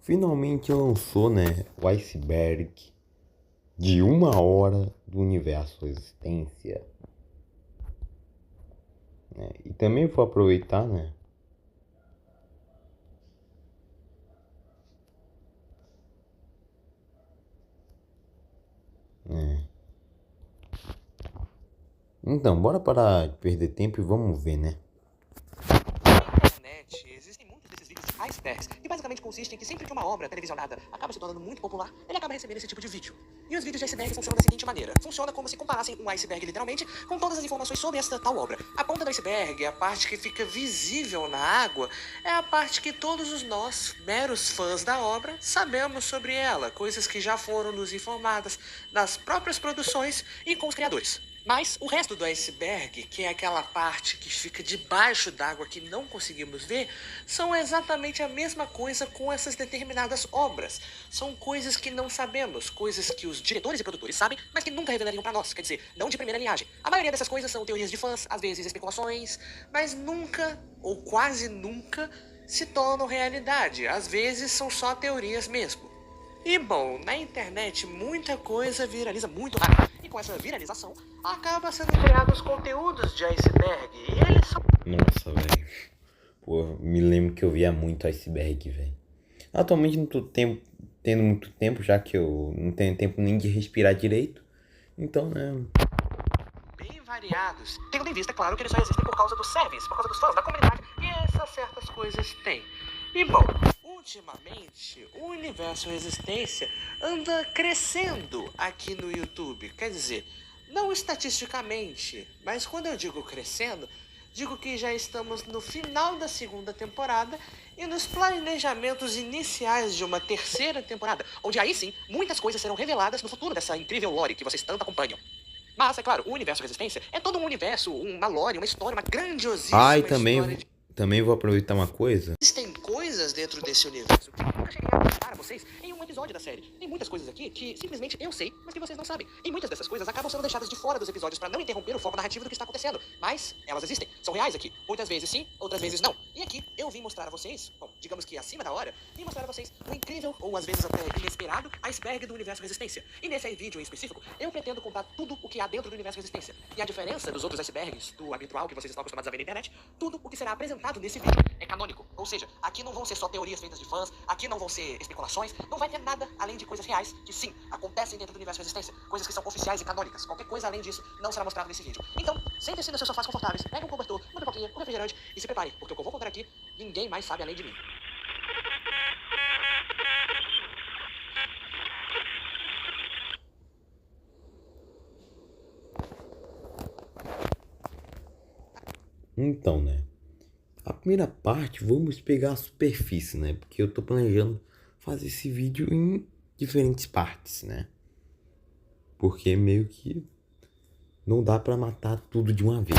finalmente lançou, né, o iceberg de 1 hora do universo Existência, né? E também vou aproveitar, né, então bora parar de perder tempo e vamos ver, né? Na internet existem muitos desses vídeos de icebergs, que basicamente consistem em que sempre que uma obra televisionada acaba se tornando muito popular, ele acaba recebendo esse tipo de vídeo. E os vídeos de iceberg funcionam da seguinte maneira: funciona como se comparassem um iceberg literalmente com todas as informações sobre esta tal obra. A ponta do iceberg, a parte que fica visível na água, é a parte que todos os nós, meros fãs da obra, sabemos sobre ela, coisas que já foram nos informadas nas próprias produções e com os criadores. Mas o resto do iceberg, que é aquela parte que fica debaixo d'água que não conseguimos ver, são exatamente a mesma coisa com essas determinadas obras. São coisas que não sabemos, coisas que os diretores e produtores sabem, mas que nunca revelariam pra nós, quer dizer, não de primeira linhagem. A maioria dessas coisas são teorias de fãs, às vezes especulações, mas nunca, ou quase nunca, se tornam realidade. Às vezes são só teorias mesmo. E bom, na internet muita coisa viraliza muito rápido. E com essa viralização, acaba sendo criados conteúdos de iceberg. E eles são... Nossa, velho. Pô, me lembro que eu via muito iceberg, velho. Atualmente não tô tendo muito tempo, já que eu não tenho tempo nem de respirar direito. Então, né? bem variados. Tendo em vista, claro, que eles só existem por causa do service, por causa dos fãs, da comunidade. E essas certas coisas têm. E bom, ultimamente, o universo Resistência anda crescendo aqui no YouTube. Quer dizer, não estatisticamente, mas quando eu digo crescendo, digo que já estamos no final da segunda temporada e nos planejamentos iniciais de uma terceira temporada, onde aí sim, muitas coisas serão reveladas no futuro dessa incrível lore que vocês tanto acompanham. Mas, é claro, o universo Resistência é todo um universo, uma lore, uma história, uma grandiosíssima Ah, e história de... também vou aproveitar uma coisa. Existem coisas dentro desse universo que eu nunca cheguei a contar a vocês em um episódio da série. Tem muitas coisas aqui que simplesmente eu sei, mas que vocês não sabem. E muitas dessas coisas acabam sendo deixadas de fora dos episódios para não interromper o foco narrativo do que está acontecendo. Mas elas existem, são reais aqui. Muitas vezes sim, outras vezes não. E aqui eu vim mostrar a vocês, bom, digamos que acima da hora, vim mostrar a vocês o incrível, ou às vezes até inesperado, iceberg do universo Resistência. E nesse vídeo em específico, eu pretendo contar tudo o que há dentro do universo Resistência. E a diferença dos outros icebergs, do habitual que vocês estão acostumados a ver na internet, tudo o que será apresentado nesse vídeo é canônico. Ou seja, aqui não vão ser só teorias feitas de fãs, aqui não vão ser especulações, não vai ter nada além de coisas reais que sim, acontecem dentro do universo Resistência, coisas que são oficiais e canônicas. Qualquer coisa além disso não será mostrado nesse vídeo. Então, sentem-se nos seus sofás confortáveis, pegue um cobertor, uma pipoquinha, um refrigerante e se prepare, porque o que eu vou contar aqui, ninguém mais sabe além de mim. Então, né? A primeira parte, vamos pegar a superfície, né? Porque eu tô planejando fazer esse vídeo em diferentes partes, né? Porque meio que não dá pra matar tudo de uma vez.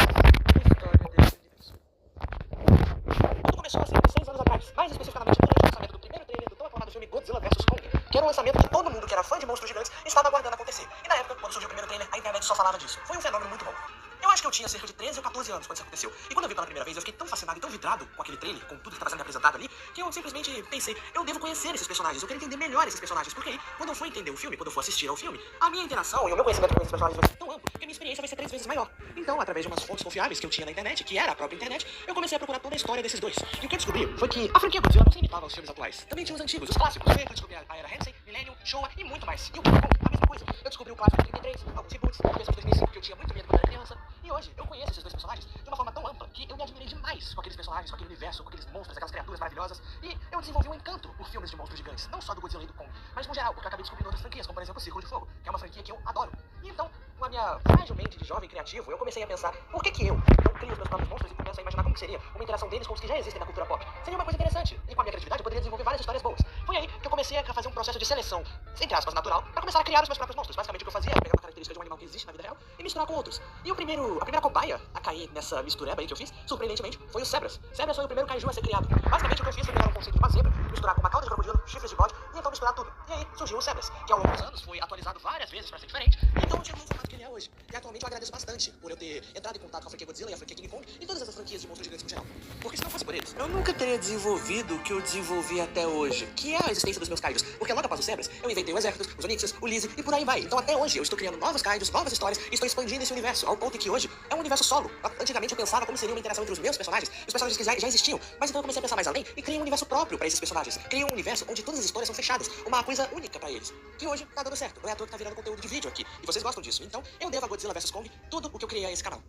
Tudo começou há 6 anos atrás, mais especificamente durante o lançamento do primeiro trailer do tão aclamado filme Godzilla vs Kong, que era um lançamento que todo mundo que era fã de monstros gigantes estava aguardando acontecer. E na época, quando surgiu o primeiro trailer, a internet só falava disso. Foi um fenômeno muito bom. Eu acho que eu tinha cerca de 13 ou 14 anos quando isso aconteceu. E quando eu vi pela primeira vez, eu fiquei tão fascinado e tão vidrado com aquele trailer, com tudo que estava sendo me apresentado ali, que eu simplesmente pensei, eu devo conhecer esses personagens, eu quero entender melhor esses personagens, porque aí, quando eu for entender o filme, quando eu for assistir ao filme, a minha interação e o meu conhecimento com esses personagens vai ser tão amplo que a minha experiência vai ser 3 vezes maior. Então, através de umas fontes confiáveis que eu tinha na internet, que era a própria internet, eu comecei a procurar toda a história desses dois. E o que eu descobri foi que a franquia Godzilla não se limitava aos filmes atuais. Também tinha os antigos, os clássicos. Eu descobri a era Heisei, Millennium, Showa e muito mais. E o King Kong, a mesma coisa. Eu descobri o clássico de 33, alguns reboots, o mesmo de 2005, que eu tinha muito medo quando era criança. E hoje, eu conheço esses dois personagens de uma forma tão ampla que eu me admirei demais com aqueles personagens, com aquele universo, com aqueles monstros, aquelas criaturas maravilhosas. E eu desenvolvi um encanto por filmes de monstros gigantes, não só do Godzilla e do Kong, mas no geral, porque eu acabei descobrindo outras franquias, como por exemplo o Círculo de Fogo, que é uma franquia que eu adoro. E então, com a minha frágil mente de jovem criativo, eu comecei a pensar, por que eu não crio os meus próprios monstros e começo a imaginar como seria uma interação deles com os que já existem na cultura pop? Seria uma coisa interessante. E com a minha criatividade eu poderia desenvolver várias histórias boas. Foi aí que eu comecei a fazer um processo de seleção, entre aspas, natural, para começar a criar os meus próprios monstros. Basicamente o que eu fazia era pegar uma característica de um animal que existe na vida real e misturar com outros. E a primeira cobaia a cair nessa mistureba aí que eu fiz, surpreendentemente, foi o Zebras. Zebras foi o primeiro kaiju a ser criado. Basicamente o que eu fiz foi pegar um conceito de uma zebra, misturar com uma cauda de crocodilo, chifres de bode e então misturar tudo. E aí surgiu o Sebras, que ao longo dos anos foi atualizado várias vezes pra ser diferente, então chegou no formato que ele é hoje. E atualmente eu agradeço bastante por eu ter entrado em contato com a franquia Godzilla e a franquia King Kong e todas essas franquias de monstros gigantes no geral. Porque se não fosse por eles, eu nunca teria desenvolvido o que eu desenvolvi até hoje, que é a existência dos meus kaijus. Porque logo após o Sebras, eu inventei o Exércitos, os Onyxes, o Lizzie e por aí vai. Então até hoje eu estou criando novos kaijus, novas histórias e estou expandindo esse universo, ao ponto que hoje é um universo solo. Antigamente eu pensava como seria uma interação entre os meus personagens e os personagens que já existiam, mas então eu comecei a pensar mais além e criei um universo próprio para esses personagens. Criei um universo onde todas as histórias são fechadas, uma coisa única para eles. Que hoje tá dando certo, não é à toa que tá virando conteúdo de vídeo aqui, e vocês gostam disso. Então eu devo a Godzilla vs Kong tudo o que eu criei a esse canal.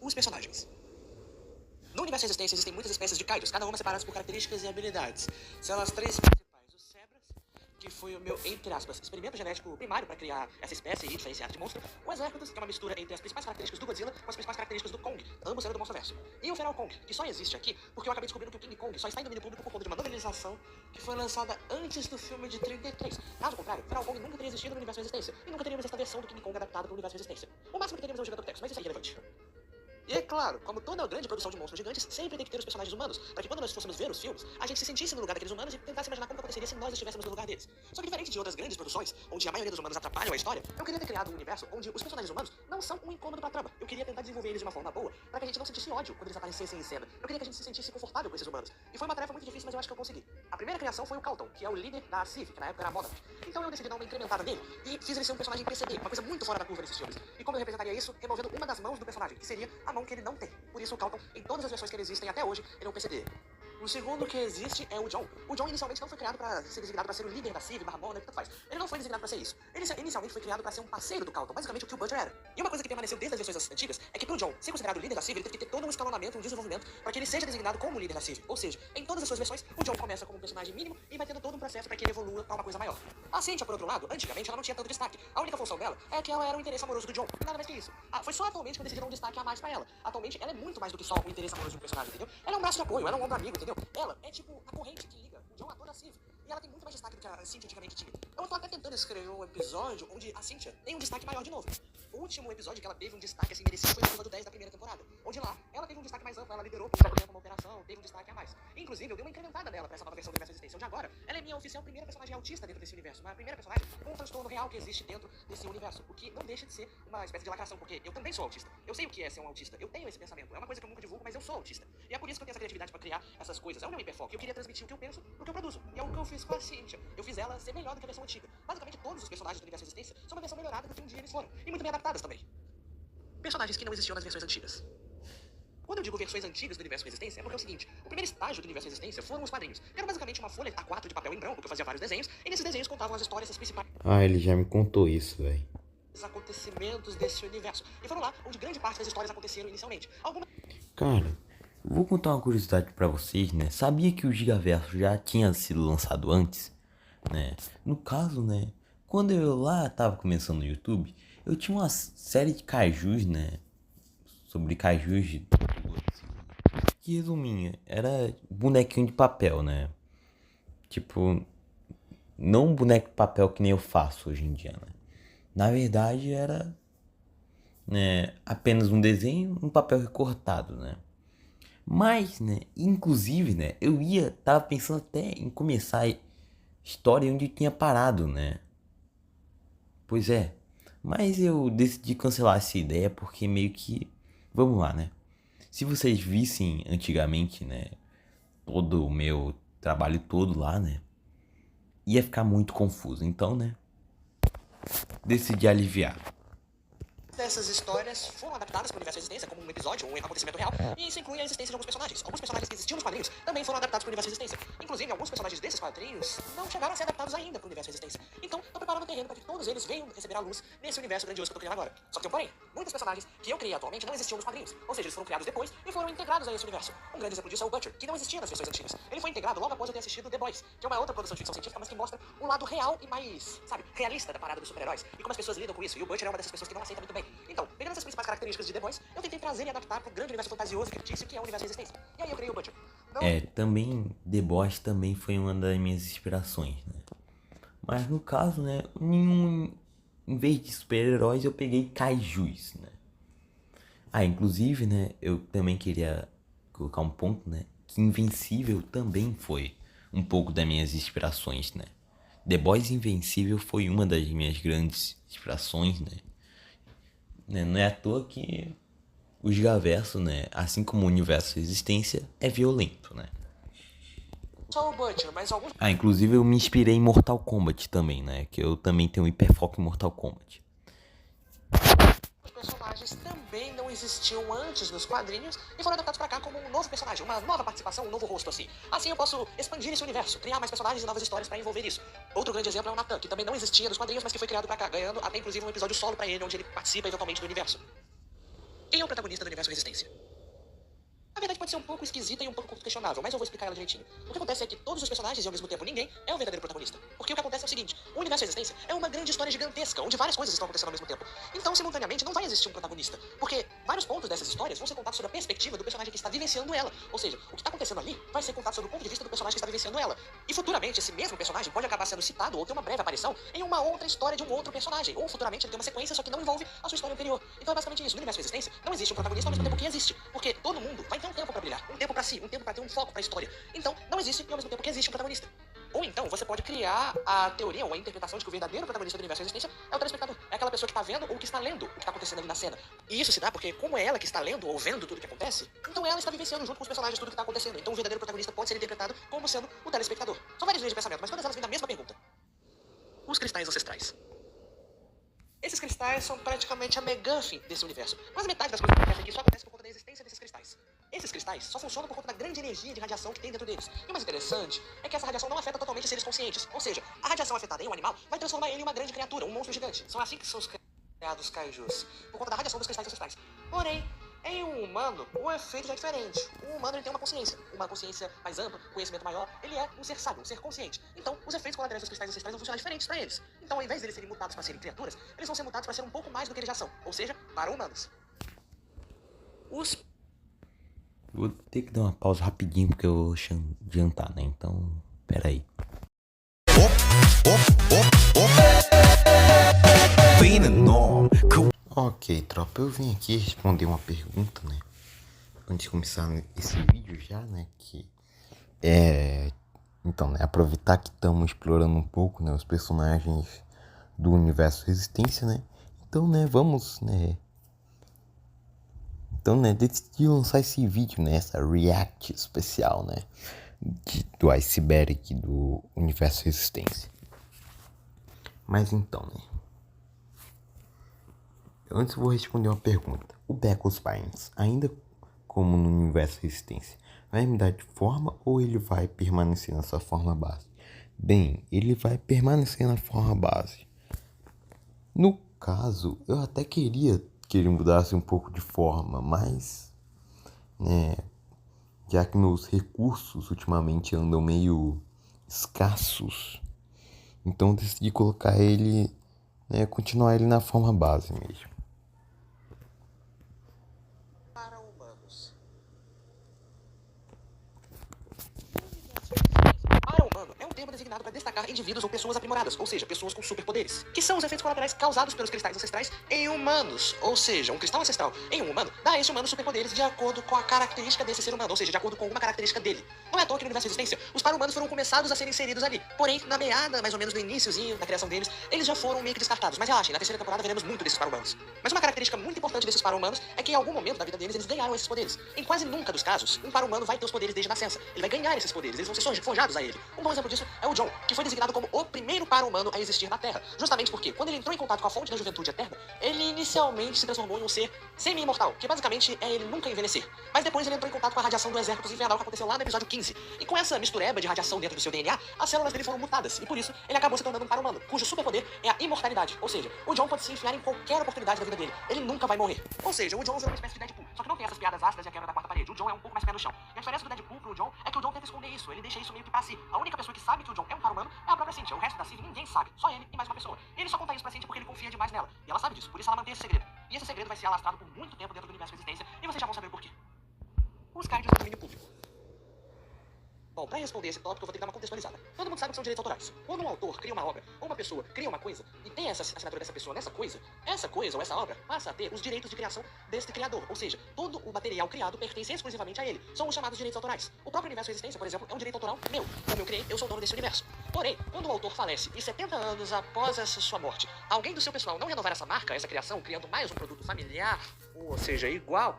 Os personagens. No universo de Resistência existem muitas espécies de kaijus, cada uma separadas por características e habilidades. São as três principais. O Sebras, que foi o meu, entre aspas, experimento genético primário para criar essa espécie e diferenciar de monstro. O Exércitos, que é uma mistura entre as principais características do Godzilla com as principais características do Kong, ambos sendo do Monsterverso. E o Feral Kong, que só existe aqui porque eu acabei descobrindo que o King Kong só está em domínio público por conta de uma novelização que foi lançada antes do filme de 33. Caso contrário, Feral Kong nunca teria existido no universo Resistência e nunca teríamos essa versão do King Kong adaptada para o universo Resistência. O máximo que teríamos é o Gigantopithecus, mas isso é irrelevante. E é claro, como toda grande produção de monstros gigantes, sempre tem que ter os personagens humanos, para que quando nós fôssemos ver os filmes, a gente se sentisse no lugar daqueles humanos e tentasse imaginar como aconteceria se nós estivéssemos no lugar deles. Só que diferente de outras grandes produções, onde a maioria dos humanos atrapalham a história, eu queria ter criado um universo onde os personagens humanos não são um incômodo pra trama. Eu queria tentar desenvolver eles de uma forma boa, para que a gente não sentisse ódio quando eles aparecessem em cena. Eu queria que a gente se sentisse confortável com esses humanos. E foi uma tarefa muito difícil, mas eu acho que eu consegui. A primeira criação foi o Calton, que é o líder da Civ, que na época era a Monarch. Então eu decidi dar uma incrementada nele e fiz ele ser um personagem PCD, uma coisa muito fora da curva desses filmes. E como eu representaria isso? Removendo uma das mãos do personagem, que seria a mão que ele não tem. Por isso o Calton, em todas as versões que ele existem até hoje, ele é um PCD. O segundo que existe é o John. O John inicialmente não foi criado para ser designado para ser o líder da Civ, Monarch, tanto faz. Ele não foi designado para ser isso. Ele inicialmente foi criado para ser um parceiro do Calton, basicamente o que o Butcher era. E uma coisa que permaneceu desde as versões antigas é que pro John ser considerado o líder da Civ, ele teve que ter todo um escalonamento, um desenvolvimento, para que ele seja designado como líder da Civ. Ou seja, em todas as suas versões, o John começa como um personagem mínimo e vai tendo todo um processo para que ele evolua para uma coisa maior. A Cynthia, por outro lado, antigamente ela não tinha tanto destaque. A única função dela é que ela era o interesse amoroso do John, e nada mais que isso. Foi só atualmente que eu decidi dar um destaque a mais para ela. Atualmente, ela é muito mais do que só o interesse amoroso de um personagem, entendeu? Ela é um braço de apoio, ela é um ombro amigo, entendeu? Ela é tipo a corrente que liga o John a toda a Civ. E ela tem muito mais destaque do que a Cynthia antigamente tinha. Eu tô até tentando escrever um episódio onde a Cynthia tem um destaque maior de novo. O último episódio que ela teve um destaque assim merecido foi o episódio 10 da primeira temporada. Onde lá, ela teve um destaque mais amplo, ela liderou por um certo tempo uma operação, teve um destaque a mais. Inclusive, eu dei uma incrementada dela pra essa nova versão do universo Resistência, onde agora ela é minha oficial primeira personagem autista dentro desse universo. Uma primeira personagem com um transtorno real que existe dentro desse universo. O que não deixa de ser uma espécie de lacração, porque eu também sou autista. Eu sei o que é ser um autista, eu tenho esse pensamento. É uma coisa que eu nunca divulgo, mas eu sou autista. E é por isso que eu tenho essa criatividade pra criar essas coisas. É o meu hiperfoco. Eu queria transmitir o que eu penso no que eu produzo. E é o que eu fiz com a Cynthia. Eu fiz ela ser melhor do que a versão antiga. Basicamente, todos os personagens do universo Resistência são uma versão melhorada do que um dia eles foram. E muito bem adaptadas também. Personagens que não existiam nas versões antigas. Quando eu digo versões antigas do universo Resistência, é porque é o seguinte: o primeiro estágio do universo Resistência foram os quadrinhos, que era basicamente uma folha A4 de papel em branco, que eu fazia vários desenhos, e nesses desenhos contavam as histórias, as principais Ah, ele já me contou isso, velho. acontecimentos desse universo. E foram lá onde grande parte das histórias aconteceram inicialmente. Algumas Cara, vou contar uma curiosidade pra vocês, né? Sabia que o Gigaverso já tinha sido lançado antes, né? No caso, né? Quando eu lá tava começando no YouTube, eu tinha uma série de kaijus, né? Sobre kaijus de que resuminha, era bonequinho de papel, né? Tipo, não um boneco de papel que nem eu faço hoje em dia, né? Na verdade era, né, apenas um desenho, um papel recortado, né? Mas, né, inclusive, né, tava pensando até em começar a história onde eu tinha parado, né? Pois é, mas eu decidi cancelar essa ideia porque meio que, vamos lá, né? Se vocês vissem antigamente, né, todo o meu trabalho todo lá, né, ia ficar muito confuso. Então, né, decidi aliviar. dessas histórias foram adaptadas para o universo Resistência como um episódio, um acontecimento real, e isso inclui a existência de alguns personagens. Alguns personagens que existiam nos quadrinhos também foram adaptados para o universo Resistência. Inclusive, alguns personagens desses quadrinhos não chegaram a ser adaptados ainda para o universo Resistência. Então, tô preparando o terreno para que todos eles venham receber a luz nesse universo grandioso que eu tô criando agora. Só que tem um porém, muitos personagens que eu criei atualmente não existiam nos quadrinhos, ou seja, eles foram criados depois e foram integrados a esse universo. Um grande exemplo disso é o Butcher, que não existia nas versões antigas. Ele foi integrado logo após eu ter assistido The Boys, que é uma outra produção de ficção científica, mas que mostra um lado real e mais, sabe, realista da parada dos super-heróis, e como as pessoas lidam com isso, e o Butcher é uma dessas pessoas que não aceita muito bem. Então, pegando essas principais características de The Boys, eu tentei trazer e adaptar para o grande universo fantasioso e fictício que é o universo Resistência. E aí eu criei o Butcher. Também The Boys também foi uma das minhas inspirações, né? Mas no caso, né, em vez de super-heróis eu peguei kaijus, né? Ah, inclusive, né, eu também queria colocar um ponto, né, que Invencível também foi um pouco das minhas inspirações, né? The Boys Invencível foi uma das minhas grandes inspirações, né? Não é à toa que o Gigaverso, né, assim como o universo Resistência, é violento, né? Só o Butcher, mas alguns Inclusive eu me inspirei em Mortal Kombat também, né? Que eu também tenho um hiperfoco em Mortal Kombat. personagens também não existiam antes nos quadrinhos e foram adaptados pra cá como um novo personagem, uma nova participação, um novo rosto assim. Assim eu posso expandir esse universo, criar mais personagens e novas histórias pra envolver isso. Outro grande exemplo é o Nathan, que também não existia nos quadrinhos, mas que foi criado pra cá, ganhando até inclusive um episódio solo pra ele, onde ele participa eventualmente do universo. Quem é o protagonista do universo Resistência? A verdade pode ser um pouco esquisita e um pouco questionável, mas eu vou explicar ela direitinho. O que acontece é que todos os personagens e ao mesmo tempo ninguém é o verdadeiro protagonista. Porque o que acontece é o seguinte, o universo Resistência é uma grande história gigantesca, onde várias coisas estão acontecendo ao mesmo tempo. Então, simultaneamente, não vai existir um protagonista. Porque vários pontos dessas histórias vão ser contados sob a perspectiva do personagem que está vivenciando ela. Ou seja, o que está acontecendo ali vai ser contado sob o ponto de vista do personagem que está vivenciando ela. E futuramente, esse mesmo personagem pode acabar sendo citado ou ter uma breve aparição em uma outra história de um outro personagem. Ou futuramente ele tem uma sequência, só que não envolve a sua história anterior. Então é basicamente isso. No universo Resistência, não existe um protagonista ao mesmo tempo que existe. Porque todo mundo vai ter um tempo pra brilhar. Um tempo pra si, um tempo pra ter um foco pra história. Então, não existe e ao mesmo tempo que existe um protagonista. Ou então, você pode criar a teoria ou a interpretação de que o verdadeiro protagonista do universo Resistência é o telespectador. É aquela pessoa que tá vendo ou que está lendo o que tá acontecendo ali na cena. E isso se dá porque, como é ela que está lendo ou vendo tudo o que acontece, então ela está vivenciando junto com os personagens tudo o que tá acontecendo. Então, o verdadeiro protagonista pode ser interpretado como sendo o telespectador. São várias linhas de pensamento, mas todas elas vêm da mesma pergunta. Os cristais ancestrais. Esses cristais são praticamente a MacGuffin desse universo. Quase metade das coisas que acontecem aqui só acontece por conta da existência desses cristais. Esses cristais só funcionam por conta da grande energia de radiação que tem dentro deles. E o mais interessante é que essa radiação não afeta totalmente os seres conscientes. Ou seja, a radiação afetada em um animal vai transformar ele em uma grande criatura, um monstro gigante. São assim que são criados kaijus, por conta da radiação dos cristais ancestrais. Porém, em um humano, o efeito já é diferente. O humano ele tem uma consciência mais ampla, conhecimento maior. Ele é um ser sábio, um ser consciente. Então, os efeitos colaterais dos cristais ancestrais vão funcionar diferentes para eles. Então, ao invés de eles serem mutados para serem criaturas, eles vão ser mutados para ser um pouco mais do que eles já são. Ou seja, para humanos. Vou ter que dar uma pausa rapidinho porque eu vou jantar, né? Então, peraí. Ok, tropa, eu vim aqui responder uma pergunta, né? Antes de começar esse vídeo já, né? Então, né? Aproveitar que estamos explorando um pouco, né? Os personagens do universo Resistência, né? Então, né? Vamos, né? Então, né? Decidi lançar esse vídeo, né? Essa react especial, né? Do iceberg do universo Resistência. Mas então, né? Antes eu vou responder uma pergunta. O Beckles Bynes, ainda como no universo Resistência, vai mudar de forma ou ele vai permanecer na sua forma base? Bem, ele vai permanecer na forma base. No caso, eu até queria que ele mudasse um pouco de forma, mas, né, já que meus recursos ultimamente andam meio escassos, então eu decidi colocar ele, né, continuar ele na forma base mesmo. Para humanos. Para humano é um termo designado para destacar indivíduos ou pessoas aprimoradas, ou seja, pessoas com superpoderes, que são os efeitos colaterais causados pelos cristais ancestrais em humanos. Ou seja, um cristal ancestral em um humano dá a esse humano superpoderes de acordo com a característica desse ser humano, ou seja, de acordo com alguma característica dele. Não é à toa que no universo Resistência, os para-humanos foram começados a ser inseridos ali. Porém, na meada, mais ou menos no iniciozinho da criação deles, eles já foram meio que descartados. Mas relaxem, na terceira temporada veremos muito desses para-humanos. Mas uma característica muito importante desses para-humanos é que em algum momento da vida deles, eles ganharam esses poderes. Em quase nunca dos casos, um para-humano vai ter os poderes desde a nascença. Ele vai ganhar esses poderes, eles vão ser forjados a ele. Um bom exemplo disso é o John, que foi designado como o primeiro para-humano a existir na Terra. Justamente porque, quando ele entrou em contato com a fonte da juventude eterna, ele inicialmente se transformou em um ser semi-imortal, que basicamente é ele nunca envelhecer. Mas depois ele entrou em contato com a radiação do exército invernal que aconteceu lá no episódio 15. E com essa mistureba de radiação dentro do seu DNA, as células dele foram mutadas. E por isso, ele acabou se tornando um para-humano, cujo superpoder é a imortalidade. Ou seja, o John pode se enfiar em qualquer oportunidade da vida dele. Ele nunca vai morrer. Ou seja, o John virou uma espécie de Deadpool. Só que não tem essas piadas ácidas e a quebra da quarta parede. O John é um pouco mais pé no chão. E a diferença do Deadpool pro John é que o John tenta esconder isso. Ele deixa isso meio que pra si. A única pessoa que sabe que o John é um para-humano é a própria Cynthia. O resto da Cynthia ninguém sabe. Só ele e mais uma pessoa. E ele só conta isso pra Cynthia porque ele confia demais nela. E ela sabe disso. Por isso ela mantém esse segredo. E esse segredo vai ser alastrado por muito tempo dentro do universo Resistência. E vocês já vão saber por quê. Os cards do domínio público. Bom, pra responder esse tópico, eu vou ter que dar uma contextualizada. Todo mundo sabe o que são direitos autorais. Quando um autor cria uma obra, ou uma pessoa cria uma coisa, e tem essa assinatura dessa pessoa nessa coisa, essa coisa ou essa obra passa a ter os direitos de criação deste criador. Ou seja, todo o material criado pertence exclusivamente a ele. São os chamados direitos autorais. O próprio universo Resistência, por exemplo, é um direito autoral meu. Como eu criei, eu sou dono desse universo. Porém, quando o autor falece e 70 anos após essa sua morte, alguém do seu pessoal não renovar essa marca, essa criação, criando mais um produto familiar, ou seja, igual,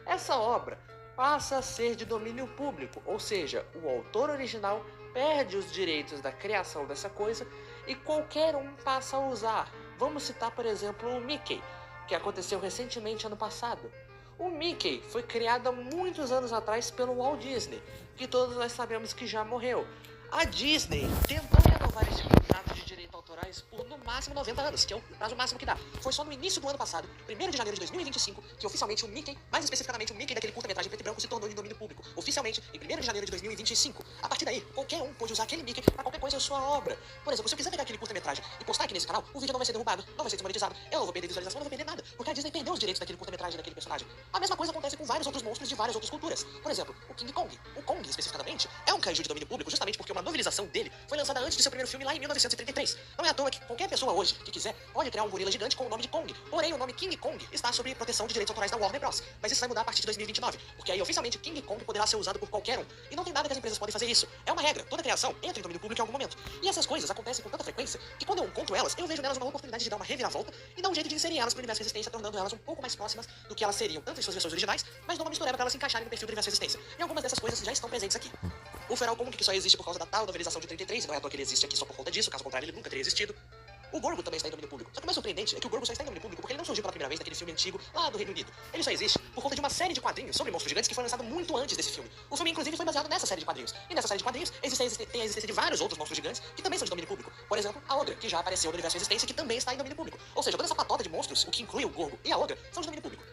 essa obra passa a ser de domínio público, ou seja, o autor original perde os direitos da criação dessa coisa e qualquer um passa a usar. Vamos citar, por exemplo, o Mickey, que aconteceu recentemente ano passado. O Mickey foi criado há muitos anos atrás pelo Walt Disney, que todos nós sabemos que já morreu. A Disney tentou renovar esse contrato de direitos autorais por no máximo 90 anos, que é o prazo máximo que dá. Foi só no início do ano passado, 1º de janeiro de 2025, que oficialmente o Mickey, mais especificamente o Mickey daquele curta-metragem preto e branco, se tornou de domínio público. Oficialmente, em 1º de janeiro de 2025. A partir daí, qualquer um pode usar aquele Mickey pra qualquer coisa em sua obra. Por exemplo, se eu quiser pegar aquele curta-metragem e postar aqui nesse canal, o vídeo não vai ser derrubado, não vai ser desmonetizado, eu não vou perder visualização, não vou perder nada, porque a Disney perdeu os direitos daquele curta-metragem, daquele personagem. A mesma coisa acontece com vários outros monstros de várias outras culturas. Por exemplo, o King Kong. O Kong, especificamente, é um kaiju de domínio público justamente porque uma novelização dele foi lançada antes de seu primeiro filme lá em 1933. Não é à toa que qualquer pessoa hoje que quiser pode criar um gorila gigante com o nome de Kong. Porém, o nome King Kong está sob proteção de direitos autorais da Warner Bros. Mas isso vai mudar a partir de 2029, porque aí oficialmente King Kong poderá ser usado por qualquer um. E não tem nada que as empresas podem fazer isso. É uma regra. Toda criação entra em domínio público em algum momento. E essas coisas acontecem com tanta frequência que quando eu encontro elas, eu vejo nelas uma oportunidade de dar uma reviravolta e dar um jeito de inserir elas pro universo Resistência, tornando elas um pouco mais próximas do que elas seriam, tanto em suas versões originais, mas dou uma mistureba para elas se encaixarem no perfil do universo Resistência. E algumas dessas coisas já estão presentes aqui. O Feral Kong, que só existe por causa da tal novelização de 33, não é à toa que ele existe aqui só por conta disso, caso contrário ele nunca teria existido. O Gorgo também está em domínio público. Só que o mais surpreendente é que o Gorgo só está em domínio público porque ele não surgiu pela primeira vez naquele filme antigo lá do Reino Unido. Ele só existe por conta de uma série de quadrinhos sobre monstros gigantes que foi lançado muito antes desse filme. O filme, inclusive, foi baseado nessa série de quadrinhos. E nessa série de quadrinhos tem a existência de vários outros monstros gigantes que também são de domínio público. Por exemplo, a Ogra, que já apareceu no universo Resistência e que também está em domínio público. Ou seja, toda essa patota de monstros, o que inclui o Gorgo e a Ogra, são de domínio público.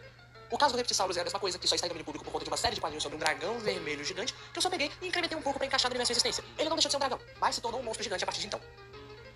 O caso do Reptisaurus é a mesma coisa, que só está em domínio público por conta de uma série de quadrinhos sobre um dragão vermelho gigante, que eu só peguei e incrementei um pouco para encaixar no universo Resistência. Ele não deixou de ser um dragão, mas se tornou um monstro gigante a partir de então.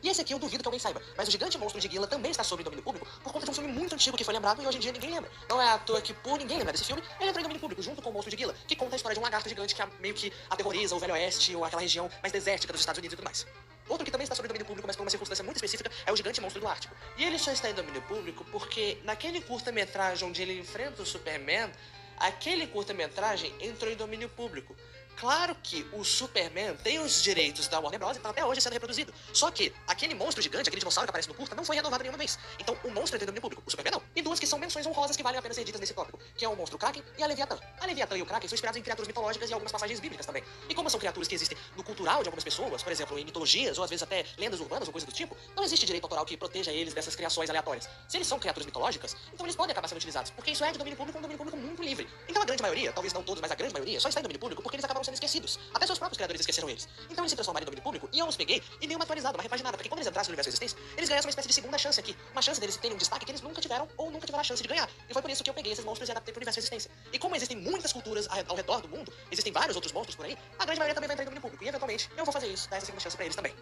E esse aqui eu duvido que alguém saiba, mas o gigante monstro de Gila também está sob domínio público por conta de um filme muito antigo que foi lembrado e hoje em dia ninguém lembra. Não é à toa que, por ninguém lembrar desse filme, ele entrou em domínio público junto com o monstro de Gila, que conta a história de um lagarto gigante que meio que aterroriza o Velho Oeste ou aquela região mais desértica dos Estados Unidos e tudo mais. Outro que também está sob domínio público, mas por uma circunstância muito específica, é o gigante monstro do Ártico. E ele só está em domínio público porque, naquele curta-metragem onde ele enfrenta o Superman, aquele curta-metragem entrou em domínio público. Claro que o Superman tem os direitos da Warner Bros. E tá até hoje sendo reproduzido. Só que aquele monstro gigante, aquele dinossauro que aparece no curta, não foi renovado nenhuma vez. Então o monstro entra em domínio público, o Superman não. E duas que são menções honrosas que valem a pena ser ditas nesse tópico, que é o monstro Kraken e a Leviatã. A Leviatã e o Kraken são inspirados em criaturas mitológicas e algumas passagens bíblicas também. E como são criaturas que existem no cultural de algumas pessoas, por exemplo, em mitologias ou às vezes até lendas urbanas ou coisa do tipo, não existe direito autoral que proteja eles dessas criações aleatórias. Se eles são criaturas mitológicas, então eles podem acabar sendo utilizados, porque isso é de domínio público, um domínio público muito livre. Então a grande maioria, talvez não todos, mas a grande maioria, só está em domínio público porque eles acabaram sendo esquecidos. Até seus próprios criadores esqueceram eles. Então eles se transformaram em domínio público e eu os peguei e dei uma atualizada, uma repaginada, porque quando eles entrassem no universo Resistência, eles ganhassem uma espécie de segunda chance aqui. Uma chance deles terem um destaque que eles nunca tiveram ou nunca tiveram a chance de ganhar. E foi por isso que eu peguei esses monstros e adaptei pro universo Resistência. E como existem muitas culturas ao redor do mundo, existem vários outros monstros por aí, a grande maioria também vai entrar em domínio público. E eventualmente eu vou fazer isso, dar essa segunda chance pra eles também.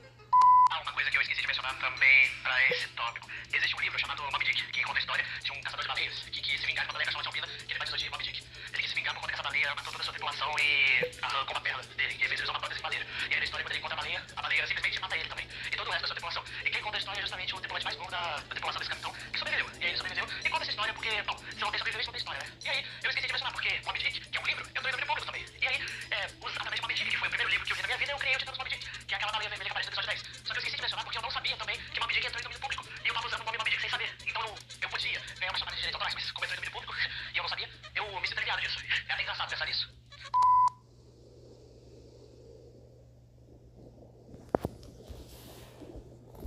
Ah, uma coisa que eu esqueci de mencionar também pra esse tópico. Existe um livro chamado Moby Dick, que conta a história de um caçador de baleias que quis se vingar de uma baleia chamada Albina, que ele batizou de Moby Dick. Ele quis se vingar por conta que essa baleia matou toda a sua tripulação e arrancou uma perna dele. E ele fez uma prótese de madeira. E aí na história, quando ele encontra a baleia simplesmente mata ele também. E todo o resto da sua tripulação. E quem conta a história é justamente o tripulante mais novo da tripulação desse capitão, que sobreviveu. E aí ele sobreviveu e conta essa história porque, bom, se não tem sobrevivência, não tem história, né? E aí eu esqueci de mencionar, porque Moby Dick, que é um livro, eu tô em domínio público também. E aí, através de Moby Dick, que foi o primeiro livro que eu li na minha vida, eu criei o título Moby Dick, que é aquela baleia vermelha que aparece no episódio 10. Só que eu esqueci de mencionar porque eu não sabia também que Moby Dick entrou em domínio público. E eu tava usando o nome Moby Dick sem saber. Então eu podia ganhar uma chamada de direitos autorais, mas como entrou em domínio público e eu não sabia, eu me sinto aliviado disso. É até engraçado pensar nisso.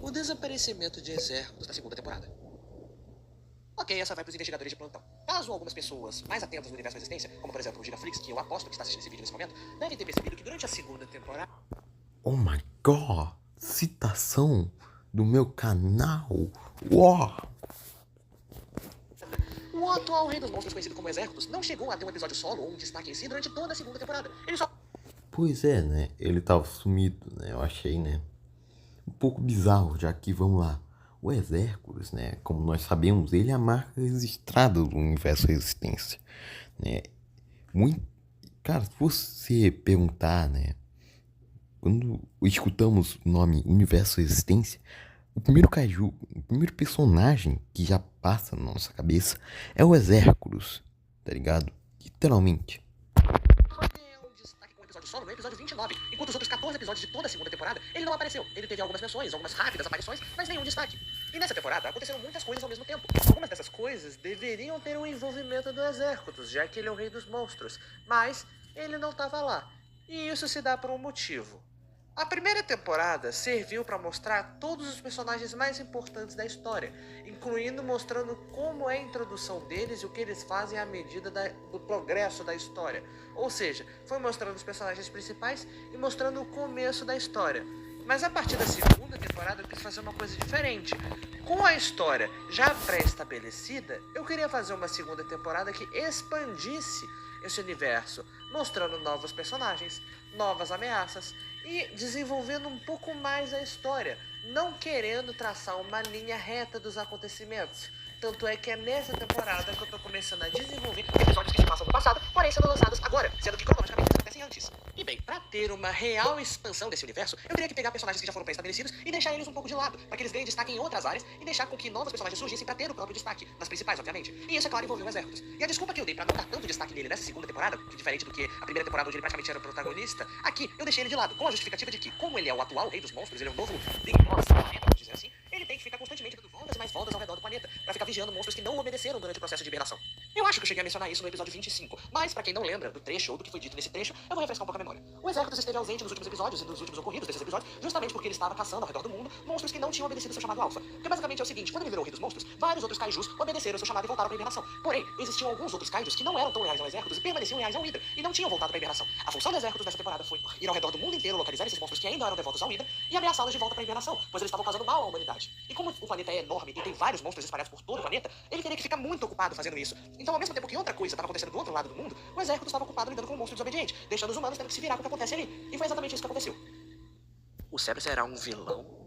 O desaparecimento de exércitos da segunda temporada. Ok, essa vai para os investigadores de plantão. Caso algumas pessoas mais atentas no universo Resistência, como por exemplo o Gigaflix, que eu aposto que está assistindo esse vídeo nesse momento, devem ter percebido que durante a segunda temporada... Oh my god! Citação do meu canal! Uau! O atual rei dos monstros, conhecido como Exércitos, não chegou a ter um episódio solo ou um destaque em si durante toda a segunda temporada. Ele só... Pois é, né? Ele tava sumido, né? Eu achei, né? Um pouco bizarro, já que, vamos lá, o Exérculos, né? Como nós sabemos, ele é a marca registrada do universo Resistência, né? Muito... Cara, se você perguntar, né? Quando escutamos o nome Universo Resistência, o primeiro kaiju, o primeiro personagem que já passa na nossa cabeça é o Exérculos, tá ligado? Literalmente. só tem um destaque com um episódio solo no episódio 29, enquanto os outros 14 episódios de toda a segunda temporada, ele não apareceu. Ele teve algumas menções, algumas rápidas aparições, mas nenhum destaque. E nessa temporada aconteceram muitas coisas ao mesmo tempo. Algumas dessas coisas deveriam ter um envolvimento do Exércitos, já que ele é o rei dos monstros, mas ele não estava lá. E isso se dá por um motivo. A primeira temporada serviu para mostrar todos os personagens mais importantes da história, incluindo mostrando como é a introdução deles e o que eles fazem à medida do progresso da história. Ou seja, foi mostrando os personagens principais e mostrando o começo da história. Mas a partir da segunda temporada eu quis fazer uma coisa diferente. Com a história já pré-estabelecida, eu queria fazer uma segunda temporada que expandisse esse universo, mostrando novos personagens, novas ameaças e desenvolvendo um pouco mais a história, não querendo traçar uma linha reta dos acontecimentos. Tanto é que é nessa temporada que eu tô começando a desenvolver episódios que se passam no passado, porém sendo lançados agora, sendo que cronologicamente eles acontecem antes. E bem, pra ter uma real expansão desse universo, eu teria que pegar personagens que já foram pré-estabelecidos e deixar eles um pouco de lado, para que eles ganhem destaque em outras áreas e deixar com que novos personagens surgissem pra ter o próprio destaque, nas principais, obviamente. E isso, é claro, envolveu o Exércitos. E a desculpa que eu dei pra não dar tanto destaque nele nessa segunda temporada, que diferente do que a primeira temporada onde ele praticamente era o protagonista, aqui eu deixei ele de lado, com a justificativa de que, como ele é o atual rei dos monstros, ele é o novo Big Boss, vamos dizer assim, ele tem que ficar constantemente dando voltas e mais voltas ao redor do planeta, pra ficar vigiando monstros que não obedeceram durante o processo de hibernação. Eu acho que eu cheguei a mencionar isso no episódio 25, mas pra quem não lembra do trecho ou do que foi dito nesse trecho, eu vou refrescar um pouco a memória. O Exército esteve ausente nos últimos episódios e nos últimos ocorridos desses episódios, justamente porque ele estava caçando ao redor do mundo monstros que não tinham obedecido seu chamado alfa. Porque basicamente é o seguinte, quando ele virou o rei dos monstros, vários outros kaijus obedeceram seu chamado e voltaram pra hibernação. Porém, existiam alguns outros kaijus que não eram tão leais ao Exército e permaneciam leais ao Hydra e não tinham voltado pra hibernação. A função do Exército nessa temporada foi ir ao redor do mundo inteiro, localizar esses monstros que ainda eram devotos ao Hydra e ameaçá-los de volta pra hibernação, pois eles estavam causando mal à humanidade. E como o planeta é enorme e tem vários monstros espalhados por todo o planeta, ele teria que ficar muito ocupado fazendo isso. Então, ao mesmo tempo que outra coisa estava acontecendo do outro lado do mundo, o Exército estava ocupado lidando com um monstro desobediente, deixando os humanos tendo que se virar com o que acontece ali. E foi exatamente isso que aconteceu. O Cerberus será um vilão?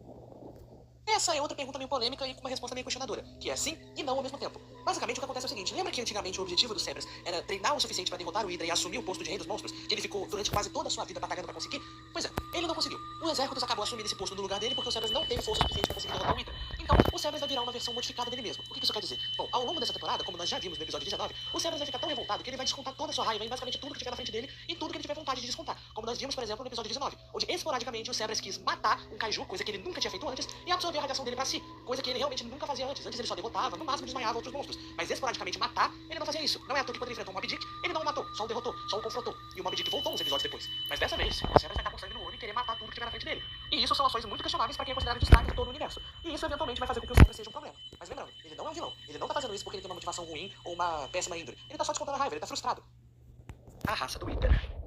Essa é outra pergunta meio polêmica e com uma resposta meio questionadora, que é sim e não ao mesmo tempo. Basicamente o que acontece é o seguinte, lembra que antigamente o objetivo do Cerberus era treinar o suficiente para derrotar o Hydra e assumir o posto de rei dos monstros, que ele ficou durante quase toda a sua vida batalhando para conseguir? Pois é, ele não conseguiu. O Exército acabou assumindo esse posto no lugar dele porque o Cerberus não teve força suficiente para conseguir derrotar o Hydra. Então, o Cerberus vai virar uma versão modificada dele mesmo. O que isso quer dizer? Bom, ao longo dessa temporada, como nós já vimos no episódio 19, o Cerberus vai ficar tão revoltado que ele vai descontar toda a sua raiva em basicamente tudo que tiver na frente dele e tudo que ele tiver vontade de descontar. Como nós vimos, por exemplo, no episódio 19, onde esporadicamente o Cerberus quis matar um kaiju, coisa que ele nunca tinha feito antes, e absorver a radiação dele para si, coisa que ele realmente nunca fazia antes. Antes ele só derrotava, no máximo desmaiava outros monstros. Mas esporadicamente matar, ele não fazia isso. Não é à toa que quando ele enfrentou o Mob Dick, ele não o matou, só o derrotou, só o confrontou. E o Mob Dick voltou uns episódios depois. Mas dessa vez, o Cerberus vai estar com sangue no olho e querer matar tudo que tiver na frente dele. E isso são ações muito questionáveis para quem é considerado destaque de todo o universo. E isso eventualmente vai fazer com que o Cerberus seja um problema. Mas lembrando, ele não é um vilão. Ele não tá fazendo isso porque ele tem uma motivação ruim ou uma péssima índole. Ele tá só descontando a raiva, ele tá frustrado. A raça do Hydra.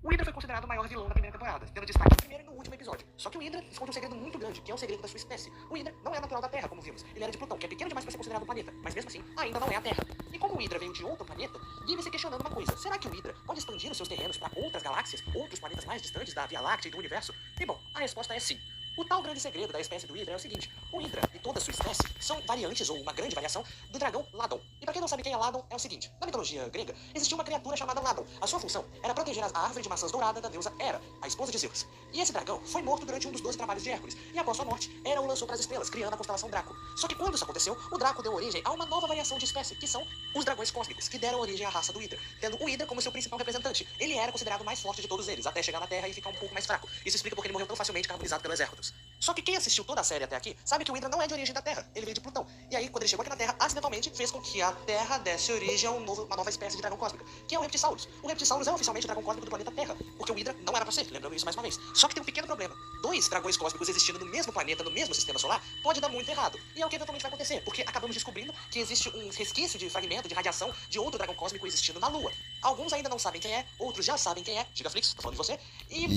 O Hydra foi considerado o maior vilão da primeira temporada, tendo destaque no primeiro e no último episódio. Só que o Hydra esconde um segredo muito grande, que é o segredo da sua espécie. O Hydra não é natural da Terra, como vimos. Ele era de Plutão, que é pequeno demais para ser considerado um planeta, mas mesmo assim, ainda não é a Terra. E como o Hydra veio de outro planeta, vive se questionando uma coisa. Será que o Hydra pode expandir os seus terrenos para outras galáxias, outros planetas mais distantes da Via Láctea e do universo? E bom, a resposta é sim. O tal grande segredo da espécie do Hydra é o seguinte: o Hydra e toda a sua espécie são variantes ou uma grande variação do dragão Ladon. E pra quem não sabe quem é Ladon, é o seguinte: na mitologia grega, existia uma criatura chamada Ladon. A sua função era proteger a árvore de maçãs dourada da deusa Hera, a esposa de Zeus. E esse dragão foi morto durante um dos 12 trabalhos de Hércules, e após sua morte, Hera o lançou para as estrelas, criando a constelação Draco. Só que quando isso aconteceu, o Draco deu origem a uma nova variação de espécie, que são os dragões cósmicos, que deram origem à raça do Hydra, tendo o Hydra como seu principal representante. Ele era considerado o mais forte de todos eles, até chegar na Terra e ficar um pouco mais fraco. Isso explica porque ele morreu tão facilmente carbonizado pelo Exércitos. Só que quem assistiu toda a série até aqui sabe que o Hydra não é de origem da Terra, ele veio de Plutão. E aí, quando ele chegou aqui na Terra, acidentalmente fez com que a Terra desse origem a uma nova espécie de dragão cósmico, que é o Reptisaurus. O Reptisaurus é oficialmente o dragão cósmico do planeta Terra, porque o Hydra não era pra ser, lembrando isso mais uma vez. Só que tem um pequeno problema: dois dragões cósmicos existindo no mesmo planeta, no mesmo sistema solar, pode dar muito errado. E é o que eventualmente vai acontecer, porque acabamos descobrindo que existe um resquício de fragmento, de radiação, de outro dragão cósmico existindo na Lua. Alguns ainda não sabem quem é, outros já sabem quem é. Gigaflix, tô falando de você. E...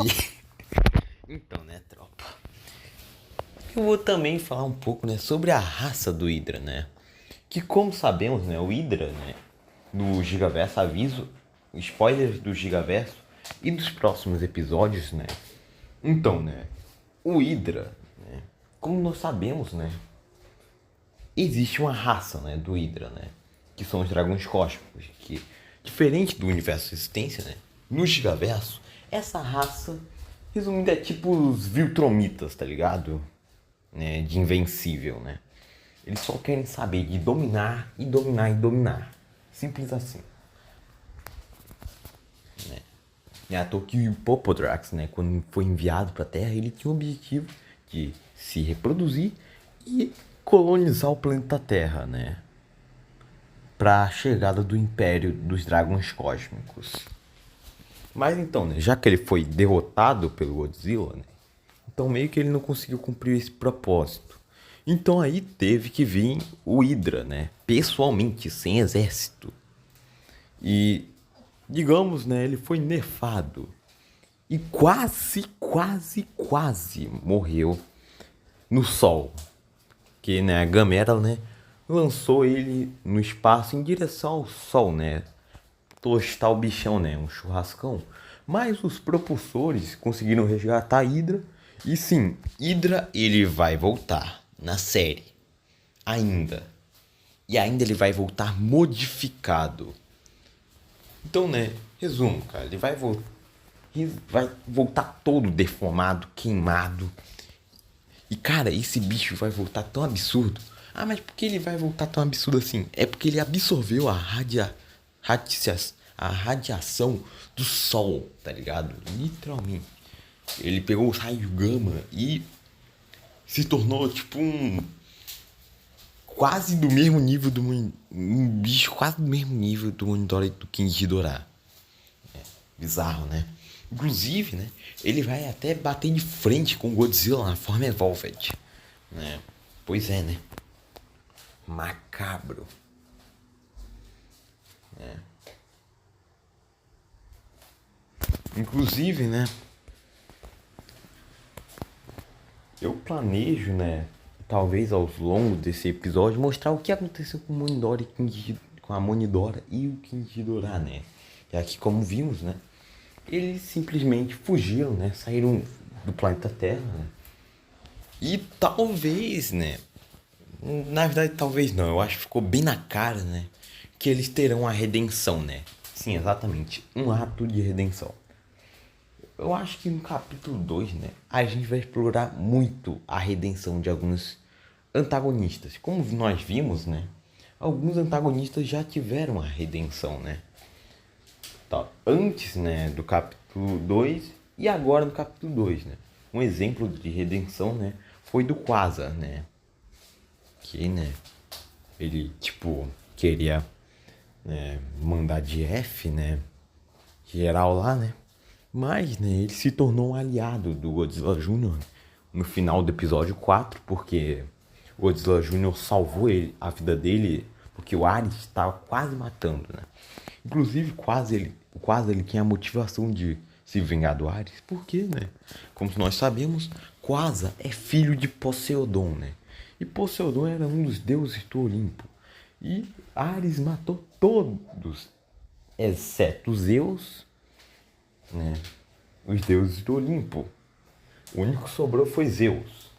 Então, né, tropa? Eu vou também falar um pouco, né, sobre a raça do Hydra, né? Que, como sabemos, né, o Hydra, né, do Gigaverso, aviso, spoilers do Gigaverso e dos próximos episódios, né? Então, né, o Hydra, né, como nós sabemos, né, existe uma raça, né, do Hydra, né, que são os dragões cósmicos, que, diferente do universo existência, né, no Gigaverso, essa raça, resumindo, é tipo os Viltromitas, tá ligado? Né, de invencível, né? Eles só querem saber de dominar e dominar e dominar. Simples assim. Né? É à toa que o Popodrax, né, quando foi enviado para a Terra, ele tinha o objetivo de se reproduzir e colonizar o planeta Terra, né, para a chegada do Império dos Dragões Cósmicos. Mas então, né, já que ele foi derrotado pelo Godzilla, né, então meio que ele não conseguiu cumprir esse propósito. Então aí teve que vir o Hydra, né, pessoalmente, sem exército. E, digamos, né, ele foi nerfado. E quase morreu no Sol. Que, né, a Gamera, né, lançou ele no espaço em direção ao Sol, né. Tostar o bichão, né, um churrascão. Mas os propulsores conseguiram resgatar a Hydra. E sim, Hydra ele vai voltar na série. Ainda. E ainda ele vai voltar modificado. Então, né, resumo, cara, ele vai voltar todo deformado, queimado. E, cara, esse bicho vai voltar tão absurdo. Ah, mas por que ele vai voltar tão absurdo assim? É porque ele absorveu a radiação do Sol, tá ligado? Literalmente. Ele pegou os raios gama e se tornou, tipo, quase do mesmo nível um bicho quase do mesmo nível do Monidora e do King Ghidorah. É, bizarro, né? Inclusive, né? Ele vai até bater de frente com o Godzilla na forma Evolved, né? Pois é, né? Macabro. É. Inclusive, né? Eu planejo, né? Talvez ao longo desse episódio mostrar o que aconteceu com o Monidora com a Monidora e o King Ghidorah, né? Já que, como vimos, né? Eles simplesmente fugiram, né? Saíram do planeta Terra, né? E talvez, né? Na verdade, talvez não. Eu acho que ficou bem na cara, né? Que eles terão a redenção, né? Sim, exatamente. Um ato de redenção. Eu acho que no capítulo 2, né? A gente vai explorar muito a redenção de alguns antagonistas. Como nós vimos, né? Alguns antagonistas já tiveram a redenção, né? Tá, antes, né, do capítulo 2 e agora no capítulo 2, né? Um exemplo de redenção, né, foi do Quasar, né? Que, né, ele, tipo, queria, né, mandar de F, né, geral lá, né? Mas, né, ele se tornou um aliado do Godzilla Jr. no final do episódio 4, porque o Godzilla Jr. salvou a vida dele, porque o Ares estava quase matando, né? Inclusive, o Quasar ele tinha a motivação de se vingar do Ares, porque, né? Como nós sabemos, Quasar é filho de Poseidon, né? E Poseidon era um dos deuses do Olimpo. E Ares matou todos, exceto Zeus, né? Os deuses do Olimpo. O único que sobrou foi Zeus,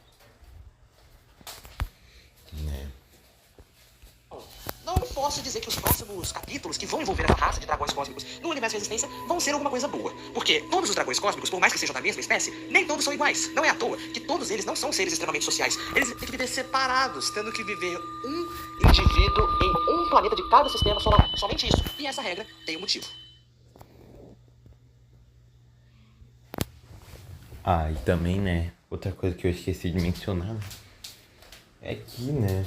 né? Não posso dizer que os próximos capítulos que vão envolver essa raça de dragões cósmicos no universo de Resistência vão ser alguma coisa boa. Porque todos os dragões cósmicos, por mais que sejam da mesma espécie, nem todos são iguais. Não é à toa que todos eles não são seres extremamente sociais. Eles têm que viver separados, tendo que viver um indivíduo em um planeta de cada sistema solar. Somente isso. E essa regra tem um motivo. Ah, e também, né, outra coisa que eu esqueci de mencionar é que, né,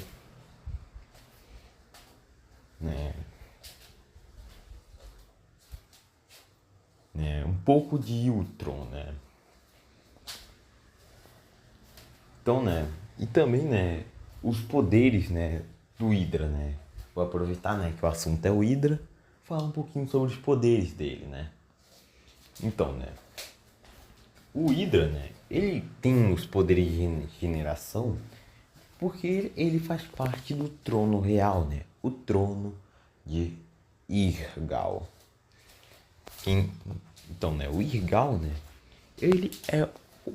um pouco de Ultron, né? Então, né, e também, né, os poderes, né, do Hydra, né? Vou aproveitar, né, que o assunto é o Hydra, falar um pouquinho sobre os poderes dele, né? Então, né, o Hydra, né, ele tem os poderes de regeneração porque ele faz parte do trono real, né? O trono de Irgal. Então, né, o Irgal, né, ele é o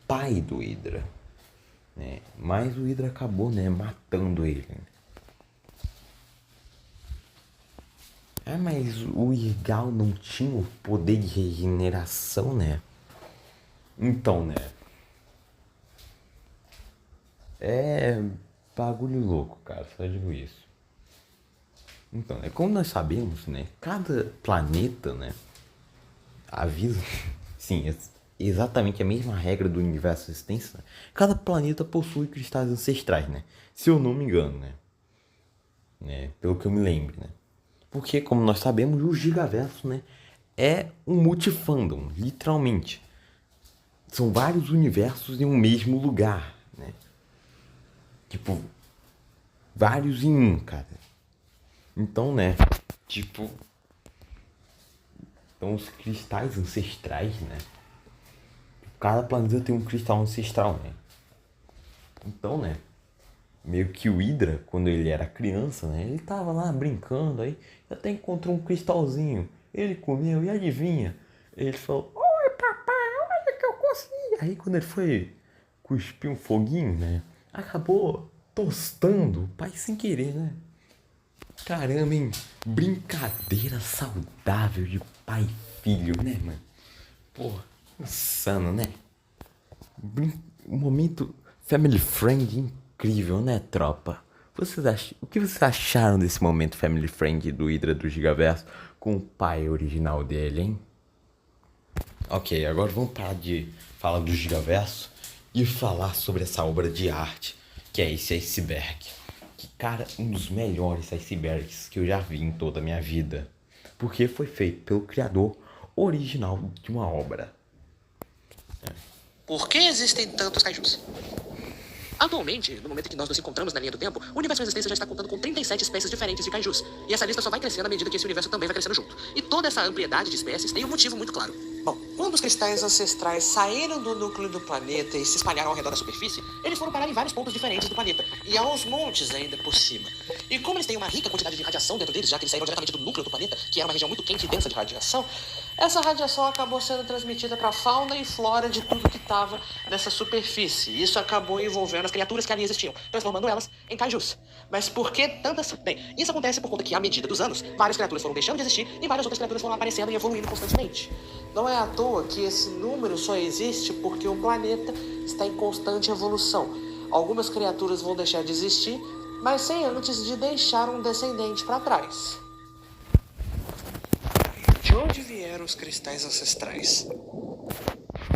pai do Hydra, né? Mas o Hydra acabou, né, matando ele. Ah, mas o Irgal não tinha o poder de regeneração, né? Então, né, é bagulho louco, cara, só digo isso. Então, como nós sabemos, né, cada planeta, né, avisa, sim, é exatamente a mesma regra do universo existência, né? Cada planeta possui cristais ancestrais, né? Se eu não me engano, né? Pelo que eu me lembro, né? Porque, como nós sabemos, o Gigaverso, né, é um multifandom, literalmente. São vários universos em um mesmo lugar, né? Tipo, vários em um, cara. Então, né, tipo... Então, os cristais ancestrais, né? Cada planeta tem um cristal ancestral, né? Então, né, meio que o Hydra, quando ele era criança, né, ele tava lá brincando, aí até encontrou um cristalzinho. Ele comeu e adivinha? Ele falou, oi papai, olha que eu consegui. Aí quando ele foi cuspir um foguinho, né, acabou tostando o pai sem querer, né? Caramba, hein? Brincadeira saudável de pai e filho, né, mano? Porra, insano, né? Um momento family friend incrível, né, tropa? O que vocês acharam desse momento family friend do Hydra do Gigaverso com o pai original dele, hein? Ok, agora vamos parar de falar do Gigaverso e falar sobre essa obra de arte que é esse iceberg. Que, cara, um dos melhores icebergs que eu já vi em toda a minha vida. Porque foi feito pelo criador original de uma obra. Por que existem tantos kaijus? Atualmente, no momento em que nós nos encontramos na linha do tempo, o universo de existência já está contando com 37 espécies diferentes de kaijus. E essa lista só vai crescendo à medida que esse universo também vai crescendo junto. E toda essa ampliedade de espécies tem um motivo muito claro. Bom, quando os cristais ancestrais saíram do núcleo do planeta e se espalharam ao redor da superfície, eles foram parar em vários pontos diferentes do planeta. E aos montes ainda por cima. E como eles têm uma rica quantidade de radiação dentro deles, já que eles saíram diretamente do núcleo do planeta, que era uma região muito quente e densa de radiação, essa radiação acabou sendo transmitida para a fauna e flora de tudo que estava nessa superfície. Isso acabou envolvendo as criaturas que ali existiam, transformando elas em kaijus. Mas por que tantas... Bem, isso acontece por conta que, à medida dos anos, várias criaturas foram deixando de existir e várias outras criaturas foram aparecendo e evoluindo constantemente. Não é à toa que esse número só existe porque o planeta está em constante evolução. Algumas criaturas vão deixar de existir, mas sem antes de deixar um descendente para trás. De onde vieram os cristais ancestrais?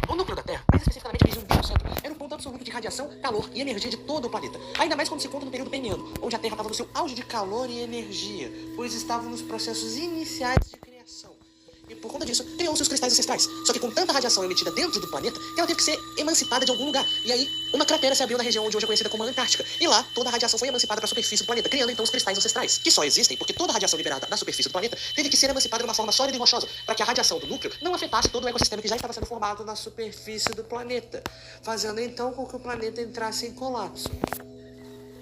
O núcleo da Terra, mais especificamente a região do centro, era um ponto absoluto de radiação, calor e energia de todo o planeta. Ainda mais quando se conta no período permiano, onde a Terra estava no seu auge de calor e energia, pois estava nos processos iniciais de criação. E por conta disso, criou-se os cristais ancestrais. Só que com tanta radiação emitida dentro do planeta, que ela teve que ser emancipada de algum lugar. E aí, uma cratera se abriu na região onde hoje é conhecida como a Antártica. E lá, toda a radiação foi emancipada para a superfície do planeta, criando então os cristais ancestrais, que só existem porque toda a radiação liberada da superfície do planeta teve que ser emancipada de uma forma sólida e rochosa, para que a radiação do núcleo não afetasse todo o ecossistema que já estava sendo formado na superfície do planeta, fazendo então com que o planeta entrasse em colapso.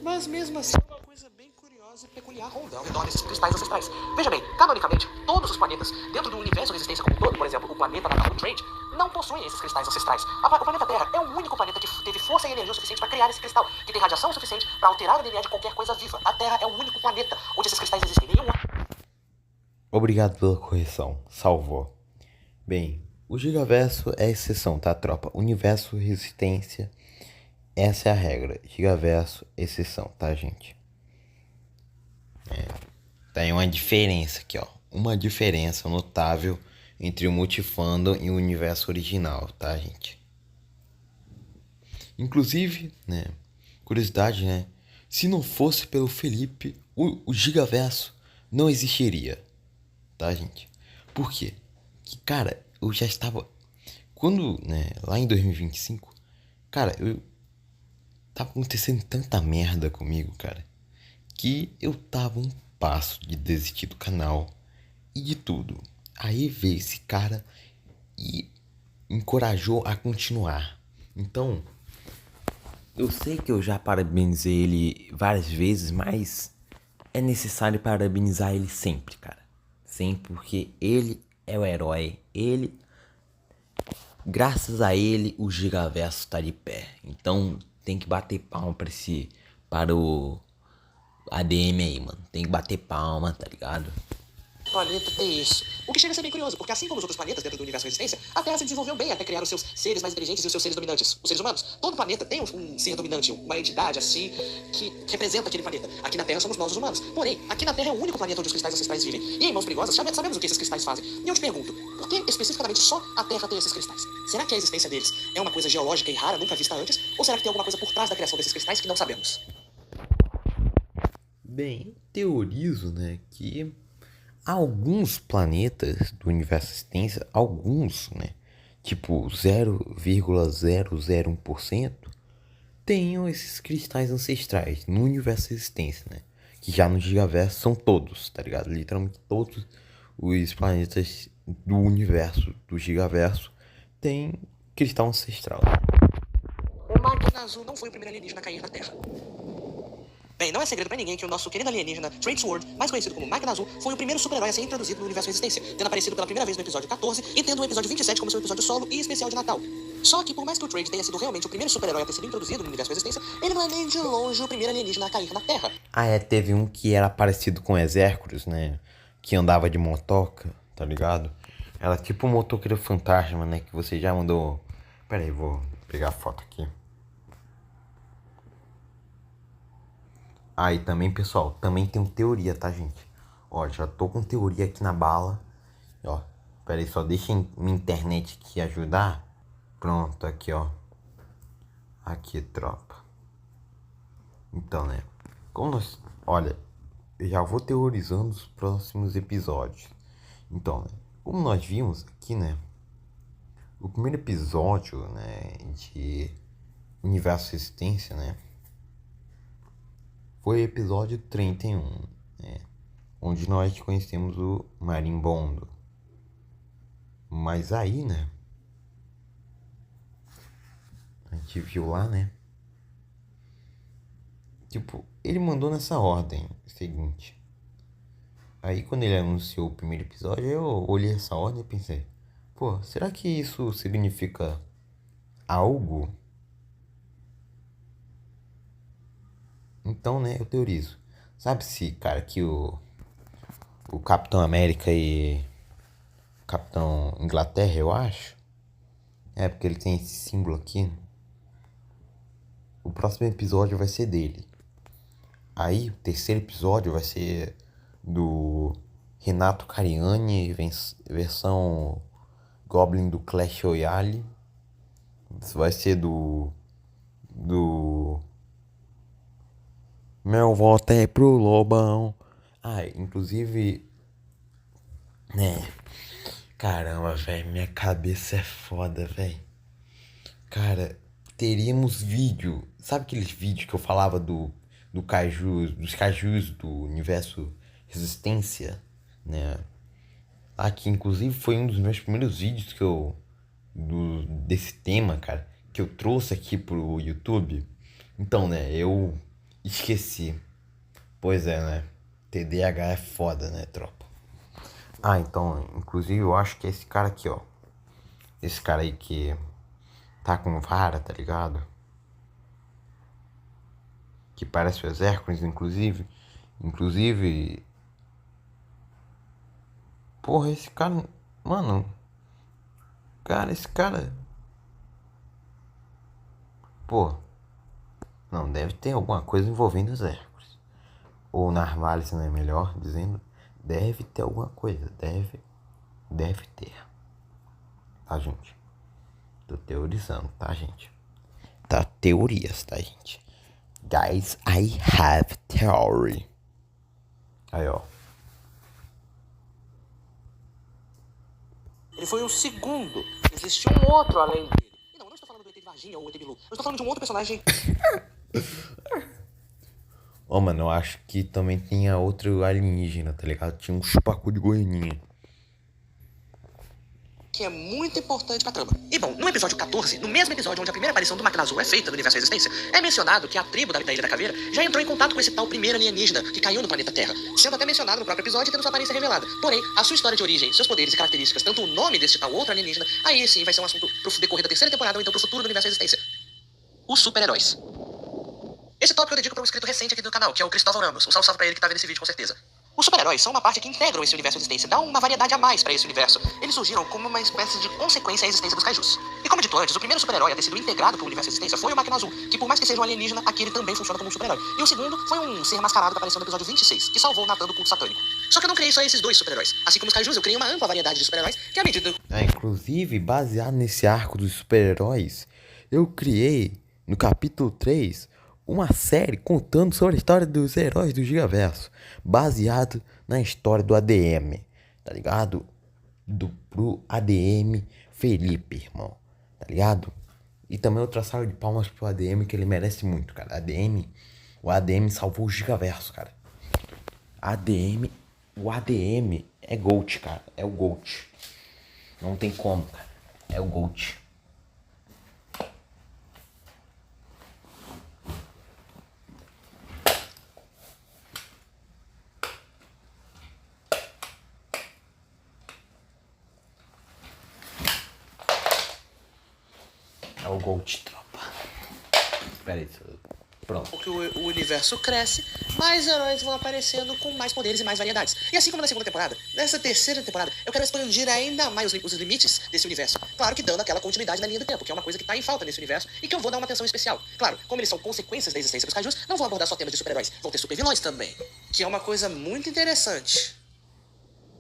Mas mesmo assim, uma coisa bem curiosa e peculiar ronda ao redor desses cristais ancestrais. Veja bem, canonicamente, todos os planetas dentro do universo de existência como um todo, por exemplo, o planeta natal do Trade, não possuem esses cristais ancestrais. O planeta Terra é o único planeta que teve força e energia suficiente para criar esse cristal, que tem radiação suficiente para alterar o DNA de qualquer coisa viva. A Terra é o único planeta onde esses cristais existem. Nenhum outro. Obrigado pela correção, salvou. Bem, o Gigaverso é a exceção, tá, tropa? Universo, resistência, essa é a regra. Gigaverso, exceção, tá, gente? Tem uma diferença aqui, ó. Uma diferença notável entre o multifandom e o universo original, tá, gente? Inclusive, né, curiosidade, né? Se não fosse pelo Felipe, o Gigaverso não existiria, tá, gente? Por quê? Que, cara, eu já estava... Quando, né, lá em 2025, cara, tava acontecendo tanta merda comigo, cara, que eu tava um passo de desistir do canal e de tudo. Aí veio esse cara e encorajou a continuar. Então, eu sei que eu já parabenizei ele várias vezes, mas é necessário parabenizar ele sempre, cara. Sempre, porque ele é o herói. Graças a ele, o Gigaverso tá de pé. Então, tem que bater palma para o ADM aí, mano. Tem que bater palma, tá ligado? Planeta tem isso. O que chega a ser bem curioso, porque assim como os outros planetas dentro do universo de existência, a Terra se desenvolveu bem até criar os seus seres mais inteligentes e os seus seres dominantes, os seres humanos. Todo planeta tem um ser dominante, uma entidade assim, que representa aquele planeta. Aqui na Terra somos nós os humanos. Porém, aqui na Terra é o único planeta onde os cristais ancestrais vivem. E em Mãos Perigosas, sabemos o que esses cristais fazem. E eu te pergunto, por que especificamente só a Terra tem esses cristais? Será que a existência deles é uma coisa geológica e rara, nunca vista antes? Ou será que tem alguma coisa por trás da criação desses cristais que não sabemos? Bem, teorizo, né, que alguns planetas do universo existência, alguns, né, tipo 0,001%, tenham esses cristais ancestrais no universo existência, né, que já no Gigaverso são todos, tá ligado? Literalmente todos os planetas do universo do Gigaverso têm cristal ancestral. O Máquina Azul não foi o primeiro alienígena a cair na Terra. Bem, não é segredo pra ninguém que o nosso querido alienígena Trade Sword, mais conhecido como Máquina Azul, foi o primeiro super-herói a ser introduzido no universo Resistência, tendo aparecido pela primeira vez no episódio 14 e tendo o episódio 27 como seu episódio solo e especial de Natal. Só que por mais que o Trade tenha sido realmente o primeiro super-herói a ter sido introduzido no universo Resistência, ele não é nem de longe o primeiro alienígena a cair na Terra. Ah, é, teve um que era parecido com Exérculos, né, que andava de motoca, tá ligado? Era tipo um motoqueiro fantasma, né, que você já mandou... Pera aí, vou pegar a foto aqui. Ah, e também, pessoal, também tem teoria, tá, gente? Ó, já tô com teoria aqui na bala. Ó, pera aí, só deixa minha internet aqui ajudar. Pronto, aqui, ó. Aqui, tropa. Então, né? Como nós... Olha, eu já vou teorizando os próximos episódios. Então, né? Como nós vimos aqui, né? O primeiro episódio, né? De Universo Resistência, né? Foi o episódio 31, né? Onde nós conhecemos o Marimbondo. Mas aí, né? A gente viu lá, né? Tipo, ele mandou nessa ordem seguinte. Aí quando ele anunciou o primeiro episódio, eu olhei essa ordem e pensei, pô, será que isso significa algo? Então, né, eu teorizo. Sabe-se, cara, que o Capitão América e o Capitão Inglaterra, eu acho. É, porque ele tem esse símbolo aqui. O próximo episódio vai ser dele. Aí, o terceiro episódio vai ser do Renato Cariani, versão Goblin do Clash Royale. Vai ser do meu voto é pro Lobão. Ah, inclusive, né? Caramba, velho, minha cabeça é foda, velho. Cara, teríamos vídeo. Sabe aqueles vídeos que eu falava dos cajus do universo Resistência, né? Que inclusive foi um dos meus primeiros vídeos que eu desse tema, cara, que eu trouxe aqui pro YouTube. Então, né, eu esqueci. Pois é, né? TDAH é foda, né, tropa? Ah, então, inclusive eu acho que é esse cara aqui, ó. Esse cara aí que tá com vara, tá ligado? Que parece o Hércules, inclusive. Inclusive... Porra, esse cara... Mano... Cara, esse cara... Pô... Não, deve ter alguma coisa envolvendo os Hércules. Ou Narvalis, né? Melhor dizendo. Deve ter alguma coisa. Deve ter. Tá, gente? Tô teorizando, tá, gente? Tá, teorias, tá, gente? Guys, I have theory. Aí, ó. Ele foi o segundo. Existiu um outro além dele. E não estou falando do ET de Varginha ou o ET Bilu. Eu estou falando de um outro personagem... Ó, mano, eu acho que também tinha outro alienígena, tá ligado? Tinha um chupacu de goianinha. que é muito importante pra trama. E bom, no episódio 14, no mesmo episódio onde a primeira aparição do Máquina Azul é feita no universo Resistência, é mencionado que a tribo da Ilha da Caveira já entrou em contato com esse tal primeiro alienígena que caiu no planeta Terra, sendo até mencionado no próprio episódio e tendo sua aparência revelada. Porém, a sua história de origem, seus poderes e características, tanto o nome deste tal outro alienígena, aí sim vai ser um assunto pro decorrer da terceira temporada ou então pro futuro do universo Resistência. Os super-heróis. Esse tópico eu dedico para um inscrito recente aqui do canal, que é o Cristóvão Ramos. Um salve pra ele que tá vendo esse vídeo com certeza. Os super-heróis são uma parte que integram esse universo de existência, dão uma variedade a mais para esse universo. Eles surgiram como uma espécie de consequência à existência dos kaijus. E como dito antes, o primeiro super-herói a ter sido integrado para o universo de existência foi o Máquina Azul, que por mais que seja um alienígena, aqui ele também funciona como um super-herói. E o segundo foi um ser mascarado que apareceu no episódio 26, que salvou o Natan do culto satânico. Só que eu não criei só esses dois super-heróis. Assim como os kaijus, eu criei uma ampla variedade de super-heróis que, à medida... Inclusive, baseado nesse arco dos super-heróis, eu criei, no capítulo 3, uma série contando sobre a história dos heróis do Gigaverso, baseado na história do ADM, tá ligado? Pro ADM Felipe, irmão, tá ligado? E também outra salva de palmas pro ADM, que ele merece muito, cara. O ADM salvou o Gigaverso, cara. O ADM é GOAT, cara, é o GOAT. Não tem como, cara, é o GOAT. É o GOAT, tropa. Espera aí, pronto. Porque o universo cresce, mais heróis vão aparecendo com mais poderes e mais variedades. E assim como na segunda temporada, nessa terceira temporada, eu quero expandir ainda mais os limites desse universo. Claro que dando aquela continuidade na linha do tempo, que é uma coisa que tá em falta nesse universo e que eu vou dar uma atenção especial. Claro, como eles são consequências da existência dos kaijus, não vou abordar só temas de super-heróis, vão ter super-vilões também. Que é uma coisa muito interessante.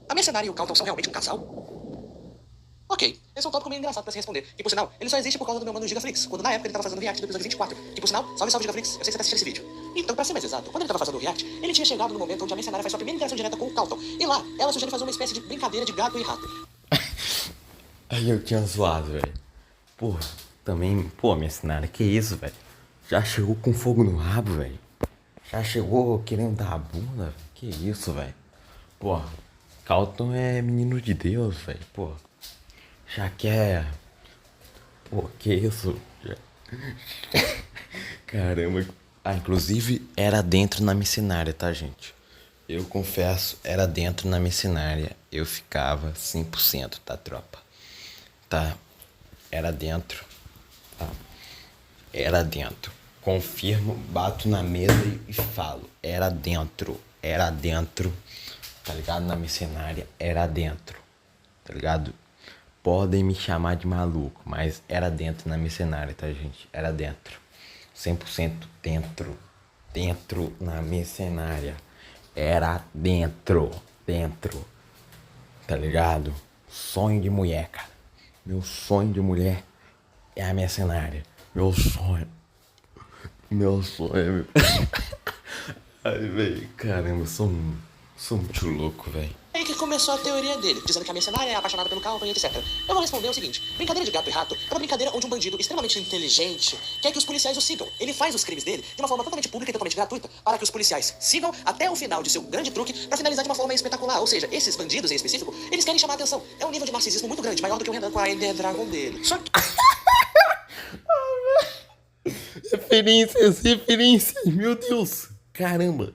A Mercenária e o Calton são realmente um casal? Ok, esse é um tópico meio engraçado pra se responder. Que, por sinal, ele só existe por causa do meu mano Gigaflix, quando na época ele tava fazendo o react do episódio 24. Que, por sinal, salve Gigaflix, eu sei que você tá assistindo esse vídeo. Então, pra ser mais exato, quando ele tava fazendo o react, ele tinha chegado no momento onde a Mercenária faz sua primeira interação direta com o Calton. E lá, ela sugere fazer uma espécie de brincadeira de gato e rato. Aí eu tinha zoado, velho. Pô, também, pô, Mercenária, que isso, velho? Já chegou com fogo no rabo, velho. Já chegou querendo dar a bunda, velho. Que isso, velho. Pô, Calton é menino de Deus, velho. Pô, já quer... Pô, que isso? Caramba. Inclusive, era dentro na Mercenária, tá, gente? Eu confesso, era dentro na Mercenária. Eu ficava 100%, tá, tropa? Tá, era dentro. Tá. Era dentro. Confirmo, bato na mesa e falo. Era dentro. Tá ligado? Na Mercenária, era dentro. Tá ligado? Podem me chamar de maluco, mas era dentro na Mercenária, tá, gente? Era dentro. 100% dentro. Dentro na Mercenária. Era dentro. Tá ligado? Sonho de mulher, cara. Meu sonho de mulher é a Mercenária. Meu sonho. Ai, velho, caramba, eu sou muito louco, velho. É aí que começou a teoria dele, dizendo que a Mercenária é apaixonada pelo Calton e etc. Eu vou responder o seguinte: brincadeira de gato e rato é uma brincadeira onde um bandido extremamente inteligente quer que os policiais o sigam. Ele faz os crimes dele de uma forma totalmente pública e totalmente gratuita para que os policiais sigam até o final de seu grande truque para finalizar de uma forma espetacular. Ou seja, esses bandidos em específico, eles querem chamar a atenção. É um nível de narcisismo muito grande, maior do que o Renan com a Ender Dragon dele. Só que... Referências, meu Deus, caramba.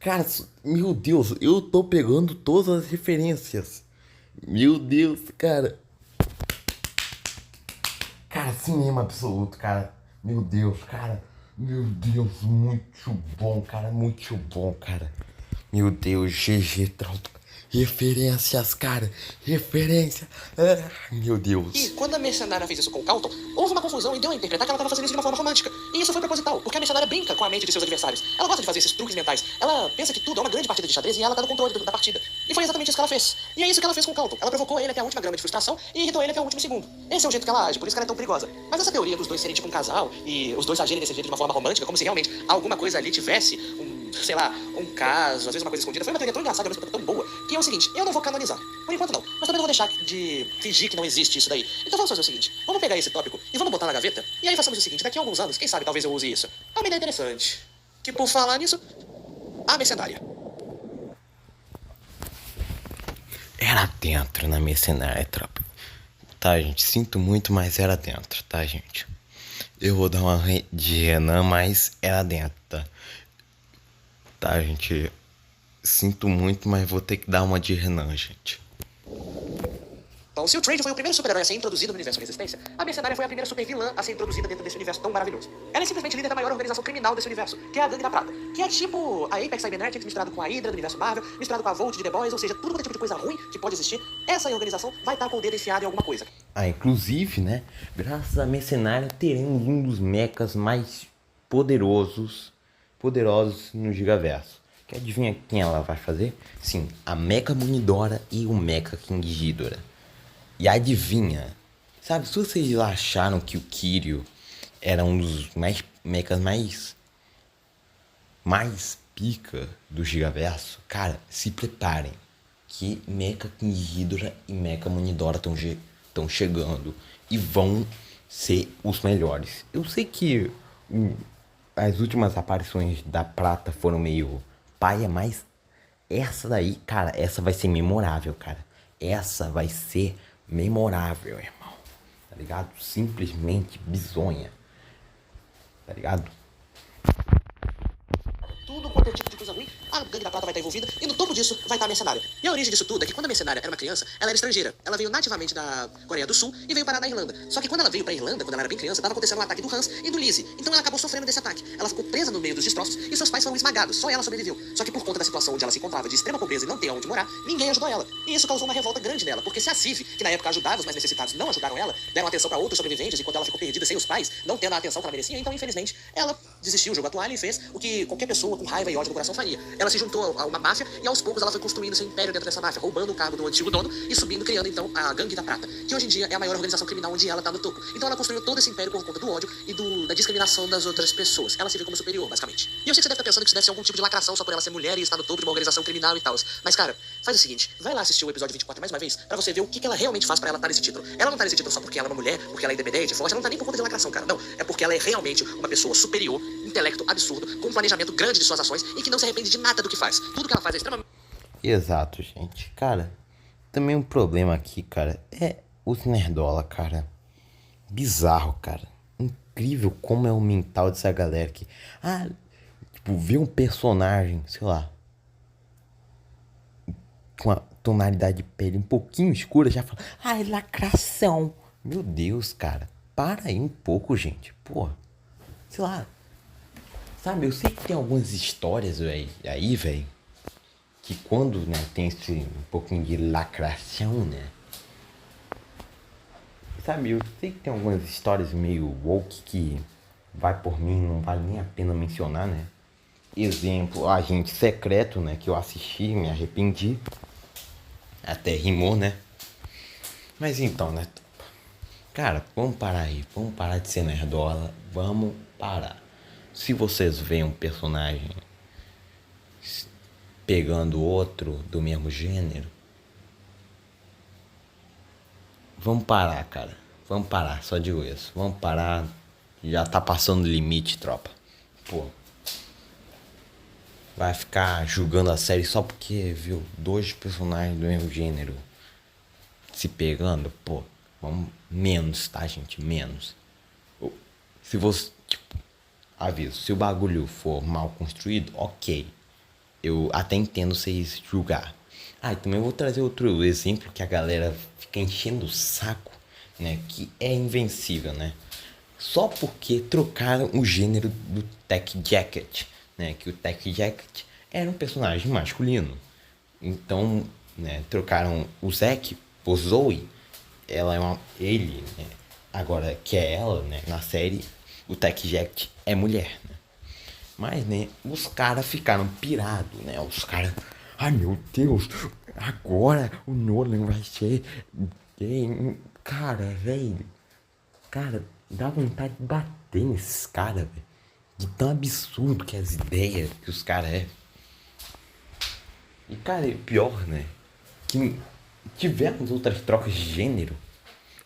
Cara, meu Deus, eu tô pegando todas as referências. Meu Deus, cara. Cara, cinema absoluto, cara. Meu Deus, cara. Meu Deus, muito bom, cara. Meu Deus, GG Trauto. Referências, cara. Referência. Meu Deus. E quando a Mercenária fez isso com o Calton, houve uma confusão e deu a interpretar que ela estava fazendo isso de uma forma romântica. E isso foi proposital, porque a Mercenária brinca com a mente de seus adversários. Ela gosta de fazer esses truques mentais. Ela pensa que tudo é uma grande partida de xadrez e ela tá no controle da partida. E foi exatamente isso que ela fez. E é isso que ela fez com o Calton. Ela provocou ele até a última grama de frustração e irritou ele até o último segundo. Esse é o jeito que ela age, por isso que ela é tão perigosa. Mas essa teoria dos dois serem tipo um casal e os dois agirem desse jeito de uma forma romântica, como se realmente alguma coisa ali tivesse sei lá, um caso, às vezes uma coisa escondida, foi uma teoria tão engraçada, mas tão boa, que é o seguinte: eu não vou canonizar. Por enquanto não. Mas também não vou deixar de fingir que não existe isso daí. Então vamos fazer o seguinte: vamos pegar esse tópico e vamos botar na gaveta. E aí façamos o seguinte: daqui a alguns anos, quem sabe talvez eu use isso. É uma ideia interessante. Que por falar nisso, a Mercenária. Era dentro na Mercenária, tropa. Tá, gente? Sinto muito, mas era dentro, tá, gente? Eu vou dar uma de Renan, mas era dentro, tá? Tá, gente? Sinto muito, mas vou ter que dar uma de Renan, gente. Bom, se o Trade foi o primeiro super-herói a ser introduzido no universo Resistência, a Mercenária foi a primeira super-vilã a ser introduzida dentro desse universo tão maravilhoso. Ela é simplesmente líder da maior organização criminal desse universo, que é a Gangue da Prata, que é tipo a Apex Cybernetics misturado com a Hydra do universo Marvel, misturado com a Volt de The Boys, ou seja, tudo quanto é tipo de coisa ruim que pode existir, essa organização vai estar com o dedo enfiado em alguma coisa. Inclusive, né, graças a Mercenária teremos um dos mechas mais poderosos no Gigaverso. Que adivinha quem ela vai fazer? Sim, a Mecha Munidora e o Mecha King Ghidorah. E adivinha, sabe, se vocês acharam que o Kiryu era um dos mechas mais pica do Gigaverso, cara, se preparem, que Mecha King Ghidorah e Mecha Munidora estão chegando e vão ser os melhores. Eu sei que as últimas aparições da Prata foram meio paia, mas essa daí, cara, essa vai ser memorável, cara. Essa vai ser memorável, irmão. Tá ligado? Simplesmente bizonha. Tá ligado? Tudo quanto é tipo de coisa ruim, a Gangue da Prata vai estar envolvida, e no topo disso vai estar a Mercenária. E a origem disso tudo é que quando a Mercenária era uma criança, ela era estrangeira. Ela veio nativamente da Coreia do Sul e veio parar na Irlanda. Só que quando ela veio pra Irlanda, quando ela era bem criança, estava acontecendo um ataque do Hans e do Lizzie. Então ela acabou sofrendo desse ataque. Ela ficou presa no meio dos destroços e seus pais foram esmagados. Só ela sobreviveu. Só que por conta da situação onde ela se encontrava de extrema pobreza e não ter onde morar, ninguém ajudou ela. E isso causou uma revolta grande nela, porque se a Civ, que na época ajudava os mais necessitados, não ajudaram ela, deram atenção pra outros sobreviventes enquanto ela ficou perdida sem os pais, não tendo a atenção que ela merecia, então infelizmente ela desistiu, jogou a toalha e fez o que qualquer pessoa com raiva e ódio no coração faria. Ela se juntou a uma máfia e aos poucos ela foi construindo seu império dentro dessa máfia, roubando o cargo do antigo dono e subindo, criando então a Gangue da Prata, que hoje em dia é a maior organização criminal onde ela tá no topo. Então ela construiu todo esse império por conta do ódio e da discriminação das outras pessoas. Ela se vê como superior, basicamente. E eu sei que você deve estar pensando que isso deve ser algum tipo de lacração só por ela ser mulher e estar no topo de uma organização criminal e tal. Mas cara, faz o seguinte, vai lá assistir o episódio 24 mais uma vez, pra você ver o que ela realmente faz pra ela estar nesse título. Ela não tá nesse título só porque ela é uma mulher, porque ela é independente, forte, ela não tá nem por conta de lacração, cara. Não, é porque ela é realmente uma pessoa superior, intelecto absurdo, com um planejamento grande de suas ações e que não se arrepende de nada do que faz. Tudo que ela faz é extremamente... Exato, gente. Cara, também um problema aqui, cara, é os nerdola, cara. Bizarro, cara. Incrível como é o mental dessa galera que... tipo, vê um personagem, sei lá, com a tonalidade de pele um pouquinho escura, já fala... é lacração. Meu Deus, cara. Para aí um pouco, gente. Porra. Sei lá. Sabe, eu sei que tem algumas histórias aí, velho, que quando, né, tem esse um pouquinho de lacração, né? Sabe, eu sei que tem algumas histórias meio woke que vai por mim, não vale nem a pena mencionar, né? Exemplo, Agente Secreto, né, que eu assisti, me arrependi. Até rimou, né? Mas então, né? Cara, vamos parar aí. Vamos parar de ser nerdola. Vamos parar. Se vocês veem um personagem pegando outro do mesmo gênero, vamos parar, cara. Vamos parar, só digo isso. Vamos parar. Já tá passando o limite, tropa. Pô. Vai ficar julgando a série só porque viu dois personagens do mesmo gênero se pegando? Pô, vamos menos, tá, gente? Menos. Se você, tipo, aviso, se o bagulho for mal construído, ok. Eu até entendo vocês julgar. E também vou trazer outro exemplo que a galera fica enchendo o saco, né? Que é Invencível, né? Só porque trocaram o gênero do Tech Jacket, né? Que o Tech Jacket era um personagem masculino. Então, né, trocaram o Zack por Zoe. Ela é ele, né? Agora que é ela, né? Na série, o Tech Jacket é mulher, né? Mas, né, os caras ficaram pirados, né? Os caras... meu Deus, agora o Nolan vai ser gay. Cara, velho. Cara, dá vontade de bater nesses caras, velho. De tão absurdo que as ideias que os caras é. E, cara, é pior, né? Que tivemos outras trocas de gênero,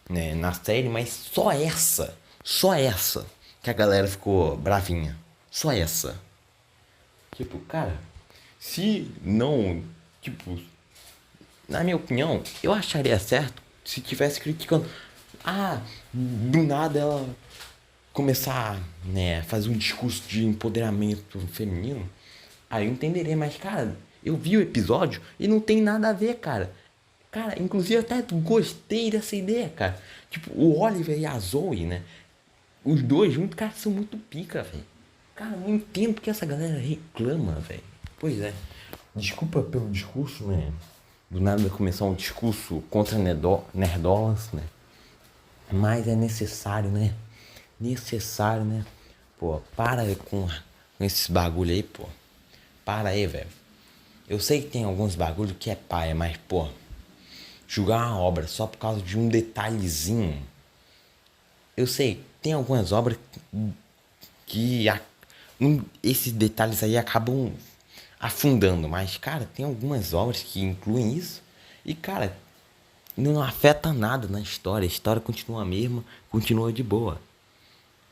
né, na série, mas só essa que a galera ficou bravinha. Só essa. Tipo, cara, se não, tipo, na minha opinião, eu acharia certo se tivesse criticando. Do nada ela começar, né, fazer um discurso de empoderamento feminino. Aí eu entenderia, mas, cara, eu vi o episódio e não tem nada a ver, cara. Cara, inclusive eu até gostei dessa ideia, cara. Tipo, o Oliver e a Zoe, né? Os dois juntos, cara, são muito pica, velho. Cara, não entendo porque essa galera reclama, velho. Pois é. Desculpa pelo discurso, né? Do nada começar um discurso contra nerdolas, né? Mas é necessário, né? Necessário, né? Pô, para com esses bagulho aí, pô. Para aí, velho. Eu sei que tem alguns bagulho que é paia, mas, pô, julgar uma obra só por causa de um detalhezinho. Eu sei, tem algumas obras que esses detalhes aí acabam afundando, mas, cara, tem algumas obras que incluem isso e, cara, não afeta nada na história. A história continua a mesma, continua de boa.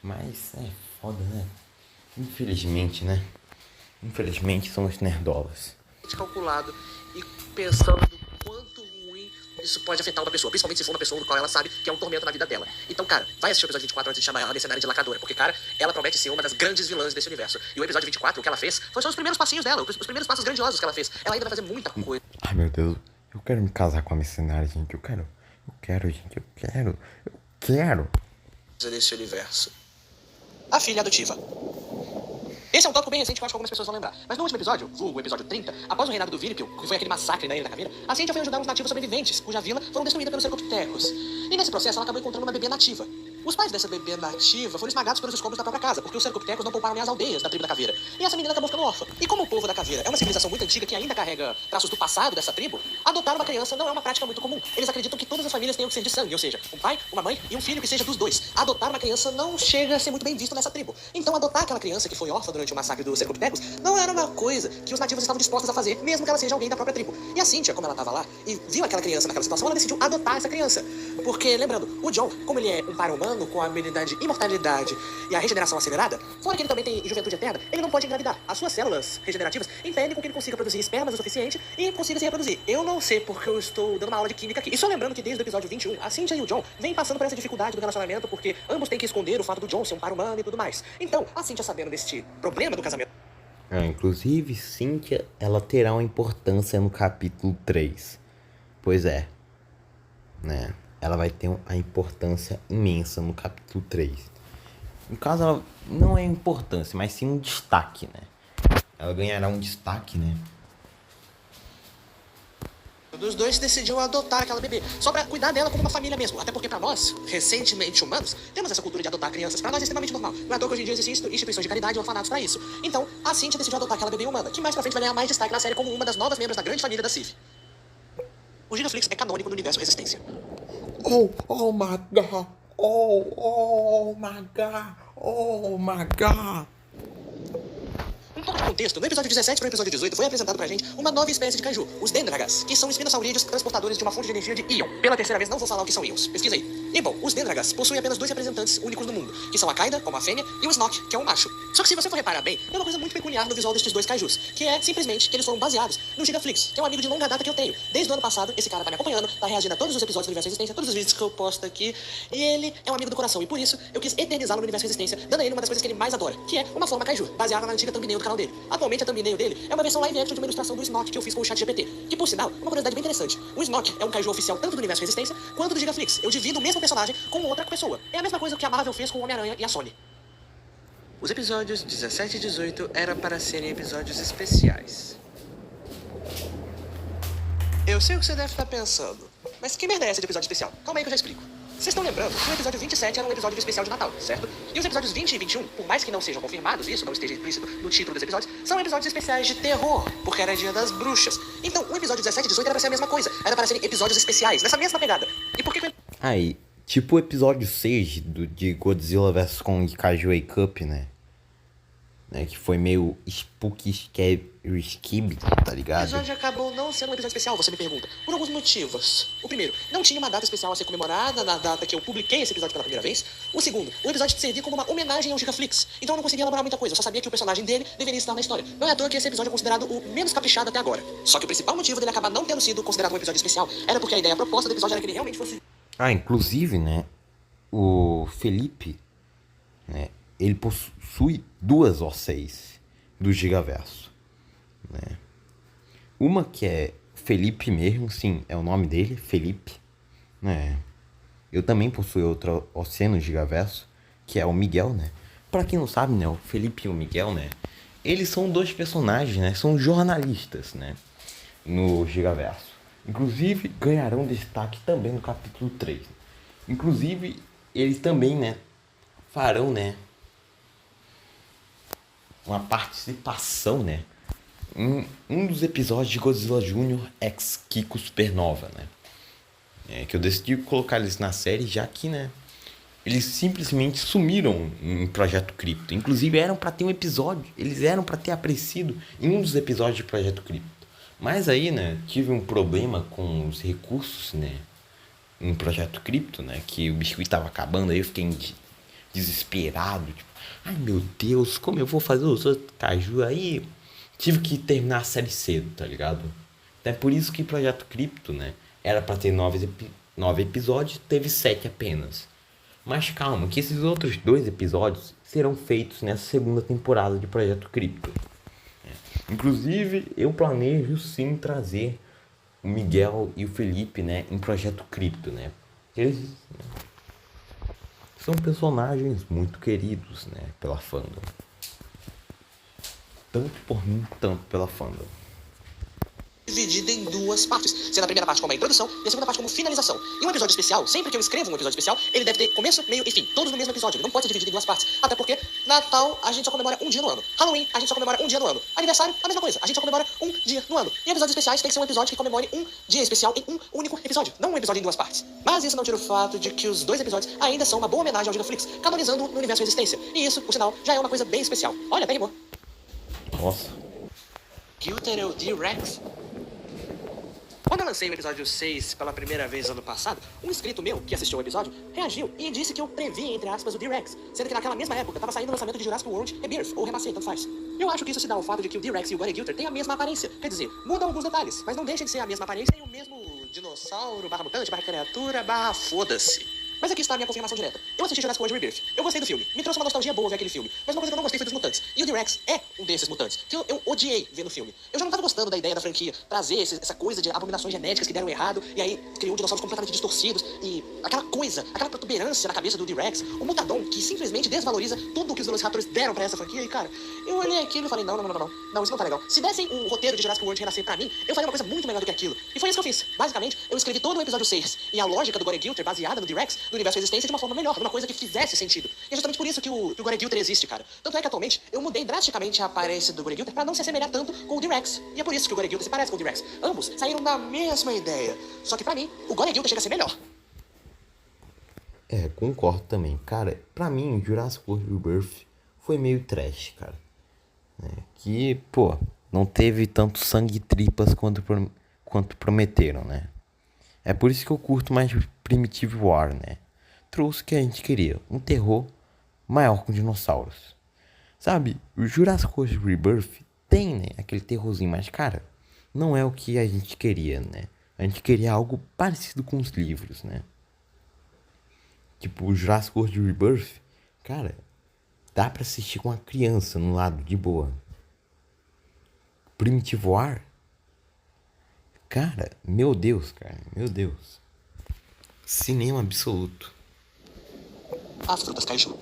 Mas é foda, né? Infelizmente, né? Infelizmente são os nerdolas. Calculado e pensando do quanto ruim isso pode afetar uma pessoa, principalmente se for uma pessoa do qual ela sabe que é um tormento na vida dela. Então, cara, vai assistir o episódio 24 antes de chamar ela de cenário de lacradora, porque, cara, ela promete ser uma das grandes vilãs desse universo. E o episódio 24, o que ela fez, foi só os primeiros passinhos dela, os primeiros passos grandiosos que ela fez. Ela ainda vai fazer muita coisa. Ai, meu Deus, eu quero me casar com a mercenária, gente. Eu quero. Desse universo. A filha adotiva. Esse é um tópico bem recente que eu acho que algumas pessoas vão lembrar. Mas no último episódio, o episódio 30, após o reinado do Viripil, que foi aquele massacre na Ilha da Caveira, a Cynthia foi ajudar uns nativos sobreviventes, cuja vila foram destruídas pelos Sercoptecos. E nesse processo ela acabou encontrando uma bebê nativa. Os pais dessa bebê nativa foram esmagados pelos escombros da própria casa, porque os Sercoptecos não pouparam nem as aldeias da tribo da Caveira. E essa menina acabou ficando órfã. E como o povo da Caveira é uma civilização muito antiga que ainda carrega traços do passado dessa tribo, adotar uma criança não é uma prática muito comum. Eles acreditam que todas as famílias tenham que ser de sangue, ou seja, um pai, uma mãe e um filho que seja dos dois. Adotar uma criança não chega a ser muito bem visto nessa tribo. Então adotar aquela criança que foi órfã durante o massacre dos Sercoptecos não era uma coisa que os nativos estavam dispostos a fazer, mesmo que ela seja alguém da própria tribo. E a Cynthia, como ela estava lá e viu aquela criança naquela situação, ela decidiu adotar essa criança. Porque, lembrando, o John, como ele é um para-humano com a habilidade de imortalidade e a regeneração acelerada, fora que ele também tem juventude eterna, ele não pode engravidar. As suas células regenerativas impedem com que ele consiga produzir espermas o suficiente e consiga se reproduzir. Eu não sei porque eu estou dando uma aula de química aqui. E só lembrando que desde o episódio 21, a Cynthia e o John vêm passando por essa dificuldade do relacionamento porque ambos têm que esconder o fato do John ser um para-humano e tudo mais. Então, a Cynthia, sabendo deste problema do casamento, Inclusive, Cynthia, ela terá uma importância no capítulo 3. Pois é, né? Ela vai ter uma importância imensa no capítulo 3. No caso, ela não é importância, mas sim um destaque, né? Ela ganhará um destaque, né? dos dois decidiu adotar aquela bebê, só pra cuidar dela como uma família mesmo. Até porque pra nós, recentemente humanos, temos essa cultura de adotar crianças. Pra nós é extremamente normal. Não é à toa que hoje em dia existem instituições de caridade e orfanatos pra isso. Então, a Cynthia decidiu adotar aquela bebê humana, que mais pra frente vai ganhar mais destaque na série como uma das novas membros da grande família da Civ. O Gigaflix é canônico no universo Resistência. Oh my god! Oh my god! Oh my god! Um pouco de contexto, no episódio 17 para o episódio 18 foi apresentado pra gente uma nova espécie de kaiju, os Dendragas, que são espinosaurídeos transportadores de uma fonte de energia de íon. Pela terceira vez não vou falar o que são íons, pesquisa aí. E bom, os Dendragas possuem apenas dois representantes únicos no mundo, que são a Kaida, como a fêmea, e o Snoke, que é um macho. Só que se você for reparar bem, tem uma coisa muito peculiar no visual destes dois kaijus, que é simplesmente que eles foram baseados no Gigaflix, que é um amigo de longa data que eu tenho. Desde o ano passado, esse cara tá me acompanhando, tá reagindo a todos os episódios do Universo Resistência, todos os vídeos que eu posto aqui, e ele é um amigo do coração, e por isso eu quis eternizá-lo no Universo Resistência, dando a ele uma das coisas que ele mais adora, que é uma forma kaiju, baseada na antiga thumbnail do canal dele. Atualmente a thumbnail dele é uma versão live action de uma ilustração do Snoke que eu fiz com o ChatGPT. Que, por sinal, uma curiosidade bem interessante. O Snoke é um kaiju oficial tanto do Universo Resistência quanto do Gigaflix. Eu divido o mesmo personagem com outra pessoa. É a mesma coisa que a Marvel fez com o Homem-Aranha e a Sony. Os episódios 17 e 18 eram para serem episódios especiais. Eu sei o que você deve estar pensando. Mas que merda é essa de episódio especial? Calma aí que eu já explico. Vocês estão lembrando que o episódio 27 era um episódio especial de Natal, certo? E os episódios 20 e 21, por mais que não sejam confirmados, isso não esteja implícito no título dos episódios, são episódios especiais de terror, porque era dia das bruxas. Então, o episódio 17 e 18 era pra ser a mesma coisa, era para serem episódios especiais, nessa mesma pegada. E por que... Aí, tipo o episódio 6 de Godzilla vs Kong Kaiju Wake Up, né? Que foi meio spooky, scary, tá O ligado? episódio acabou não sendo um episódio especial, você me pergunta. Por alguns motivos. O primeiro, não tinha uma data especial a ser comemorada na data que eu publiquei esse episódio pela primeira vez. O segundo, o episódio servia como uma homenagem ao Gigaflix. Então eu não conseguia elaborar muita coisa, eu só sabia que o personagem dele deveria estar na história. Não é à toa que esse episódio é considerado o menos caprichado até agora. Só que o principal motivo dele acabar não tendo sido considerado um episódio especial era porque a ideia proposta do episódio era que ele realmente fosse... Inclusive, né? O Felipe, né? Ele possui duas O6 do Gigaverso, né? Uma que é Felipe mesmo, sim, é o nome dele, Felipe. É. Eu também possuo outro Oceano Gigaverso, que é o Miguel, né? Pra quem não sabe, né, o Felipe e o Miguel, né? Eles são dois personagens, né? São jornalistas, né? No Gigaverso. Inclusive, ganharão destaque também no capítulo 3. Inclusive, eles também, né? Farão, né? Uma participação, né? Em um dos episódios de Godzilla Jr. X Kiko Supernova, né? Que eu decidi colocar eles na série, já que, né? Eles simplesmente sumiram em Projeto Krypto. Inclusive, eram pra ter um episódio. Eles eram pra ter aparecido em um dos episódios de Projeto Krypto. Mas aí, né? Tive um problema com os recursos, né? Em Projeto Krypto, né? Que o biscoito tava acabando. Aí eu fiquei desesperado. Tipo, ai meu Deus, como eu vou fazer os outros caju aí? Tive que terminar a série cedo, tá ligado? Então é por isso que Projeto Krypto, né? Era pra ter 9 episódios, teve 7 apenas. Mas calma, que esses outros 2 episódios serão feitos nessa segunda temporada de Projeto Krypto. Inclusive, eu planejo sim trazer o Miguel e o Felipe, né, em Projeto Krypto, né? Eles, né, são personagens muito queridos, né, pela fandom. Tanto por mim, tanto pela fandom. Dividida em 2 partes, sendo a primeira parte como a introdução e a segunda parte como finalização. E um episódio especial, sempre que eu escrevo um episódio especial, ele deve ter começo, meio e fim, todos no mesmo episódio. Ele não pode ser dividido em 2 partes. Até porque Natal a gente só comemora um dia no ano. Halloween a gente só comemora um dia no ano. Aniversário, a mesma coisa. A gente só comemora um dia no ano. E episódios especiais tem que ser um episódio que comemore um dia especial em um único episódio, não um episódio em 2 partes. Mas isso não tira o fato de que os 2 episódios ainda são uma boa homenagem ao Gigaflix, canonizando no universo Resistência. E isso, por sinal, já é uma coisa bem especial. Olha, até rimou. Nossa. Gilter é o D-Rex? Quando eu lancei o episódio 6 pela primeira vez ano passado, um inscrito meu, que assistiu ao episódio, reagiu e disse que eu previ, entre aspas, o D-Rex, sendo que naquela mesma época estava saindo o lançamento de Jurassic World Rebirth, ou Renascer, tanto faz. Eu acho que isso se dá ao fato de que o D-Rex e o Gilter têm a mesma aparência, quer dizer, mudam alguns detalhes, mas não deixa de ser a mesma aparência e o mesmo dinossauro, barra mutante, barra criatura, barra foda-se. Mas aqui está a minha confirmação direta. Eu assisti Jurassic World Rebirth. Eu gostei do filme. Me trouxe uma nostalgia boa ver aquele filme. Mas uma coisa que eu não gostei foi dos mutantes. E o T-Rex é um desses mutantes. Que eu odiei ver no filme. Eu já não estava gostando da ideia da franquia trazer essa coisa de abominações genéticas que deram errado. E aí criou dinossauros completamente distorcidos. E aquela coisa, aquela protuberância na cabeça do T-Rex. O Mutadon que simplesmente desvaloriza tudo o que os Velociraptors deram pra essa franquia. E cara, eu olhei aquilo e falei, não, isso não tá legal. Se dessem um roteiro de Jurassic World Renascer pra mim, eu faria uma coisa muito melhor do que aquilo. E foi isso que eu fiz. Basicamente, eu escrevi todo o episódio 6 e a lógica do Gilter baseada no T-Rex, do universo Resistência, de uma forma melhor, numa coisa que fizesse sentido. E é justamente por isso que o Gilter existe, cara. Tanto é que atualmente eu mudei drasticamente a aparência do Gilter pra não se assemelhar tanto com o T-Rex. E é por isso que o Gilter se parece com o T-Rex. Ambos saíram da mesma ideia. Só que pra mim, o Gilter chega a ser melhor. Concordo também. Cara, pra mim, Jurassic World Rebirth foi meio trash, cara. Que, pô, não teve tanto sangue e tripas quanto prometeram, né? É por isso que eu curto mais Primitive War, né? Trouxe o que a gente queria, um terror maior com dinossauros. Sabe, o Jurassic World Rebirth tem, né, aquele terrorzinho, mas, cara, não é o que a gente queria, né? A gente queria algo parecido com os livros, né? Tipo, o Jurassic World Rebirth, cara, dá pra assistir com uma criança no lado, de boa. Primitive War, cara, meu Deus. Cinema absoluto. As frutas kaiju.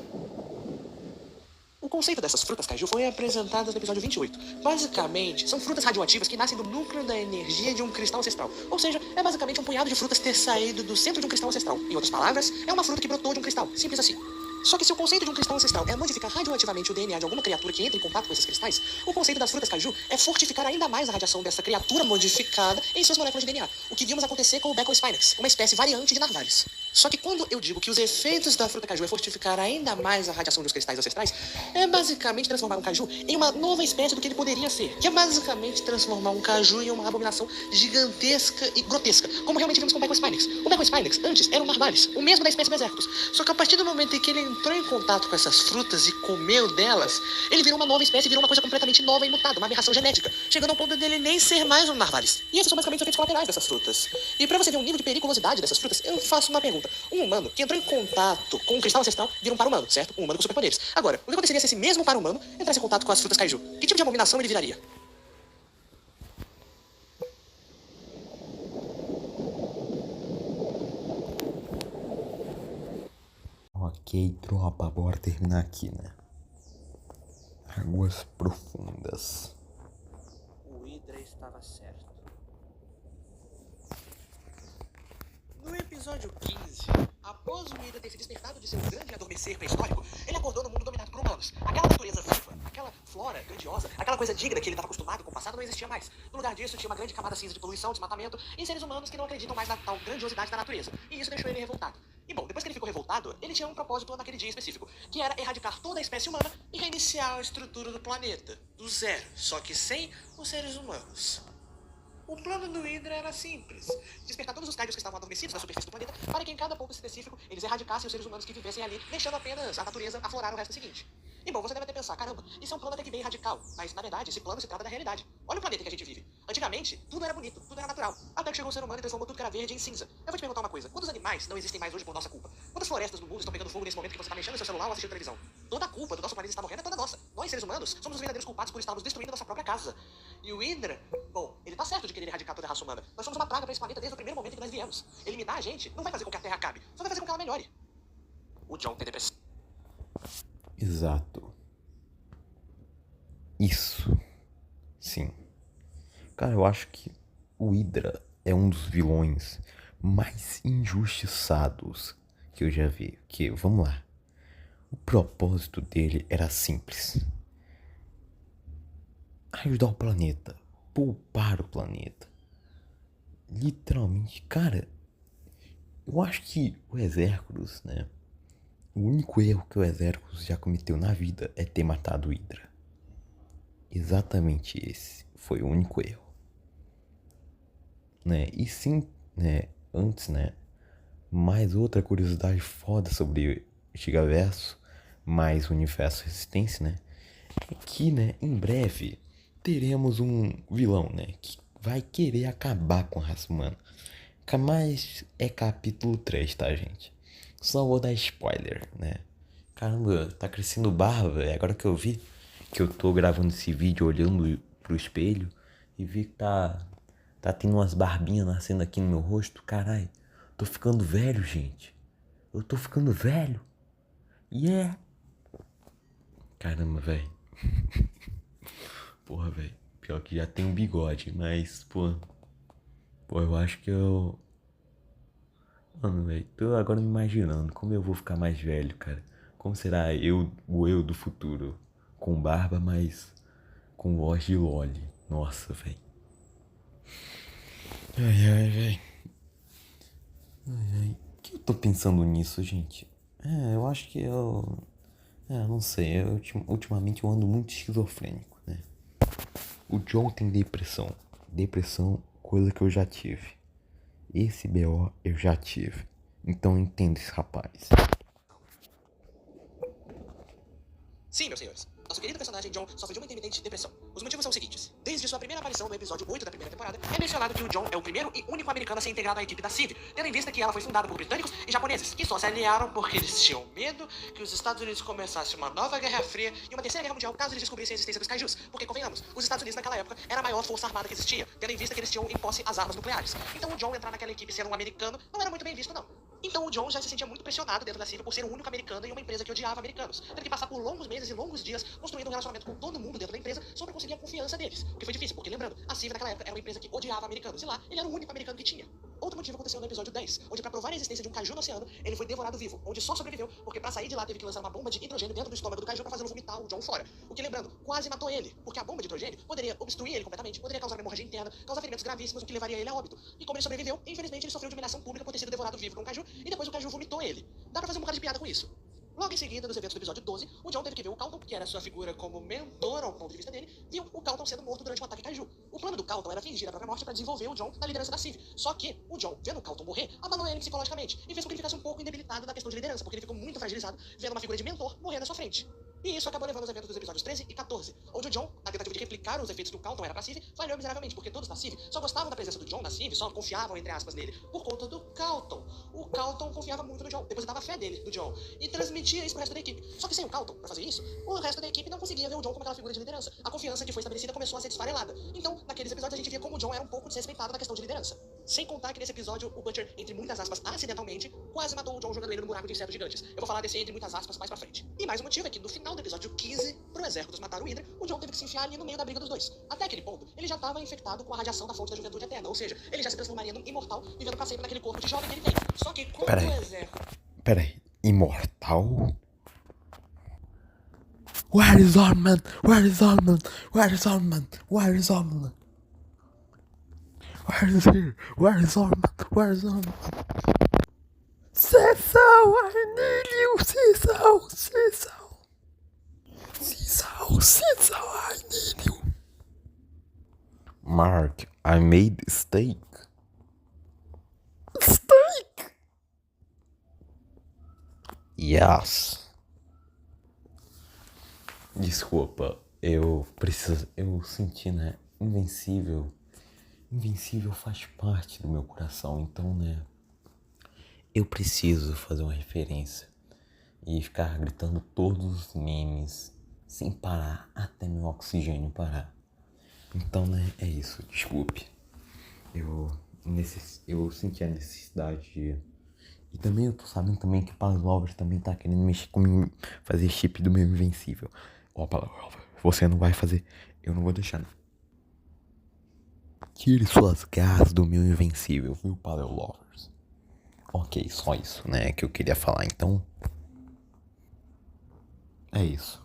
O conceito dessas frutas kaiju foi apresentado no episódio 28. Basicamente, são frutas radioativas que nascem do núcleo da energia de um cristal ancestral. Ou seja, é basicamente um punhado de frutas ter saído do centro de um cristal ancestral. Em outras palavras, é uma fruta que brotou de um cristal. Simples assim. Só que se o conceito de um cristal ancestral é modificar radioativamente o DNA de alguma criatura que entra em contato com esses cristais, o conceito das frutas kaiju é fortificar ainda mais a radiação dessa criatura modificada em suas moléculas de DNA, o que vimos acontecer com o Beckel Spinax, uma espécie variante de narvalhos. Só que quando eu digo que os efeitos da fruta kaiju é fortificar ainda mais a radiação dos cristais ancestrais, é basicamente transformar um kaiju em uma nova espécie do que ele poderia ser, que é basicamente transformar um kaiju em uma abominação gigantesca e grotesca, como realmente vimos com o Beckel Spinax. O Beckel Spinax antes era um narvalis, o mesmo da espécie Berserkus, só que a partir do momento em que ele entrou em contato com essas frutas e comeu delas, ele virou uma nova espécie, virou uma coisa completamente nova e mutada, uma aberração genética, chegando ao ponto dele nem ser mais um narvalis. E esses são basicamente os efeitos colaterais dessas frutas. E pra você ver o nível de periculosidade dessas frutas, eu faço uma pergunta. Um humano que entrou em contato com um cristal ancestral vira um para-humano, certo? Um humano com superpoderes. Agora, o que aconteceria se esse mesmo para-humano entrasse em contato com as frutas kaiju? Que tipo de abominação ele viraria? Ok, tropa, bora terminar aqui, né? Águas profundas. O Hydra estava certo. No episódio 15, após o Hydra ter se despertado de seu grande adormecer pré-histórico, ele acordou no mundo dominado por humanos. Aquela natureza viva, aquela flora grandiosa, aquela coisa digna que ele estava acostumado com o passado não existia mais. No lugar disso, tinha uma grande camada cinza de poluição, desmatamento e seres humanos que não acreditam mais na tal grandiosidade da natureza. E isso deixou ele revoltado. E bom, depois que ele ficou revoltado, ele tinha um propósito naquele dia específico, que era erradicar toda a espécie humana e reiniciar a estrutura do planeta, do zero, só que sem os seres humanos. O plano do Hydra era simples: despertar todos os kaijus que estavam adormecidos na superfície do planeta para que em cada ponto específico eles erradicassem os seres humanos que vivessem ali, deixando apenas a natureza aflorar o resto seguinte. E bom, você deve até pensar, caramba, isso é um plano até que bem radical, mas na verdade esse plano se trata da realidade. Olha o planeta que a gente vive. Antigamente, tudo era bonito, tudo era natural, até que chegou o ser humano e transformou tudo que era verde em cinza. Eu vou te perguntar uma coisa: quantos animais não existem mais hoje por nossa culpa? Quantas florestas do mundo estão pegando fogo nesse momento que você está mexendo no seu celular ou assistindo televisão? Toda a culpa do nosso planeta estar morrendo é toda nossa. Nós, seres humanos, somos os verdadeiros culpados por estarmos destruindo a nossa própria casa. E o Hydra, bom, ele tá certo de querer erradicar toda a raça humana. Nós somos uma praga para esse planeta desde o primeiro momento que nós viemos. Eliminar a gente não vai fazer com que a Terra acabe, só vai fazer com que ela melhore. O John tem depressão. Exato. Isso. Sim. Cara, eu acho que o Hydra é um dos vilões mais injustiçados que eu já vi. Que, vamos lá. O propósito dele era simples: ajudar o planeta, poupar o planeta. Literalmente, cara, eu acho que o Exércitos, né? O único erro que o Exércitos já cometeu na vida é ter matado o Hydra. Exatamente esse foi o único erro, né? E sim, né? Antes, né? Mais outra curiosidade foda sobre o Gigaverso, mais o Universo Resistência, né? É que, né? Em breve teremos um vilão, né? Que vai querer acabar com a raça humana. Mas é capítulo 3, tá, gente? Só vou dar spoiler, né? Caramba, tá crescendo barba. É agora que eu vi que eu tô gravando esse vídeo olhando pro espelho e vi que tá tendo umas barbinhas nascendo aqui no meu rosto. Caralho, tô ficando velho, gente. Eu tô ficando velho. Yeah. Caramba, velho. Porra, velho. Pior que já tem um bigode, mas, pô, eu acho que eu... Mano, velho, tô agora me imaginando como eu vou ficar mais velho, cara. Como será o eu do futuro? Com barba, mas com voz de Loli. Nossa, velho. Ai, velho. Ai. Por que eu tô pensando nisso, gente? Eu acho que eu... não sei. Ultimamente eu ando muito esquizofrênico, né? O John tem depressão. Depressão, coisa que eu já tive. Esse BO eu já tive. Então entenda esse rapaz. Sim, meus senhores. Nosso querido personagem John sofre de uma intermitente depressão. Os motivos são os seguintes: desde sua primeira aparição no episódio 8 da primeira temporada, é mencionado que o John é o primeiro e único americano a ser integrado à equipe da CIV, tendo em vista que ela foi fundada por britânicos e japoneses, que só se aliaram porque eles tinham medo que os Estados Unidos começassem uma nova Guerra Fria e uma terceira guerra mundial caso eles descobrissem a existência dos kaijus. Porque, convenhamos, os Estados Unidos naquela época era a maior força armada que existia, tendo em vista que eles tinham em posse as armas nucleares. Então o John entrar naquela equipe sendo um americano não era muito bem visto, não. Então o John já se sentia muito pressionado dentro da CIV por ser o único americano em uma empresa que odiava americanos, tendo que passar por longos meses e longos dias construindo um relacionamento com todo mundo dentro da empresa só pra conseguir a confiança deles. O que foi difícil, porque lembrando, a CIV naquela época era uma empresa que odiava americanos, e lá ele era o único americano que tinha. Outro motivo aconteceu no episódio 10, onde pra provar a existência de um kaiju no oceano, ele foi devorado vivo, onde só sobreviveu porque pra sair de lá teve que lançar uma bomba de hidrogênio dentro do estômago do kaiju pra fazê-lo vomitar o John fora. O que, lembrando, quase matou ele, porque a bomba de hidrogênio poderia obstruir ele completamente, poderia causar uma hemorragia interna, causar ferimentos gravíssimos, o que levaria ele a óbito. E como ele sobreviveu, infelizmente ele sofreu de humilhação pública por ter sido devorado vivo por um kaiju, e depois o kaiju vomitou ele. Dá pra fazer um bocado de piada com isso. Logo em seguida, nos eventos do episódio 12, o John teve que ver o Calton, que era sua figura como mentor ao ponto de vista dele, viu o Calton sendo morto durante um ataque kaiju. O plano do Calton era fingir a própria morte para desenvolver o John na liderança da CIV. Só que o John, vendo o Calton morrer, abandonou ele psicologicamente e fez com que ele ficasse um pouco indebilitado na questão de liderança, porque ele ficou muito fragilizado vendo uma figura de mentor morrer na sua frente. E isso acabou levando aos eventos dos episódios 13 e 14, onde o Jon, na tentativa de replicar os efeitos que o Carlton era pra Sylvie, falhou miseravelmente, porque todos da Sylvie só gostavam da presença do Jon na Sylvie, só confiavam, entre aspas, nele, por conta do Carlton. O Carlton confiava muito no Jon, depositava a fé dele, do Jon, e transmitia isso pro resto da equipe. Só que sem o Carlton, pra fazer isso, o resto da equipe não conseguia ver o Jon como aquela figura de liderança. A confiança que foi estabelecida começou a ser desfarelada. Então, naqueles episódios a gente via como o Jon era um pouco desrespeitado na questão de liderança. Sem contar que nesse episódio, o Butcher, entre muitas aspas, acidentalmente, quase matou o Jon jogando ele no buraco de insetos gigantes. Eu vou falar desse entre muitas aspas mais pra frente. E mais um motivo é que no final do episódio 15, pro exército matar o Hydra, o Jon teve que se enfiar ali no meio da briga dos dois. Até aquele ponto, ele já estava infectado com a radiação da fonte da juventude eterna, ou seja, ele já se transformaria num imortal, vivendo pra sempre naquele corpo de jovem que ele tem. Só que quando o exército... Peraí, imortal? Where is Armin? Where is Armin? Where is Armin? Where is Armin? Where is here? Where is Armin? Where is Armin? Cecil, I need you, Cecil, Cecil. Cecil, I need you. Mark, I made steak. Steak? Yes. Desculpa, eu senti, né? Invencível faz parte do meu coração, então, né? Eu preciso fazer uma referência e ficar gritando todos os memes sem parar até meu oxigênio parar. Então, né? É isso, desculpe. Eu senti a necessidade de... E também eu tô sabendo também que o Pavlovers também tá querendo mexer comigo, fazer chip do meu invencível. Ó, Pavlovers, você não vai fazer, eu não vou deixar não. Tire suas garras do meu invencível, viu, Pavlovers? Ok, só isso, né, que eu queria falar, então. É isso.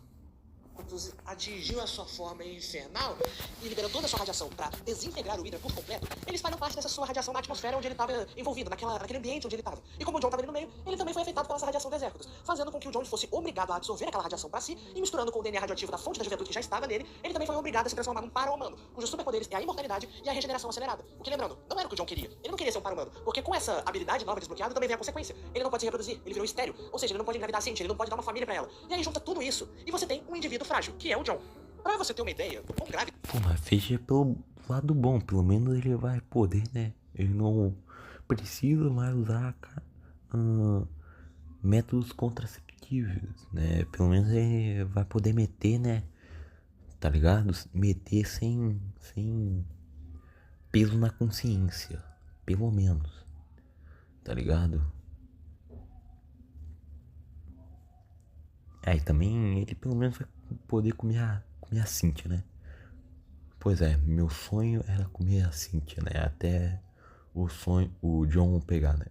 Atingiu a sua forma infernal e liberou toda a sua radiação para desintegrar o Hydra por completo, ele espalhou parte dessa sua radiação na atmosfera onde ele estava envolvido, naquele ambiente onde ele estava. E como o Jon estava ali no meio, ele também foi afetado pela essa radiação dos Exércitos, fazendo com que o Jon fosse obrigado a absorver aquela radiação para si e misturando com o DNA radioativo da fonte da juventude que já estava nele, ele também foi obrigado a se transformar num para-humano, cujos superpoderes é a imortalidade e a regeneração acelerada. O que, lembrando, não era o que o Jon queria. Ele não queria ser um para-humano, porque com essa habilidade nova desbloqueada também vem a consequência. Ele não pode se reproduzir, ele virou estéril, ou seja, ele não pode engravidar ciente, ele não pode dar uma família para ela. E aí junta tudo isso e você tem um indivíduo frágil, que é o Jon. Pra você ter uma ideia do quão grave... Pô, mas veja pelo lado bom, pelo menos ele vai poder, né? Ele não precisa mais usar métodos contraceptivos, né? Pelo menos ele vai poder meter, né? Tá ligado? Meter sem peso na consciência, pelo menos. Tá ligado? Aí também ele pelo menos vai poder comer a Cynthia, né? Pois é, meu sonho era comer a Cynthia, né? Até o Jon pegar, né?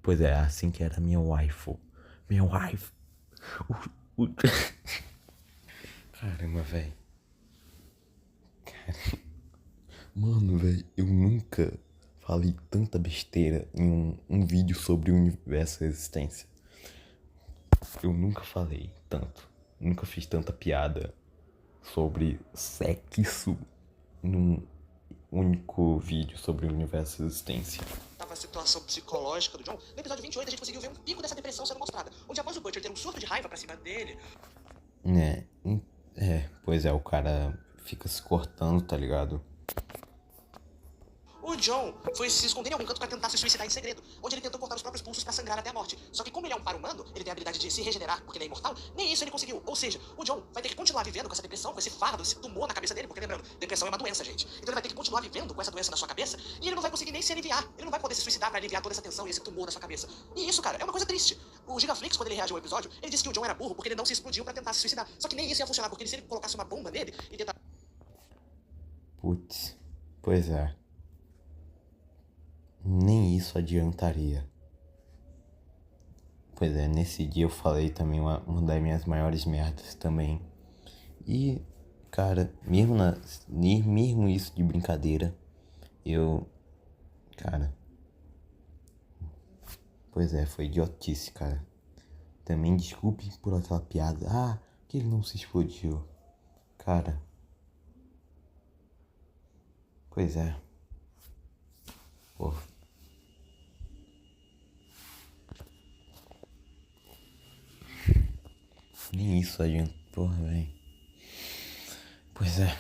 Pois é, a Cynthia era minha waifu. Minha waifu. Caramba, velho. Mano, velho, eu nunca falei tanta besteira em um vídeo sobre o universo e a existência. Eu nunca falei tanto. Nunca fiz tanta piada sobre sexo num único vídeo sobre o universo e a existência. Tava a situação psicológica do Jon. No episódio 28 a gente conseguiu ver um pico dessa depressão sendo mostrada, onde após o Butcher ter um surto de raiva pra cima dele... Pois é, o cara fica se cortando, tá ligado? O Jon foi se esconder em algum canto pra tentar se suicidar em segredo, onde ele tentou cortar os próprios pulsos pra sangrar até a morte. Só que como ele é um para-humano, ele tem a habilidade de se regenerar, porque ele é imortal, nem isso ele conseguiu. Ou seja, o Jon vai ter que continuar vivendo com essa depressão, com esse fardo, esse tumor na cabeça dele, porque lembrando, depressão é uma doença, gente. Então ele vai ter que continuar vivendo com essa doença na sua cabeça, e ele não vai conseguir nem se aliviar. Ele não vai poder se suicidar pra aliviar toda essa tensão e esse tumor na sua cabeça. E isso, cara, é uma coisa triste. O Gigaflix, quando ele reagiu ao episódio, ele disse que o Jon era burro porque ele não se explodiu pra tentar se suicidar. Só que nem isso ia funcionar, porque se ele colocasse uma bomba nele e tentar... Putz, pois é. Nem isso adiantaria. Pois é, nesse dia eu falei também uma das minhas maiores merdas também. E, cara, mesmo isso de brincadeira, cara... Pois é, foi idiotice, cara. Também desculpe por aquela piada. Ah, que ele não se explodiu. Cara... Pois é. Pô... Nem isso Porra, velho. Pois é.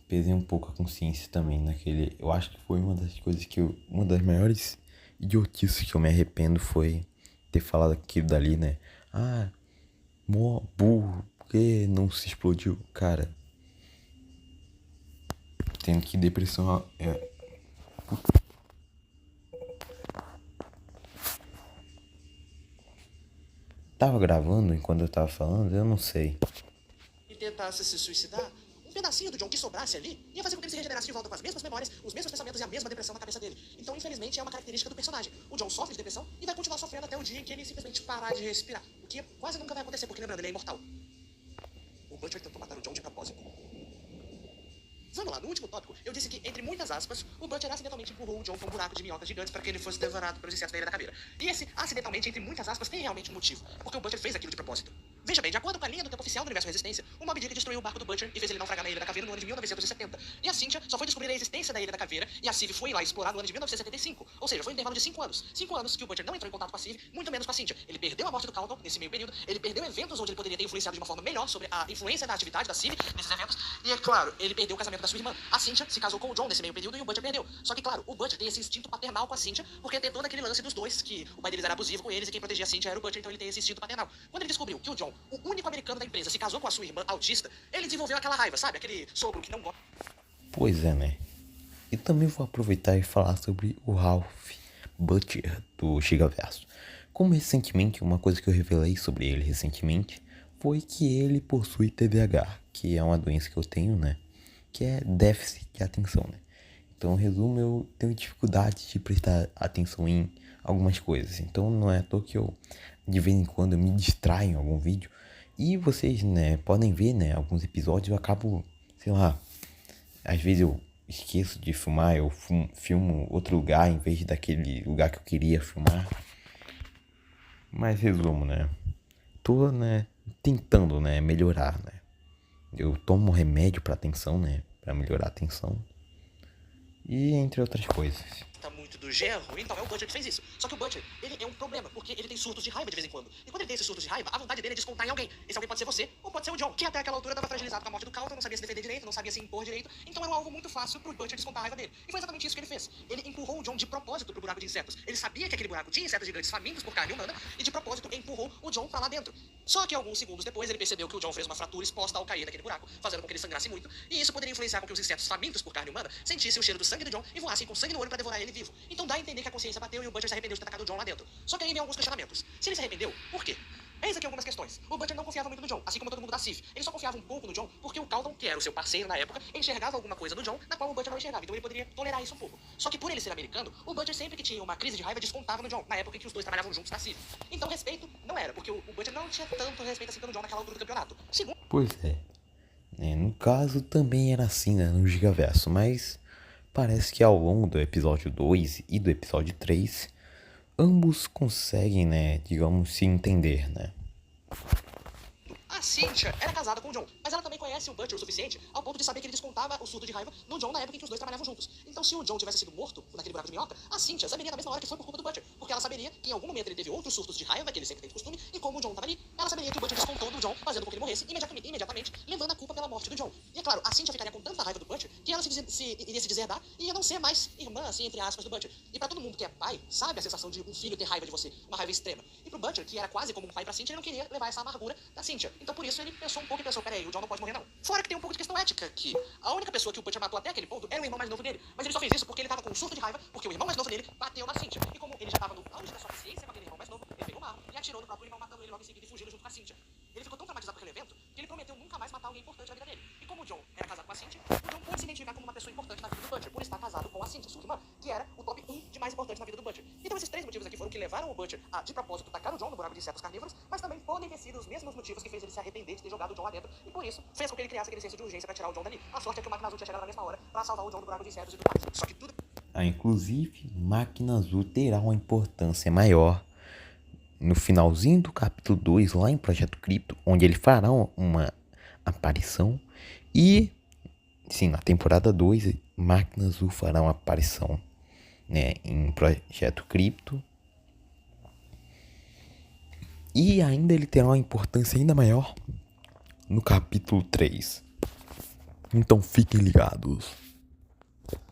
Pesei um pouco a consciência também naquele. Eu acho que foi uma das coisas que eu. Uma das maiores idiotices que eu me arrependo foi ter falado aquilo dali, né? Ah, mó burro, por que não se explodiu? Cara, tendo que depressão Tava gravando enquanto eu tava falando? Eu não sei. E tentasse se suicidar, um pedacinho do John que sobrasse ali ia fazer com que ele se regenerasse de volta com as mesmas memórias, os mesmos pensamentos e a mesma depressão na cabeça dele. Então, infelizmente, é uma característica do personagem. O John sofre de depressão e vai continuar sofrendo até o dia em que ele simplesmente parar de respirar. O que quase nunca vai acontecer, porque lembrando, ele é imortal. O Butcher tentou matar o John de propósito. Vamos lá, no último tópico, eu disse que, entre muitas aspas, o Butcher acidentalmente empurrou o John para um buraco de minhocas gigantes para que ele fosse devorado pelos insetos da Ilha da Caveira. E esse, acidentalmente, entre muitas aspas, tem realmente um motivo, porque o Butcher fez aquilo de propósito. Veja bem, de acordo com a linha do tempo oficial do universo Resistência, o Moby Dick destruiu o barco do Butcher e fez ele naufragar na Ilha da Caveira no ano de 1970. E a Cynthia só foi descobrir a existência da Ilha da Caveira e a Sylvie foi lá explorar no ano de 1975. Ou seja, foi um intervalo de 5 anos. 5 anos que o Butcher não entrou em contato com a Sylvie, muito menos com a Cynthia. Ele perdeu a morte do Carlton nesse meio período, ele perdeu eventos onde ele poderia ter influenciado de uma forma melhor sobre a influência da atividade da Sylvie nesses eventos. E, é claro, ele perdeu o casamento da sua irmã. A Cynthia se casou com o John nesse meio período e o Butcher perdeu. Só que, claro, o Butcher tem esse instinto paternal com a Cynthia, porque tem todo aquele lance dos dois, que o pai deles era abusivo com eles e quem protegia a Cynthia era o Butcher, então ele tem esse instinto paternal. Quando ele descobriu que o John, o único americano da empresa, se casou com a sua irmã autista, ele desenvolveu aquela raiva, sabe? Aquele sogro que não gosta. Pois é, né? E também vou aproveitar e falar sobre o Ralph Butcher do Gigaverso. Como recentemente, uma coisa que eu revelei sobre ele recentemente foi que ele possui TDAH, que é uma doença que eu tenho, né? Que é déficit de atenção, né? Então, em resumo, eu tenho dificuldade de prestar atenção em algumas coisas. Então, não é à toa que eu, de vez em quando, eu me distraio em algum vídeo. E vocês, né, podem ver, né, alguns episódios eu acabo, sei lá, às vezes eu esqueço de filmar, eu filmo outro lugar em vez daquele lugar que eu queria filmar. Mas resumo, né, tô, né, tentando, né, melhorar, né. Eu tomo remédio pra atenção, né, pra melhorar a atenção. E entre outras coisas. Tá muito do genro, então é o Butcher que fez isso. Só que o Butcher, ele é um problema, porque ele tem surtos de raiva de vez em quando. E quando ele tem esses surtos de raiva, a vontade dele é descontar em alguém. Esse alguém pode ser você, ou pode ser o John, que até aquela altura estava fragilizado com a morte do Carlton, não sabia se defender direito, não sabia se impor direito. Então era um alvo muito fácil pro Butcher descontar a raiva dele. E foi exatamente isso que ele fez. Ele empurrou o John de propósito pro buraco de insetos. Ele sabia que aquele buraco tinha insetos gigantes famintos por carne humana, e de propósito empurrou o John pra lá dentro. Só que alguns segundos depois ele percebeu que o John fez uma fratura exposta ao cair naquele buraco, fazendo com que ele sangrasse muito, e isso poderia influenciar com que os insetos famintos por carne humana sentissem o cheiro do sangue do John e voassem com sangue no olho pra devorar ele vivo. Então dá a entender que a consciência bateu e o Butcher se arrependeu de ter atacado o John lá dentro. Só que aí vem alguns questionamentos. Se ele se arrependeu, por quê? Eis aqui algumas questões. O Butcher não confiava muito no John, assim como todo mundo da Sylvie. Ele só confiava um pouco no John porque o Carlton, que era o seu parceiro na época, enxergava alguma coisa no John na qual o Butcher não enxergava. Então ele poderia tolerar isso um pouco. Só que por ele ser americano, o Butcher sempre que tinha uma crise de raiva descontava no John, na época em que os dois trabalhavam juntos na Sylvie. Então respeito não era, porque o Butcher não tinha tanto respeito assim pelo John naquela altura do campeonato. Segundo... Pois é. No caso também era assim, né, no Gigaverso, mas parece que ao longo do episódio 2 e do episódio 3, ambos conseguem, né, digamos, se entender, né. A Cynthia era casada com o John, mas ela também conhece o Butcher o suficiente ao ponto de saber que ele descontava o surto de raiva no John na época em que os dois trabalhavam juntos. Então, se o John tivesse sido morto naquele buraco de minhoca, a Cynthia saberia na mesma hora que foi por culpa do Butcher, porque ela saberia que em algum momento ele teve outros surtos de raiva, que ele sempre tem de costume, e como o John estava ali, ela saberia que o Butcher descontou do John, fazendo com que ele morresse imediatamente, levando a culpa pela morte do John. E é claro, a Cynthia ficaria com tanta raiva do Butcher que ela iria se deserdar e ia não ser mais irmã, assim, entre aspas, do Butcher. E pra todo mundo que é pai, sabe a sensação de um filho ter raiva de você, uma raiva extrema. E pro Butcher, que era quase como um pai pra Cynthia, ele não queria levar essa amargura da Cynthia. Então por isso ele pensou um pouco e pensou, peraí, o John não pode morrer não. Fora que tem um pouco de questão ética, que a única pessoa que o Butcher matou até aquele ponto era o irmão mais novo dele. Mas ele só fez isso porque ele tava com um surto de raiva, porque o irmão mais novo dele bateu na Cynthia. E como ele já tava no auge da sua paciência com aquele irmão mais novo, ele pegou uma arma e atirou no próprio irmão, matando ele logo em seguida e fugindo junto com a Cynthia. Ele ficou tão traumatizado com aquele evento que ele prometeu nunca mais matar alguém importante na vida dele. E como o John era casado com a Cynthia, o John pôde se identificar como uma pessoa importante na vida do Butcher, por estar casado com a Cynthia, sua irmã, que era o top 1 de mais importante na vida do Butcher. Então esses três motivos aqui foram que levaram o Butcher a, de propósito, tacar o John no buraco de insetos carnívoros, mas também podem ter sido os mesmos motivos que fez ele se arrepender de ter jogado o John lá dentro, e por isso fez com que ele criasse aquele senso de urgência pra tirar o John dali. A sorte é que o Máquina Azul tinha chegado na mesma hora pra salvar o John do buraco de insetos e tudo mais. Só que tudo... Inclusive, Máquina Azul terá uma importância maior no finalzinho do capítulo 2, lá em Projeto Cripto, onde ele fará uma aparição. E, sim, na temporada 2, Máquina Azul fará uma aparição, né, em Projeto Cripto. E ainda ele terá uma importância ainda maior no capítulo 3. Então fiquem ligados.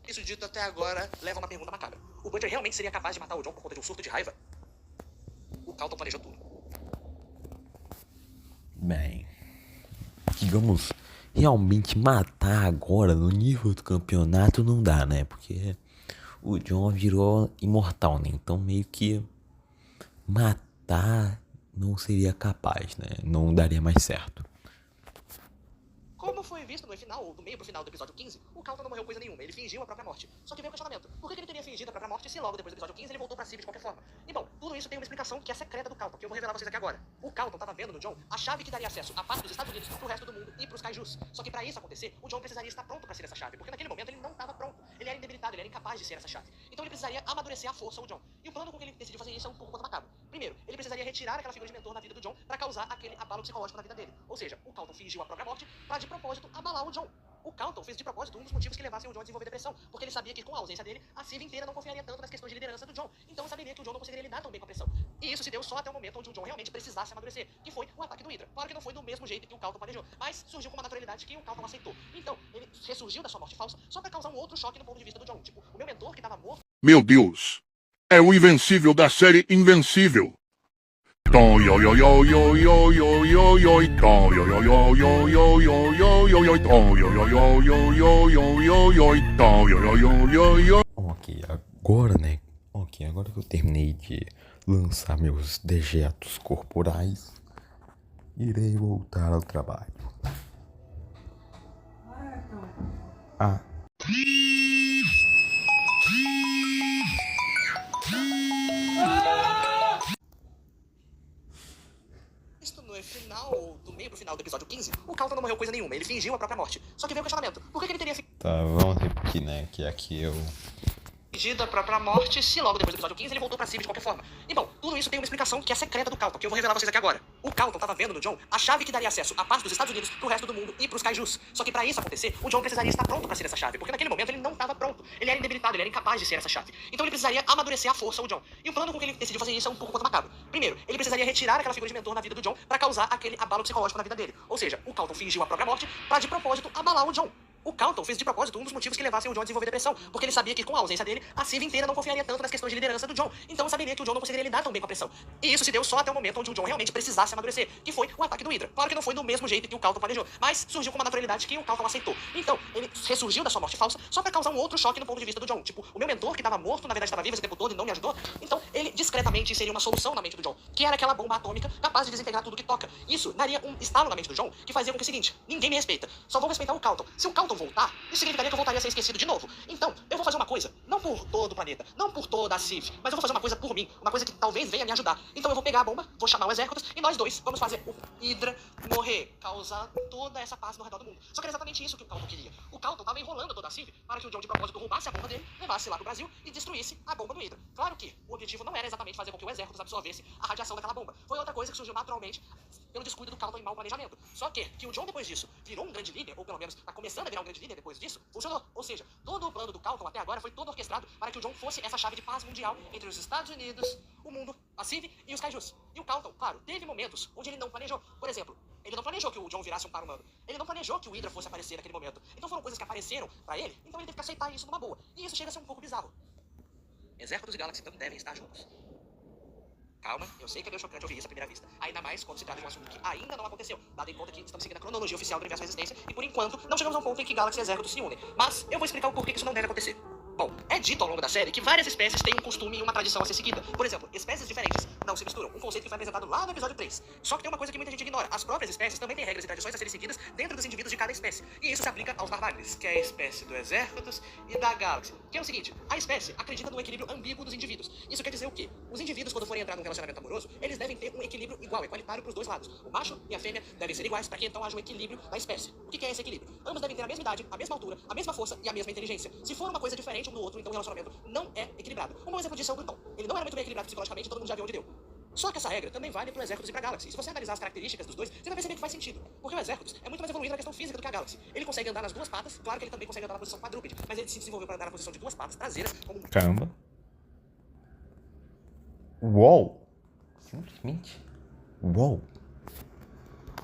Isso dito até agora leva a uma pergunta macabra. O Butcher realmente seria capaz de matar o John por conta de um surto de raiva? O Carlton planejou tudo. Bem, digamos, realmente matar agora no nível do campeonato não dá, né? Porque o John virou imortal, né? Então meio que matar não seria capaz, né? Não daria mais certo. Como foi visto no final, do meio pro final do episódio 15, o Carlton não morreu coisa nenhuma, ele fingiu a própria morte. Só que veio o questionamento, por que ele teria fingido a própria morte se logo depois do episódio 15 ele voltou pra Sylvie de qualquer forma? E bom, tudo isso tem uma explicação que é secreta do Carlton, que eu vou revelar a vocês aqui agora. O Carlton tava vendo no John a chave que daria acesso à parte dos Estados Unidos pro resto do mundo e pros Kaijus. Só que pra isso acontecer, o John precisaria estar pronto pra ser essa chave, porque naquele momento ele não tava pronto. Ele era indebilitado, ele era incapaz de ser essa chave. Então ele precisaria amadurecer à força o John. E o plano com que ele decidiu fazer isso é um pouco quanto macabro. Primeiro, ele precisaria retirar aquela figura de mentor na vida do John pra causar aquele abalo psicológico na vida dele. Ou seja, o Carlton fingiu a própria morte pra de propósito abalar o John. O Carlton fez de propósito um dos motivos que levassem o John a desenvolver depressão, porque ele sabia que com a ausência dele, a Sylvie inteira não confiaria tanto nas questões de liderança do John. Então saberia que o John não conseguiria lidar tão bem com a pressão. E isso se deu só até o momento onde o John realmente precisasse amadurecer, que foi o ataque do Hydra. Claro que não foi do mesmo jeito que o Carlton planejou, mas surgiu com uma naturalidade que o Carlton aceitou. Então, ele ressurgiu da sua morte falsa só pra causar um outro choque no ponto de vista do John. Tipo, o meu mentor que tava morto. Meu Deus, é o Invencível da série Invencível. Ok, agora, né? Ok, agora que eu terminei de lançar meus dejetos corporais, irei voltar ao trabalho. Ah. Isto no final, do meio pro final do episódio 15, o Carlton não morreu coisa nenhuma, ele fingiu a própria morte. Só que veio o questionamento, por que ele teria Tá, vamos repetir, né? Que aqui eu... fingido a própria morte se logo depois do episódio 15 ele voltou pra Sylvie de qualquer forma? E bom, tudo isso tem uma explicação que é secreta do Carlton, que eu vou revelar a vocês aqui agora. O Carlton tava vendo no John a chave que daria acesso à parte dos Estados Unidos pro resto do mundo e pros Kaijus. Só que pra isso acontecer, o John precisaria estar pronto pra ser essa chave, porque naquele momento ele não tava pronto. Ele era indebilitado, ele era incapaz de ser essa chave. Então ele precisaria amadurecer à força o John. E o plano com que ele decidiu fazer isso é um pouco quanto macabro. Primeiro, ele precisaria retirar aquela figura de mentor na vida do John pra causar aquele abalo psicológico na vida dele. Ou seja, o Carlton fingiu a própria morte pra de propósito abalar o John. O Carlton fez de propósito um dos motivos que levassem o John a desenvolver depressão, porque ele sabia que com a ausência dele, a Sylvie inteira não confiaria tanto nas questões de liderança do John, então saberia que o John não conseguiria lidar tão bem com a pressão. E isso se deu só até o momento onde o John realmente precisasse amadurecer, que foi o ataque do Hydra. Claro que não foi do mesmo jeito que o Carlton planejou, mas surgiu com uma naturalidade que o Carlton aceitou. Então, ele ressurgiu da sua morte falsa só pra causar um outro choque no ponto de vista do John. Tipo, o meu mentor que tava morto, na verdade estava vivo esse tempo todo e não me ajudou. Então, ele discretamente inseria uma solução na mente do John, que era aquela bomba atômica capaz de desintegrar tudo que toca. Isso daria um estalo na mente do John, que fazia com que o seguinte: ninguém me respeita, só vou respeitar o Carlton. Se o Carlton voltar, isso significaria que eu voltaria a ser esquecido de novo. Então, eu vou fazer uma coisa, não por todo o planeta, não por toda a Sylvie, mas eu vou fazer uma coisa por mim, uma coisa que talvez venha me ajudar. Então eu vou pegar a bomba, vou chamar o exército e nós dois vamos fazer o Hydra morrer, causar toda essa paz no redor do mundo. Só que era exatamente isso que o Carlton queria. O Carlton tava enrolando toda a Sylvie para que o John de propósito roubasse a bomba dele, levasse lá pro Brasil e destruísse a bomba do Hydra. Claro que o objetivo não era exatamente fazer com que o exército absorvesse a radiação daquela bomba. Foi outra coisa que surgiu naturalmente pelo descuido do Carlton em mau planejamento. Só que o John depois disso virou um grande líder, ou pelo menos tá começando a virar um grande líder depois disso, funcionou. Ou seja, todo o plano do Carlton até agora foi todo orquestrado para que o John fosse essa chave de paz mundial entre os Estados Unidos, o mundo, a Sylvie e os Kaijus. E o Carlton, claro, teve momentos onde ele não planejou. Por exemplo, ele não planejou que o John virasse um par humano. Ele não planejou que o Hydra fosse aparecer naquele momento. Então foram coisas que apareceram pra ele, então ele teve que aceitar isso numa boa. E isso chega a ser um pouco bizarro. Exércitos e Galaxy não devem estar juntos. Calma, eu sei que é meio chocante ouvir isso à primeira vista. Ainda mais quando se trata de um assunto que ainda não aconteceu, dado em conta que estamos seguindo a cronologia oficial do Universo Resistência e por enquanto não chegamos a um ponto em que Galaxy e Exércitos se unem. Mas eu vou explicar o porquê que isso não deve acontecer. Bom, é dito ao longo da série que várias espécies têm um costume e uma tradição a ser seguida. Por exemplo, espécies diferentes não se misturam, um conceito que foi apresentado lá no episódio 3. Só que tem uma coisa que muita gente ignora. As próprias espécies também têm regras e tradições a serem seguidas dentro dos indivíduos de cada espécie. E isso se aplica aos Narvagnes, que é a espécie do Exércitos e da Galaxy. Que é o seguinte, a espécie acredita no equilíbrio ambíguo dos indivíduos. Isso quer dizer o quê? Os indivíduos, quando forem entrar num relacionamento amoroso, eles devem ter um equilíbrio igual, equalitário pros dois lados. O macho e a fêmea devem ser iguais para que então haja um equilíbrio na espécie. O que é esse equilíbrio? Ambos devem ter a mesma idade, a mesma altura, a mesma força e a mesma inteligência. Se for uma coisa diferente um do outro, então o relacionamento não é equilibrado. Um bom exemplo disso é o Bruton. Ele não era muito bem equilibrado psicologicamente, todo mundo já viu onde deu. Só que essa regra também vale pro Exércitos e pra Galaxy. E se você analisar as características dos dois, você vai perceber que faz sentido. Porque o Exércitos é muito mais evoluído na questão física do que a Galaxy. Ele consegue andar nas duas patas, claro que ele também consegue andar na posição quadrúpede, mas ele se desenvolveu para andar na posição de duas patas traseiras como um... Caramba. Uou. Simplesmente. Uou.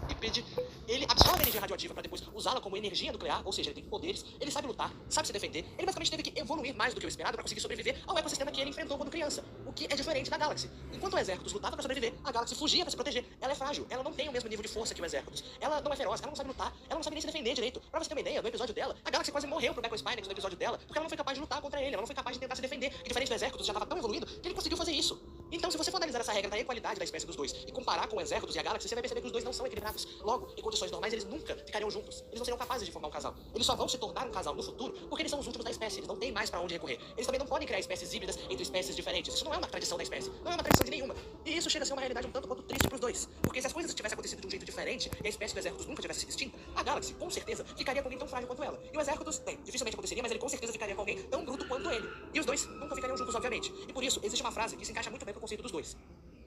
bípede ele absorve energia radioativa pra depois usá-la como energia nuclear, ou seja, ele tem poderes, ele sabe lutar, sabe se defender. Ele basicamente teve que evoluir mais do que o esperado pra conseguir sobreviver ao ecossistema que ele enfrentou quando criança, o que é diferente da Galaxy. Enquanto o Exércitos lutava pra sobreviver, a Galaxy fugia pra se proteger. Ela é frágil, ela não tem o mesmo nível de força que o Exércitos. Ela não é feroz, ela não sabe lutar, ela não sabe nem se defender direito. Pra você ter uma ideia, no episódio dela, a Galaxy quase morreu pro Deco Spinax no episódio dela, porque ela não foi capaz de lutar contra ele, ela não foi capaz de tentar se defender. E diferente do Exércitos, já estava tão evoluído que ele conseguiu fazer isso. Então, se você for analisar essa regra da equalidade da espécie dos dois e comparar com o Exércitos e a Galaxy, você vai perceber que os dois não são equilibrados. Logo, em condições normais, eles nunca ficariam juntos. Eles não seriam capazes de formar um casal. Eles só vão se tornar um casal no futuro porque eles são os últimos da espécie. Eles não têm mais pra onde recorrer. Eles também não podem criar espécies híbridas entre espécies diferentes. Isso não é uma tradição da espécie. Não é uma tradição de nenhuma. E isso chega a ser uma realidade um tanto quanto triste pros dois. Porque se as coisas tivessem acontecido de um jeito diferente e a espécie do Exércitos nunca tivesse sido extinta, a Galaxy, com certeza, ficaria com alguém tão frágil quanto ela. E o Exércitos, bem, dificilmente aconteceria, mas ele com certeza ficaria com alguém tão bruto quanto ele. E os dois nunca ficariam juntos, obviamente. E por isso, existe uma frase que se encaixa muito bem com o conceito dos dois.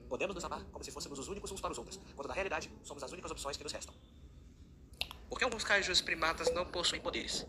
Podemos nos amar como se fôssemos os únicos uns para os outros, quando na realidade somos as únicas opções que nos restam. Por que alguns kaijus primatas não possuem poderes?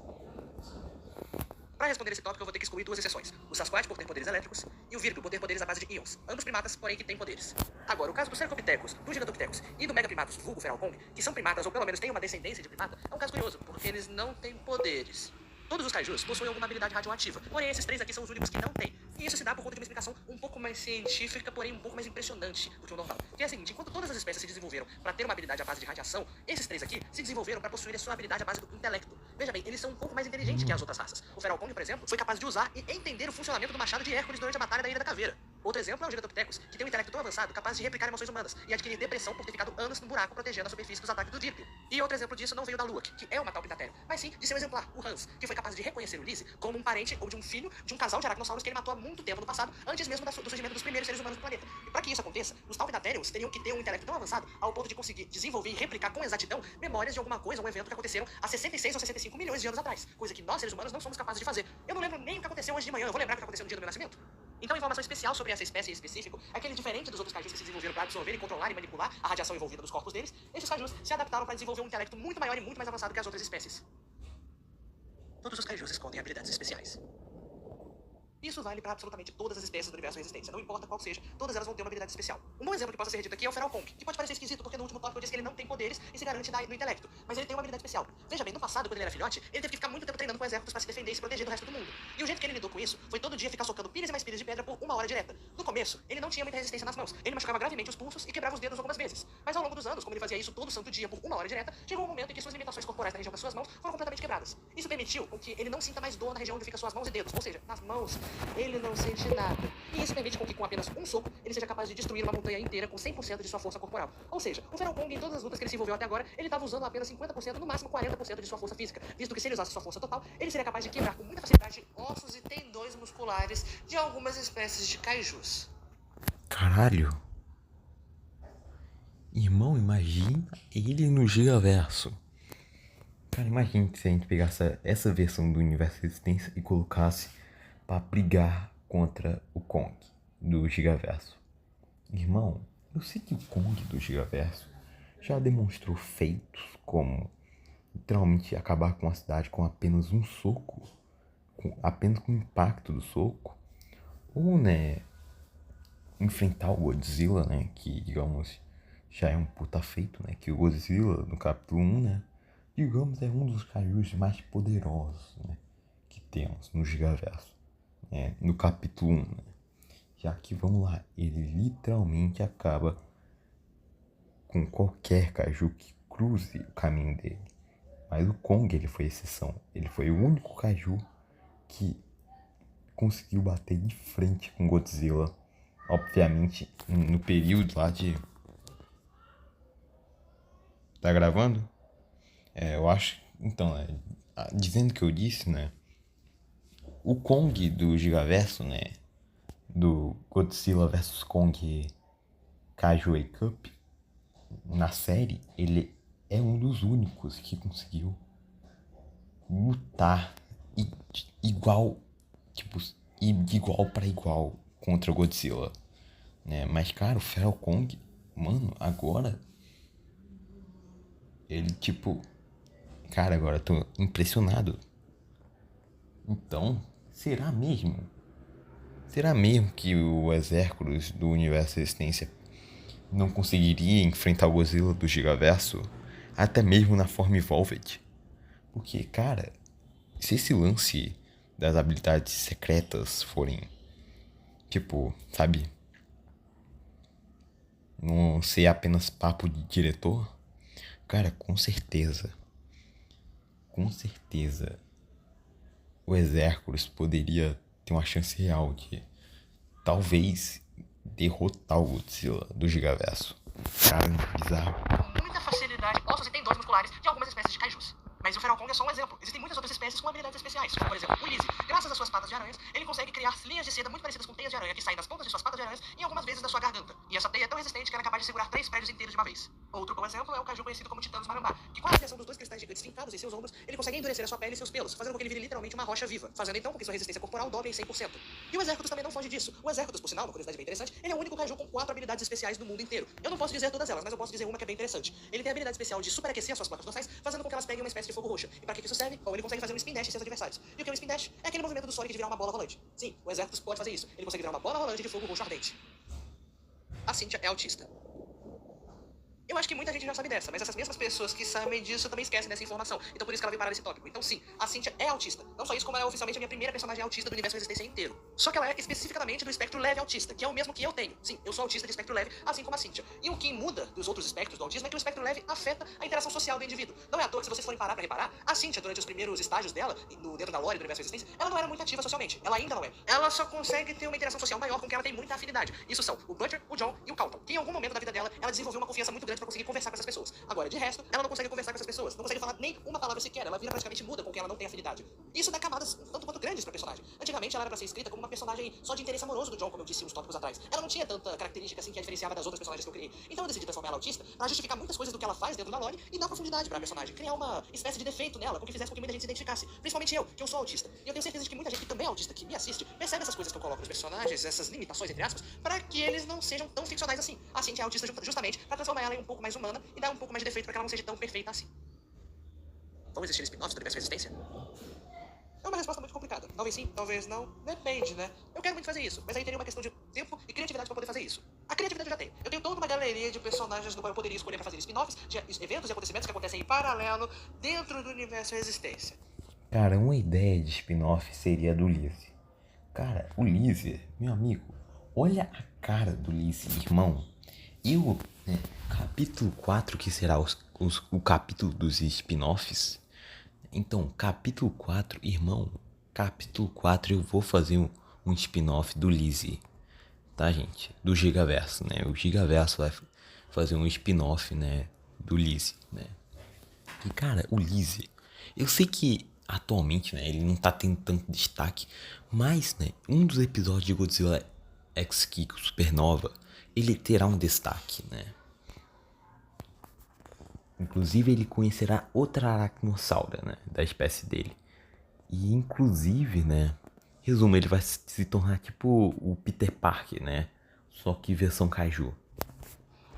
Para responder esse tópico, eu vou ter que excluir duas exceções. O Sasquatch por ter poderes elétricos e o Virgo por ter poderes à base de íons. Ambos primatas, porém, que têm poderes. Agora, o caso do Cercopithecus, do Gigantopithecus e do Megaprimatus, vulgo Feral Kong, que são primatas ou pelo menos têm uma descendência de primata, é um caso curioso, porque eles não têm poderes. Todos os kaijus possuem alguma habilidade radioativa, porém esses três aqui são os únicos que não têm. E isso se dá por conta de uma explicação um pouco mais científica, porém um pouco mais impressionante do que o normal. Que é a seguinte, enquanto todas as espécies se desenvolveram para ter uma habilidade à base de radiação, esses três aqui se desenvolveram para possuir a sua habilidade à base do intelecto. Veja bem, eles são um pouco mais inteligentes que as outras raças. O Feral Kong, por exemplo, foi capaz de usar e entender o funcionamento do machado de Hércules durante a Batalha da Ilha da Caveira. Outro exemplo é o Gigantopithecus, que tem um intelecto tão avançado capaz de replicar emoções humanas e adquirir depressão por ter ficado anos no buraco protegendo a superfície dos ataques do Virgil. E outro exemplo disso não veio da Luak, que é uma tal pitatéria, mas sim de seu exemplar, o Hans, que foi capaz de reconhecer o Lizzie como um parente ou de um filho de um casal de aracnossauros que ele matou há muito tempo no passado, antes mesmo do surgimento dos primeiros seres humanos do planeta. E para que isso aconteça, os tal pitatéreos teriam que ter um intelecto tão avançado ao ponto de conseguir desenvolver e replicar com exatidão memórias de alguma coisa ou um evento que aconteceram há 66 ou 65 milhões de anos atrás, coisa que nós, seres humanos, não somos capazes de fazer. Eu não lembro nem o que aconteceu hoje de manhã, eu vou lembrar o que aconteceu no dia do meu nascimento. Então, a informação especial sobre essa espécie em específico é que ele, diferente dos outros kaijus que se desenvolveram para absorver e controlar e manipular a radiação envolvida nos corpos deles, esses kaijus se adaptaram para desenvolver um intelecto muito maior e muito mais avançado que as outras espécies. Todos os kaijus escondem habilidades especiais. Isso vale para absolutamente todas as espécies do universo em existência. Não importa qual seja, todas elas vão ter uma habilidade especial. Um bom exemplo que possa ser dito aqui é o Feral Kong, que pode parecer esquisito porque no último tópico eu disse que ele não tem poderes e se garante no intelecto. Mas ele tem uma habilidade especial. Veja bem, no passado, quando ele era filhote, ele teve que ficar muito tempo treinando com exércitos para se defender e se proteger do resto do mundo. E o jeito que ele lidou com isso foi todo dia ficar socando pilhas e mais pilhas de pedra por 1 hora direta. No começo, ele não tinha muita resistência nas mãos. Ele machucava gravemente os pulsos e quebrava os dedos algumas vezes. Mas ao longo dos anos, como ele fazia isso todo santo dia por 1 hora direta, chegou um momento em que suas limitações corporais na região das suas mãos foram completamente quebradas. Isso permitiu com que ele não sinta mais dor na região onde ficam suas mãos e dedos. Ou seja, nas mãos, ele não sente nada. E isso permite com que com apenas um soco ele seja capaz de destruir uma montanha inteira com 100% de sua força corporal. Ou seja, o Feral Kong, em todas as lutas que ele se envolveu até agora, ele estava usando apenas 50%, no máximo 40% de sua força física, visto que se ele usasse sua força total, ele seria capaz de quebrar com muita facilidade ossos e tendões musculares de algumas espécies de kaijus. Caralho. Irmão, imagina ele no Gigaverso. Cara, imagina se a gente pegasse essa versão do universo de existência e colocasse pra brigar contra o Kong do Gigaverso. Irmão, eu sei que o Kong do Gigaverso já demonstrou feitos como literalmente acabar com a cidade com apenas um soco, apenas com o impacto do soco, ou, né, enfrentar o Godzilla, né, que, digamos, já é um puta feito, né, que o Godzilla, no capítulo 1, né, digamos, é um dos kaijus mais poderosos, né, que temos no Gigaverso. No capítulo 1, né? Já que, vamos lá, ele literalmente acaba com qualquer kaiju que cruze o caminho dele. Mas o Kong, ele foi exceção. Ele foi o único kaiju que conseguiu bater de frente com Godzilla. Obviamente, no período lá de... Tá gravando? Eu acho... Então, dizendo o que eu disse, né? O Kong do Gigaverso, né? Do Godzilla vs Kong Kaiju Wake Up, na série, ele é um dos únicos que conseguiu lutar igual para igual contra o Godzilla, né? Mas, cara, o Feral Kong, mano, agora ele, cara, agora eu tô impressionado. Então, será mesmo que o Exérculos do Universo Existência não conseguiria enfrentar o Godzilla do Gigaverso? até mesmo na forma Evolved. Porque, cara, se esse lance das habilidades secretas forem, tipo, sabe, não ser apenas papo de diretor, cara, com certeza, o Exérculos poderia ter uma chance real de, talvez, derrotar o Godzilla do Gigaverso. Cara, bizarro. Com muita facilidade ossos e tendões musculares de algumas espécies de kaijus. Mas o Feral Kong é só um exemplo. Existem muitas outras espécies com habilidades especiais, como por exemplo o Lizzie. Graças às suas patas de aranhas, ele consegue criar linhas de seda muito parecidas com teias de aranha que saem das pontas de suas patas de aranhas e algumas vezes da sua garganta. E essa teia é tão resistente que ela é capaz de segurar 3 prédios inteiros de uma vez. Outro bom exemplo é o kaiju conhecido como Titanos Marambá, que com a radiação dos 2 cristais gigantes fincados em seus ombros, ele consegue endurecer a sua pele e seus pelos, fazendo com que ele vire literalmente uma rocha viva, fazendo então com que sua resistência corporal dobre em 100%. E o Exérculos também não foge disso. O Exérculos, por sinal, uma curiosidade bem interessante, ele é o único kaiju com 4 habilidades especiais no mundo inteiro. Eu não posso dizer todas elas, mas eu posso dizer uma que é bem interessante. Ele tem a habilidade especial de superaquecer as suas placas dorsais, fazendo com que elas peguem uma espécie de fogo roxo. E para que isso serve? Bom, ele consegue fazer um spin dash em seus adversários. E o que é um spin dash? É aquele movimento do Sonic de virar uma bola rolante. Sim, o Exérculos pode fazer isso. Ele consegue virar uma bola rolante de fogo roxo ardente. A Cynthia é autista. Eu acho que muita gente já sabe dessa, mas essas mesmas pessoas que sabem disso também esquecem dessa informação. Então por isso que ela veio parar nesse tópico. Então sim, a Cynthia é autista. Não só isso, como ela é oficialmente a minha primeira personagem autista do universo Resistência inteiro. Só que ela é especificamente do espectro leve autista, que é o mesmo que eu tenho. Sim, eu sou autista de espectro leve, assim como a Cynthia. E o que muda dos outros espectros do autismo é que o espectro leve afeta a interação social do indivíduo. Não é à toa que se vocês forem parar pra reparar, a Cynthia, durante os primeiros estágios dela, dentro da lore do universo Resistência, ela não era muito ativa socialmente. Ela ainda não é. Ela só consegue ter uma interação social maior com quem ela tem muita afinidade. Isso são o Butcher, o John e o Calton, que em algum momento da vida dela, ela desenvolveu uma confiança muito grande pra conseguir conversar com essas pessoas. Agora, de resto, ela não consegue conversar com essas pessoas, não consegue falar nem uma palavra sequer, ela vira praticamente muda com quem ela não tem afinidade. Isso dá camadas tanto quanto grandes pra personagem. Antigamente ela era pra ser escrita como uma personagem só de interesse amoroso do John, como eu disse uns tópicos atrás. Ela não tinha tanta característica assim que a diferenciava das outras personagens que eu criei. Então eu decidi transformar ela autista pra justificar muitas coisas do que ela faz dentro da lore e dar profundidade pra personagem, criar uma espécie de defeito nela, com que fizesse com que muita gente se identificasse. Principalmente eu, que eu sou autista. E eu tenho certeza de que muita gente que também é autista, que me assiste, percebe essas coisas que eu coloco nos personagens, essas limitações, entre aspas, pra que eles não sejam tão ficcionais assim. A Cynthia é autista justamente pra transformar ela em um pouco mais humana e dar um pouco mais de defeito pra que ela não seja tão perfeita assim. Vão existir spin-offs do universo Resistência? É uma resposta muito complicada. Talvez sim, talvez não. Depende, né? Eu quero muito fazer isso, mas aí teria uma questão de tempo e criatividade pra poder fazer isso. A criatividade eu já tenho. Eu tenho toda uma galeria de personagens do qual eu poderia escolher pra fazer spin-offs de eventos e acontecimentos que acontecem em paralelo dentro do universo Resistência. Cara, uma ideia de spin-off seria a do Lizzie. Cara, o Lizzie, meu amigo, olha a cara do Lizzie, irmão. Capítulo 4, que será o capítulo dos spin-offs. Então, capítulo 4, irmão, capítulo 4 eu vou fazer um spin-off do Lizzie, tá, gente? Do Gigaverso, né? O Gigaverso vai fazer um spin-off, né, do Lizzie, né? E, cara, o Lizzie, eu sei que atualmente, né, ele não tá tendo tanto destaque, mas, né, um dos episódios de Godzilla X Kiko Supernova, ele terá um destaque, né? Inclusive, ele conhecerá outra aracnossaura, né, da espécie dele. E, inclusive, né, resumo, ele vai se tornar tipo o Peter Parker, né, só que versão kaiju.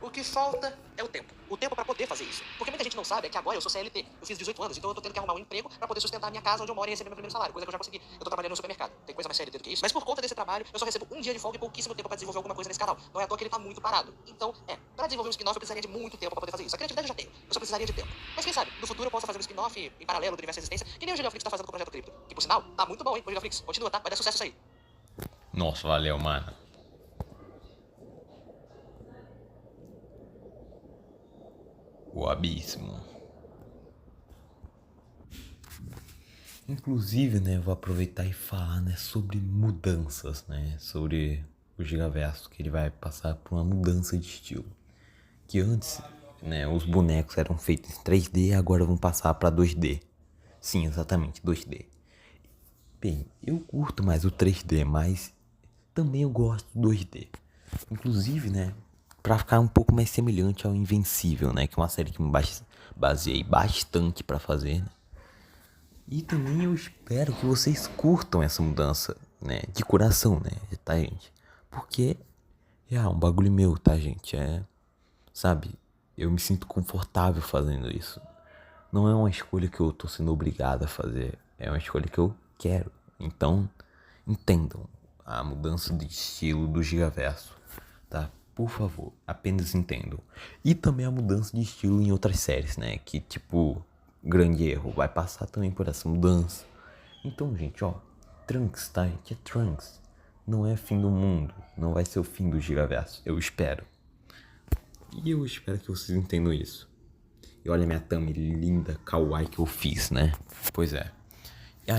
O que falta é o tempo. O tempo pra poder fazer isso. Porque muita gente não sabe é que agora eu sou CLT. Eu fiz 18 anos, então eu tô tendo que arrumar um emprego pra poder sustentar a minha casa onde eu moro e receber meu primeiro salário. Coisa que eu já consegui. Eu tô trabalhando no supermercado. Tem coisa mais CLT do que isso. Mas por conta desse trabalho, eu só recebo um dia de folga e pouquíssimo tempo pra desenvolver alguma coisa nesse canal. Não é à toa que ele tá muito parado. Então, pra desenvolver um spin-off eu precisaria de muito tempo pra poder fazer isso. A criatividade eu já tenho. Eu só precisaria de tempo. Mas quem sabe, no futuro eu possa fazer um spin-off em paralelo do universo Resistência, que nem o Gigaflix tá fazendo com o Projeto Cripto. Que por sinal, tá muito bom, hein, o Gigaflix. Continua, tá? Vai dar sucesso isso aí. Nossa, valeu, mano. O abismo. Inclusive, né, vou aproveitar e falar, né, sobre mudanças, né, sobre o Gigaverso, que ele vai passar por uma mudança de estilo. Que antes, né, os bonecos eram feitos em 3D, agora vão passar para 2D. Sim, exatamente, 2D. Bem, eu curto mais o 3D, mas também eu gosto do 2D. Inclusive, né, pra ficar um pouco mais semelhante ao Invencível, né, que é uma série que me baseei bastante pra fazer, né. E também eu espero que vocês curtam essa mudança, né, de coração, né, tá, gente? Porque é um bagulho meu, tá, gente? Sabe, eu me sinto confortável fazendo isso. Não é uma escolha que eu tô sendo obrigado a fazer, é uma escolha que eu quero. Então, entendam a mudança de estilo do Gigaverso, tá? Por favor, apenas entendam. E também a mudança de estilo em outras séries, né? Que tipo, grande erro, vai passar também por essa mudança. Então, gente, ó, Trunks, tá? Gente, é Trunks. Não é fim do mundo. Não vai ser o fim do Gigaverso. Eu espero. E eu espero que vocês entendam isso. E olha a minha thumb linda, kawaii que eu fiz, né? Pois é.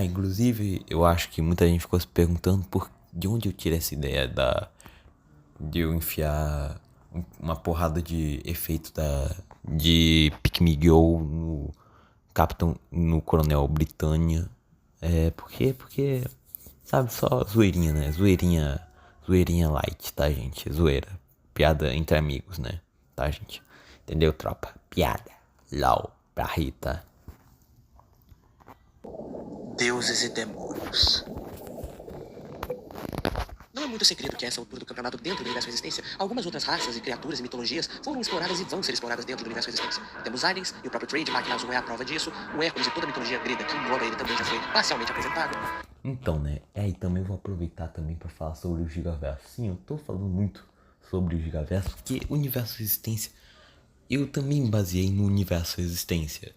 Inclusive, eu acho que muita gente ficou se perguntando de onde eu tirei essa ideia de eu enfiar uma porrada de efeito de Pick Me Go no Coronel Britânia. Porque, sabe, só zoeirinha, né? Zoeirinha light, tá, gente? Zoeira. Piada entre amigos, né? Tá, gente? Entendeu, tropa? Piada. LOL. Pra Rita. Deuses e demônios. Não é muito segredo que a essa altura do campeonato dentro do universo Resistência, algumas outras raças e criaturas e mitologias foram exploradas e vão ser exploradas dentro do universo Resistência. Temos aliens, e o próprio Trademark Nazgûl é a prova disso, o Hércules e toda a mitologia grega que engloba ele também já foi parcialmente apresentado. Então, né? E também vou aproveitar também pra falar sobre o Gigaverso. Sim, eu tô falando muito sobre o Gigaverso, porque o universo Resistência, eu também me baseei no universo Resistência.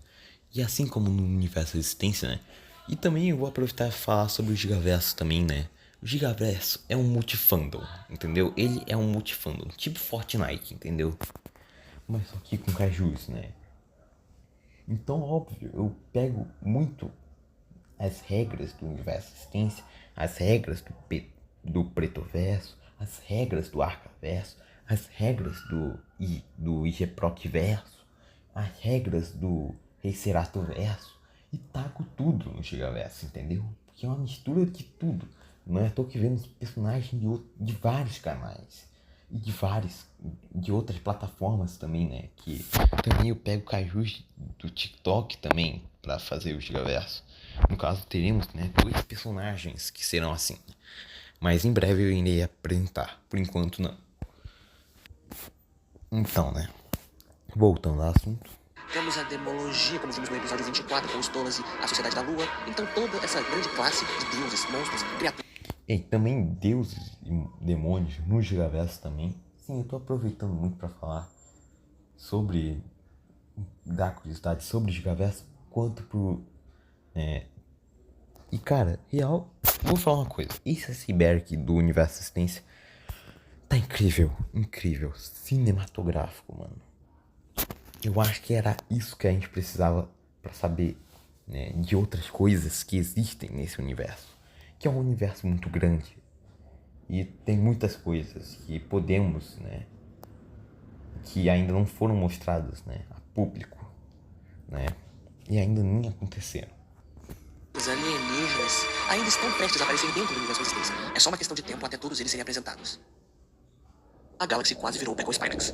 E assim como no universo Resistência, né? E também eu vou aproveitar e falar sobre o Gigaverso também, né? O Gigaverso é um multifandom, entendeu? Ele é um multifandom, tipo Fortnite, entendeu? Mas só que com cajus, né? Então, óbvio, eu pego muito as regras do universo Resistência, as regras do Pretoverso, as regras do Arcaverso, as regras do IGProcverso, as regras do Reiceratoverso e taco tudo no Gigaverso, entendeu? Porque é uma mistura de tudo. Não é à toa que vemos personagens de vários canais e de outras plataformas também, né? Que também eu pego cajus do TikTok também pra fazer o Gigaverso. No caso, teremos, né, 2 personagens que serão assim. Mas em breve eu irei apresentar. Por enquanto, não. Então, né? Voltando ao assunto. Temos a demologia, como vimos no episódio 24, com os Tolas e a Sociedade da Lua. Então toda essa grande classe de deuses, monstros, criaturas. E também deuses e demônios no Gigaverso também. Sim, eu tô aproveitando muito pra falar sobre... dar curiosidade sobre o Gigaverso, quanto pro... E cara, real, vou falar uma coisa. Esse Cyberk do Universo Assistência tá incrível, incrível, cinematográfico, mano. Eu acho que era isso que a gente precisava pra saber, né, de outras coisas que existem nesse universo. Que é um universo muito grande. E tem muitas coisas que podemos, né, que ainda não foram mostradas, né, a público, né, e ainda nem aconteceram. Os alienígenas ainda estão prestes a aparecer dentro do universo Resistência. É só uma questão de tempo até todos eles serem apresentados. A Galaxy quase virou o Beco Spinax.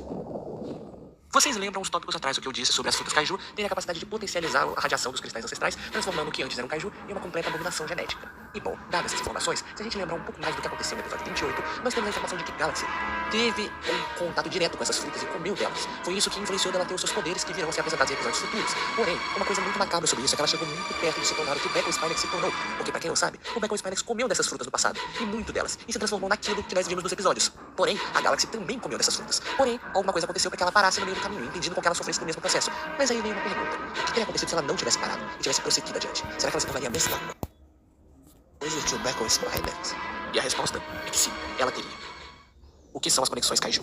Vocês lembram uns tópicos atrás o que eu disse sobre as frutas Kaiju terem a capacidade de potencializar a radiação dos cristais ancestrais, transformando o que antes era um Kaiju em uma completa abominação genética. E bom, dadas essas informações, se a gente lembrar um pouco mais do que aconteceu no episódio 28, nós temos a informação de que Galaxy teve um contato direto com essas frutas e comeu delas. Foi isso que influenciou dela ter os seus poderes que virão a ser apresentados em episódios futuros. Porém, uma coisa muito macabra sobre isso é que ela chegou muito perto de se tornar o que o Beco Spinax se tornou. Porque, pra quem não sabe, o Beco Spinax comeu dessas frutas no passado, e muito delas, e se transformou naquilo que nós vimos nos episódios. Porém, a Galaxy também comeu dessas frutas. Porém, alguma coisa aconteceu para que ela parasse no meio do caminho, impedindo com que ela sofresse do mesmo processo. Mas aí veio uma pergunta. O que teria acontecido se ela não tivesse parado e tivesse prosseguido adiante? Será que ela se tornaria a mesma coisa que o Beco Spinax? E a resposta é que sim, ela teria. O que são as conexões Kaiju?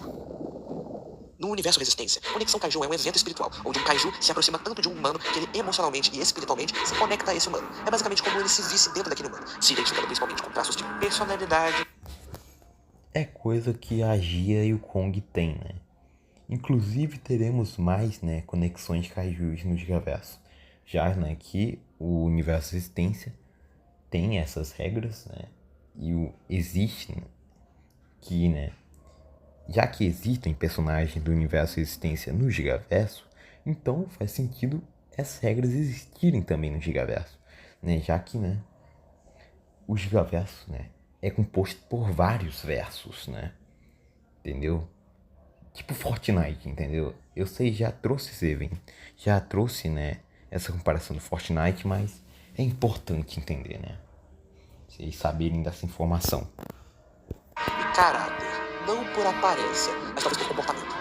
No universo Resistência, conexão Kaiju é um evento espiritual, onde um Kaiju se aproxima tanto de um humano que ele emocionalmente e espiritualmente se conecta a esse humano. É basicamente como ele se visse dentro daquele humano, se identificando principalmente com traços de personalidade. É coisa que a Gia e o Kong têm, né? Inclusive teremos mais, né, conexões Kaijus no Gigaverso. Já, né, que o universo Resistência tem essas regras, né? E existe, né, que, né, já que existem personagens do universo Resistência no Gigaverso, então faz sentido essas regras existirem também no Gigaverso, né? Já que, né, o Gigaverso, né, é composto por vários versos, né? Entendeu? Tipo Fortnite, entendeu? Eu sei, já trouxe esse evento, já trouxe, né, essa comparação do Fortnite, mas é importante entender, né? Vocês saberem dessa informação. E caráter. não por aparência, mas talvez por comportamento.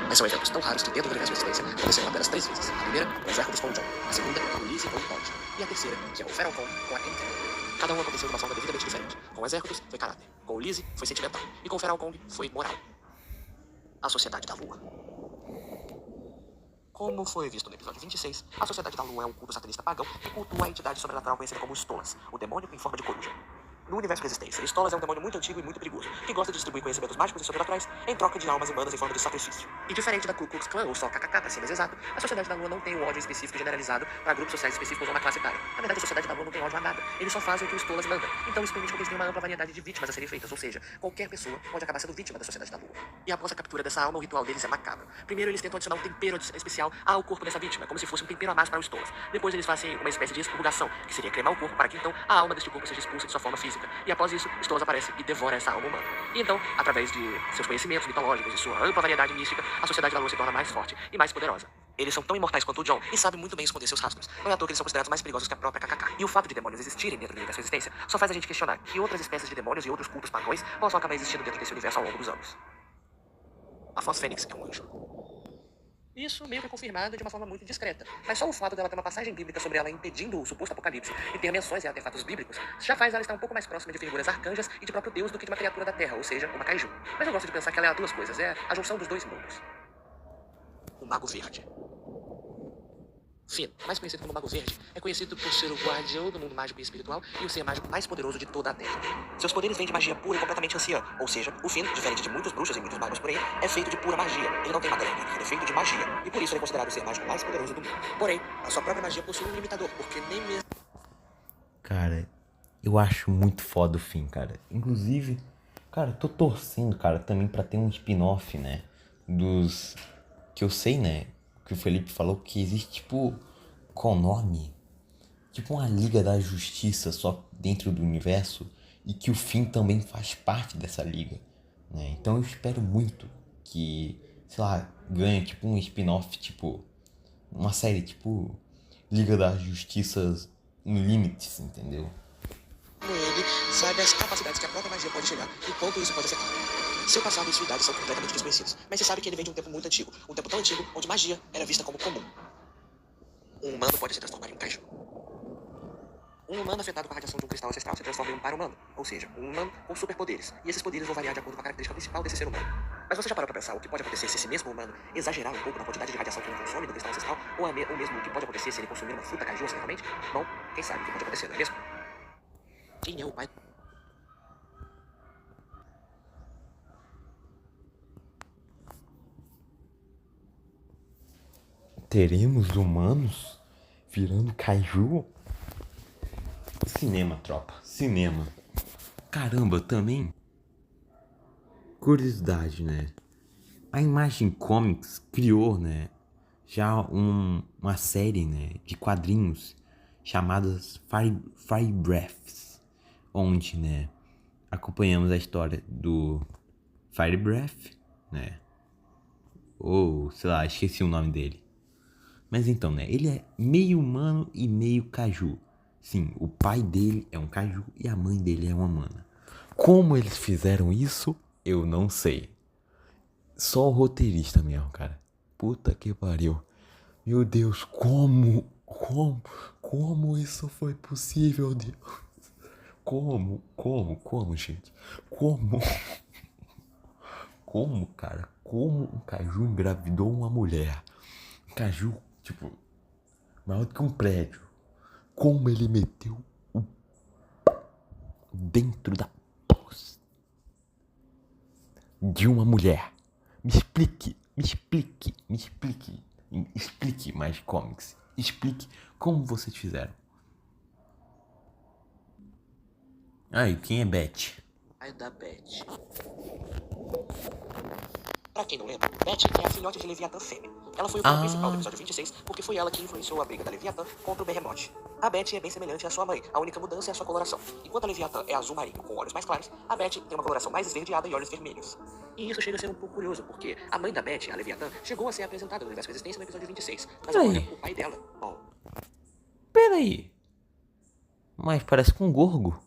Mas são eventos tão raros que dentro do universo de excelência aconteceram apenas 3 vezes. A primeira, o Exércitos com o John. A segunda, o Lizzie com o Todd. E a terceira, que é o Falcon com a Enten. Cada um aconteceu de uma forma devidamente diferente. Com o Exércitos, foi caráter. Com o Lizzie, foi sentimental. E com o Falcon, foi moral. A Sociedade da Lua. Como foi visto no episódio 26, a Sociedade da Lua é um culto satanista pagão que cultua a entidade sobrenatural conhecida como Stolas, o demônio em forma de coruja. No universo de Resistência, Stolas é um demônio muito antigo e muito perigoso, que gosta de distribuir conhecimentos mágicos e sobrenaturais em troca de almas humanas em forma de sacrifício. E diferente da Ku Klux Klan, ou só KKK para ser mais exato, a Sociedade da Lua não tem um ódio específico generalizado para grupos sociais específicos ou uma classe etária. Na verdade, a Sociedade da Lua não tem ódio a nada, eles só fazem o que o Stolas manda. Então isso permite que eles tenham uma ampla variedade de vítimas a serem feitas, ou seja, qualquer pessoa pode acabar sendo vítima da Sociedade da Lua. E após a captura dessa alma, o ritual deles é macabro. Primeiro, eles tentam adicionar um tempero especial ao corpo dessa vítima, como se fosse um tempero a mais para os Stolas. Depois, eles fazem uma espécie de expurgação, que seria cremar o corpo para que então a alma deste corpo seja expulsa de sua forma física. E após isso, Stolas aparece e devora essa alma humana. E então, através de seus conhecimentos mitológicos e sua ampla variedade mística, a Sociedade da Lua se torna mais forte e mais poderosa. Eles são tão imortais quanto o John e sabem muito bem esconder seus rastros. Não é à toa que eles são considerados mais perigosos que a própria KKK. E o fato de demônios existirem dentro do universo de existência só faz a gente questionar que outras espécies de demônios e outros cultos pagãos possam acabar existindo dentro desse universo ao longo dos anos. A Foz Fênix é um anjo. Isso meio que é confirmado de uma forma muito discreta. Mas só o fato dela ter uma passagem bíblica sobre ela impedindo o suposto apocalipse e ter menções e artefatos bíblicos já faz ela estar um pouco mais próxima de figuras arcanjas e de próprio Deus do que de uma criatura da Terra, ou seja, uma kaiju. Mas eu gosto de pensar que ela é as duas coisas, é a junção dos dois mundos. O Mago Verde. Finn, mais conhecido como Mago Verde, é conhecido por ser o guardião do mundo mágico e espiritual e o ser mágico mais poderoso de toda a Terra. Seus poderes vêm de magia pura e completamente anciã, ou seja, o Finn, diferente de muitos bruxos e muitos magos por aí, é feito de pura magia. Ele não tem matéria, ele é feito de magia, e por isso ele é considerado o ser mágico mais poderoso do mundo. Porém, a sua própria magia possui um limitador, porque nem mesmo... Cara, eu acho muito foda o Finn, cara. Inclusive, cara, tô torcendo, cara, também pra ter um spin-off, né? Dos... Que eu sei, né? Que o Felipe falou que existe, tipo... Qual o nome? Tipo uma Liga da Justiça só dentro do universo. E que o Finn também faz parte dessa liga, né? Então eu espero muito que, sei lá, ganhe, tipo, um spin-off, tipo... Uma série, tipo... Liga da Justiça Unlimited, entendeu? Ele sabe as capacidades que a própria magia pode chegar e quanto isso pode afetar. Seu passado e sua idade são completamente desconhecidos, mas se sabe que ele vem de um tempo muito antigo, um tempo tão antigo onde magia era vista como comum. Um humano pode se transformar em um kaiju. Um humano afetado com a radiação de um cristal ancestral se transforma em um par-humano, ou seja, um humano com superpoderes, e esses poderes vão variar de acordo com a característica principal desse ser humano. Mas você já parou pra pensar o que pode acontecer se esse mesmo humano exagerar um pouco na quantidade de radiação que ele consome do cristal ancestral, ou mesmo o que pode acontecer se ele consumir uma fruta caju acidentalmente? Bom, quem sabe o que pode acontecer, não é mesmo? Quem é o pai? Teremos humanos virando kaiju? Cinema, tropa. Cinema. Caramba, também. Curiosidade, né? A Imagem Comics criou, né? Já uma série, né? De quadrinhos chamadas Fire Breaths. Onde, né? Acompanhamos a história do Fire Breath, né? Ou, sei lá, esqueci o nome dele. Mas então, né? Ele é meio humano e meio caju. Sim, o pai dele é um caju e a mãe dele é uma humana. Como eles fizeram isso, eu não sei. Só o roteirista mesmo, cara. Puta que pariu. Meu Deus, como isso foi possível, Deus? Como, gente? Como, cara? Como um caju engravidou uma mulher? Um caju, tipo, maior do que um prédio. Como ele meteu o dentro da poça de uma mulher? Me explique mais comics. Explique como vocês fizeram. E quem é Beth? Pai da Beth. Pra quem não lembra, Beth é a filhote de Leviatã fêmea. Ela foi o vilão principal do episódio 26, porque foi ela que influenciou a briga da Leviatã contra o Behemoth. A Beth é bem semelhante à sua mãe, a única mudança é a sua coloração. Enquanto a Leviatã é azul marinho com olhos mais claros, a Beth tem uma coloração mais esverdeada e olhos vermelhos. E isso chega a ser um pouco curioso, porque a mãe da Beth, a Leviatã, chegou a ser apresentada no universo de Resistência no episódio 26. Mas agora, o pai dela... Bom... Peraí. Mas parece com um Gorgo.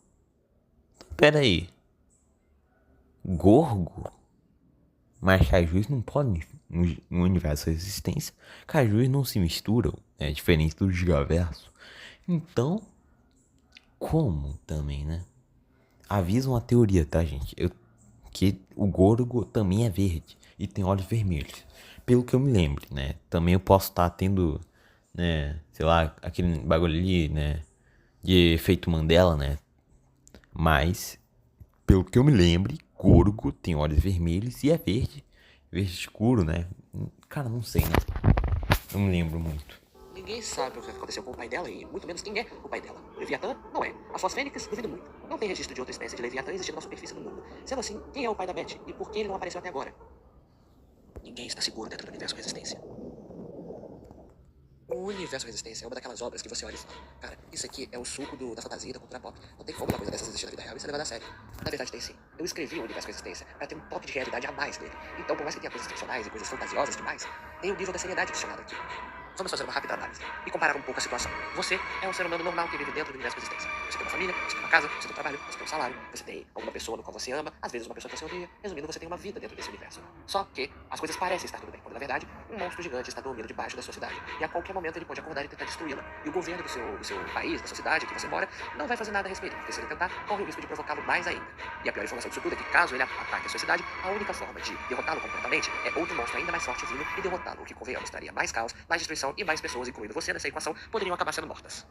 Peraí. Gorgo? Mas cajus não podem, no universo da existência, cajus não se misturam, é diferente do gigaverso. Então, como também, né? Avisa uma teoria, tá, gente? Que o Gorgo também é verde e tem olhos vermelhos. Pelo que eu me lembro, né? Também eu posso estar tendo, né? Sei lá, aquele bagulho ali, né? De efeito Mandela, né? Mas, pelo que eu me lembre, Gorgo tem olhos vermelhos e é verde. Verde escuro, né? Cara, não sei, né? Não me lembro muito. Ninguém sabe o que aconteceu com o pai dela e muito menos quem é o pai dela. O Leviatã não é. As suas fênix, duvido muito. Não tem registro de outra espécie de Leviatã existindo na superfície do mundo. Sendo assim, quem é o pai da Beth e por que ele não apareceu até agora? Ninguém está seguro dentro do universo Resistência. O universo Resistência é uma daquelas obras que você olha e fala: cara, isso aqui é o suco da fantasia da cultura pop. Não tem como uma coisa dessas existir na vida real e ser levada a sério. Na verdade tem sim. Eu escrevi o universo Resistência para ter um toque de realidade a mais nele. Então, por mais que tenha coisas ficcionais e coisas fantasiosas demais, tem o nível da seriedade adicionado aqui. Vamos fazer uma rápida análise e comparar um pouco a situação. Você é um ser humano normal que vive dentro do universo Resistência. Você tem uma família, você tem uma casa, você tem um trabalho, você tem um salário, você tem alguma pessoa no qual você ama, às vezes uma pessoa que você odeia. Resumindo, você tem uma vida dentro desse universo. Só que as coisas parecem estar tudo bem, quando na verdade um monstro gigante está dormindo debaixo da sua cidade. E a qualquer momento ele pode acordar e tentar destruí-la. E o governo do seu país, da sua cidade, que você mora, não vai fazer nada a respeito, porque se ele tentar, corre o risco de provocá-lo mais ainda. E a pior informação disso tudo é que caso ele ataque a sua cidade, a única forma de derrotá-lo completamente é outro monstro ainda mais forte vindo e derrotá-lo, o que, convenhamos, traria mais caos, mais destruição e mais pessoas, incluindo você nessa equação, poderiam acabar sendo mortas.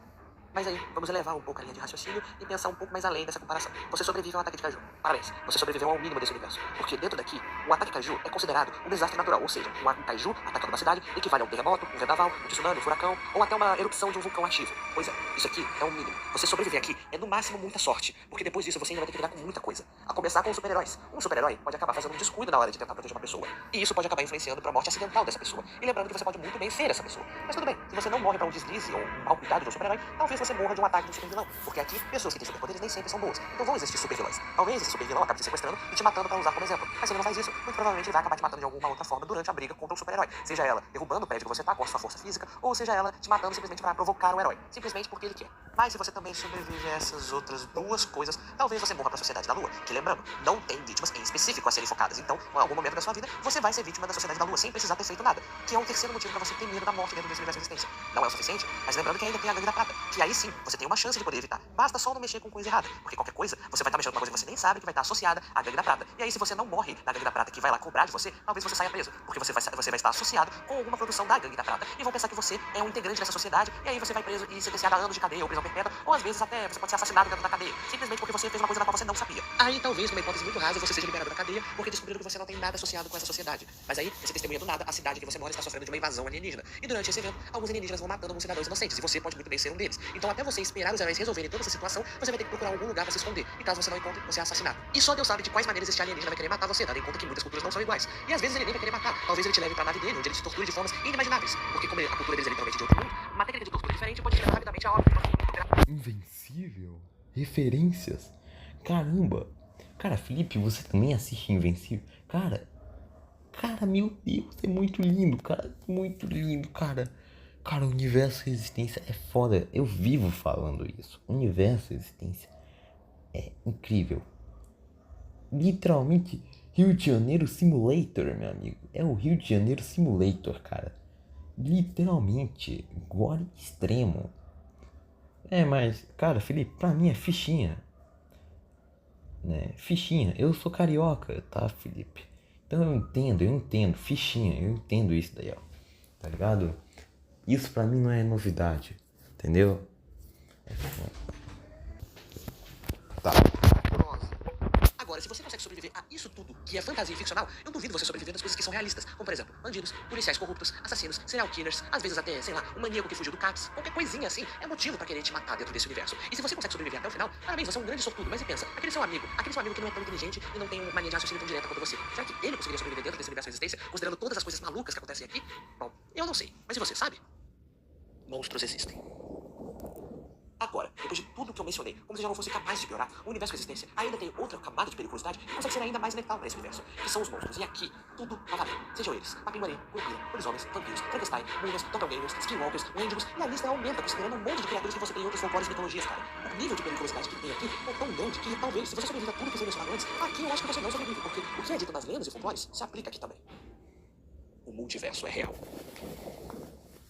Mas aí, vamos elevar um pouco a linha de raciocínio e pensar um pouco mais além dessa comparação. Você sobreviveu a um ataque de caju. Parabéns, você sobreviveu ao mínimo desse universo. Porque dentro daqui, o ataque caju é considerado um desastre natural. Ou seja, um caju atacando uma cidade equivale a um terremoto, um vendaval, um tsunami, um furacão ou até uma erupção de um vulcão ativo. Pois é, isso aqui é um mínimo. Você sobreviver aqui é no máximo muita sorte. Porque depois disso você ainda vai ter que lidar com muita coisa. A começar com os super-heróis. Um super-herói pode acabar fazendo um descuido na hora de tentar proteger uma pessoa. E isso pode acabar influenciando para a morte acidental dessa pessoa. E lembrando que você pode muito bem ser essa pessoa. Mas tudo bem, se você não morre para um deslize ou um mau cuidado de um super-herói, talvez você morra de um ataque de um vilão, porque aqui pessoas que têm superpoderes nem sempre são boas. Então vão existir super vilões. Talvez esse super vilão acabe te sequestrando e te matando para usar como exemplo. Mas se ele não faz isso, muito provavelmente ele vai acabar te matando de alguma outra forma durante a briga contra o super-herói. Seja ela derrubando o prédio que você tá com a sua força física, ou seja ela te matando simplesmente para provocar o herói. Simplesmente porque ele quer. Mas se você também sobrevive a essas outras duas coisas, talvez você morra para a sociedade da Lua, que lembrando, não tem vítimas em específico a serem focadas. Então, em algum momento da sua vida, você vai ser vítima da sociedade da Lua sem precisar ter feito nada. Que é um terceiro motivo para você ter medo da morte dentro desse universo de resistência. Não é o suficiente, mas lembrando que ainda tem a gangue da prata, que aí sim, você tem uma chance de poder evitar. Basta só não mexer com coisa errada, porque qualquer coisa, você vai estar mexendo com uma coisa que você nem sabe que vai estar associada à gangue da prata. E aí, se você não morre na gangue da prata que vai lá cobrar de você, talvez você saia preso, porque você vai estar associado com alguma produção da gangue da prata e vão pensar que você é um integrante dessa sociedade, e aí você vai preso e sentenciado a anos de cadeia ou prisão perpétua, ou às vezes até você pode ser assassinado dentro da cadeia, simplesmente porque você fez uma coisa da qual você não sabia. Aí talvez, numa hipótese muito rasa, você seja liberado da cadeia porque descobriram que você não tem nada associado com essa sociedade. Mas aí, você testemunha do nada, a cidade que você mora está sofrendo de uma invasão alienígena. E durante esse evento, alguns alienígenas vão matando alguns cidadãos inocentes, e você pode muito bem ser um deles. Então, até você esperar os heróis resolverem toda essa situação, você vai ter que procurar algum lugar pra se esconder. E caso você não encontre, você é assassinado. E só Deus sabe de quais maneiras esse alienígena vai querer matar você, dando em conta que muitas culturas não são iguais. E às vezes ele nem vai querer matar. Talvez ele te leve pra nave dele, onde ele te torture de formas inimagináveis. Porque como a cultura deles é literalmente de outro mundo, uma técnica de tortura diferente pode te levar rapidamente a óbito. Invencível? Referências? Caramba! Cara, Felipe, você também assiste Invencível? Cara, meu Deus, é muito lindo, cara. Muito lindo, cara. Cara, o universo Resistência é foda. Eu vivo falando isso. O universo Resistência é incrível. Literalmente, Rio de Janeiro Simulator, meu amigo. É o Rio de Janeiro Simulator, cara. Literalmente, gore extremo. É, mas, cara, Felipe, pra mim é fichinha. Né? Fichinha. Eu sou carioca, tá, Felipe? Então eu entendo. Fichinha, eu entendo isso daí, ó. Tá ligado? Isso pra mim não é novidade, entendeu? Tá. Agora, se você consegue sobreviver a isso tudo, que é fantasia e ficcional, eu duvido você sobreviver das coisas que são realistas. Como, por exemplo, bandidos, policiais corruptos, assassinos, serial killers, às vezes até, sei lá, um maníaco que fugiu do CAPS. Qualquer coisinha assim é motivo pra querer te matar dentro desse universo. E se você consegue sobreviver até o final, parabéns, você é um grande sortudo. Mas e pensa, aquele seu amigo que não é tão inteligente e não tem uma mania de raciocínio tão direta quanto você, será que ele conseguiria sobreviver dentro desse universo de resistência, considerando todas as coisas malucas que acontecem aqui? Bom, eu não sei. Mas e você, sabe? Monstros existem. Agora, depois de tudo que eu mencionei, como se já não fosse capaz de piorar, o universo com existência ainda tem outra camada de periculosidade que consegue ser ainda mais letal para esse universo, que são os monstros. E aqui, tudo vai valer. Sejam eles Papinguari, Curupira, lobisomens, vampiros, Frankenstein, Mumias, doppelgangers, skinwalkers, wendigos, e a lista aumenta considerando um monte de criaturas que você tem em outros folclores e mitologias, cara. O nível de periculosidade que tem aqui é tão grande que talvez, se você sobrevive a tudo que foi mencionado antes, aqui eu acho que você não sobrevive, porque o que é dito nas lendas e folclores se aplica aqui também. O multiverso é real.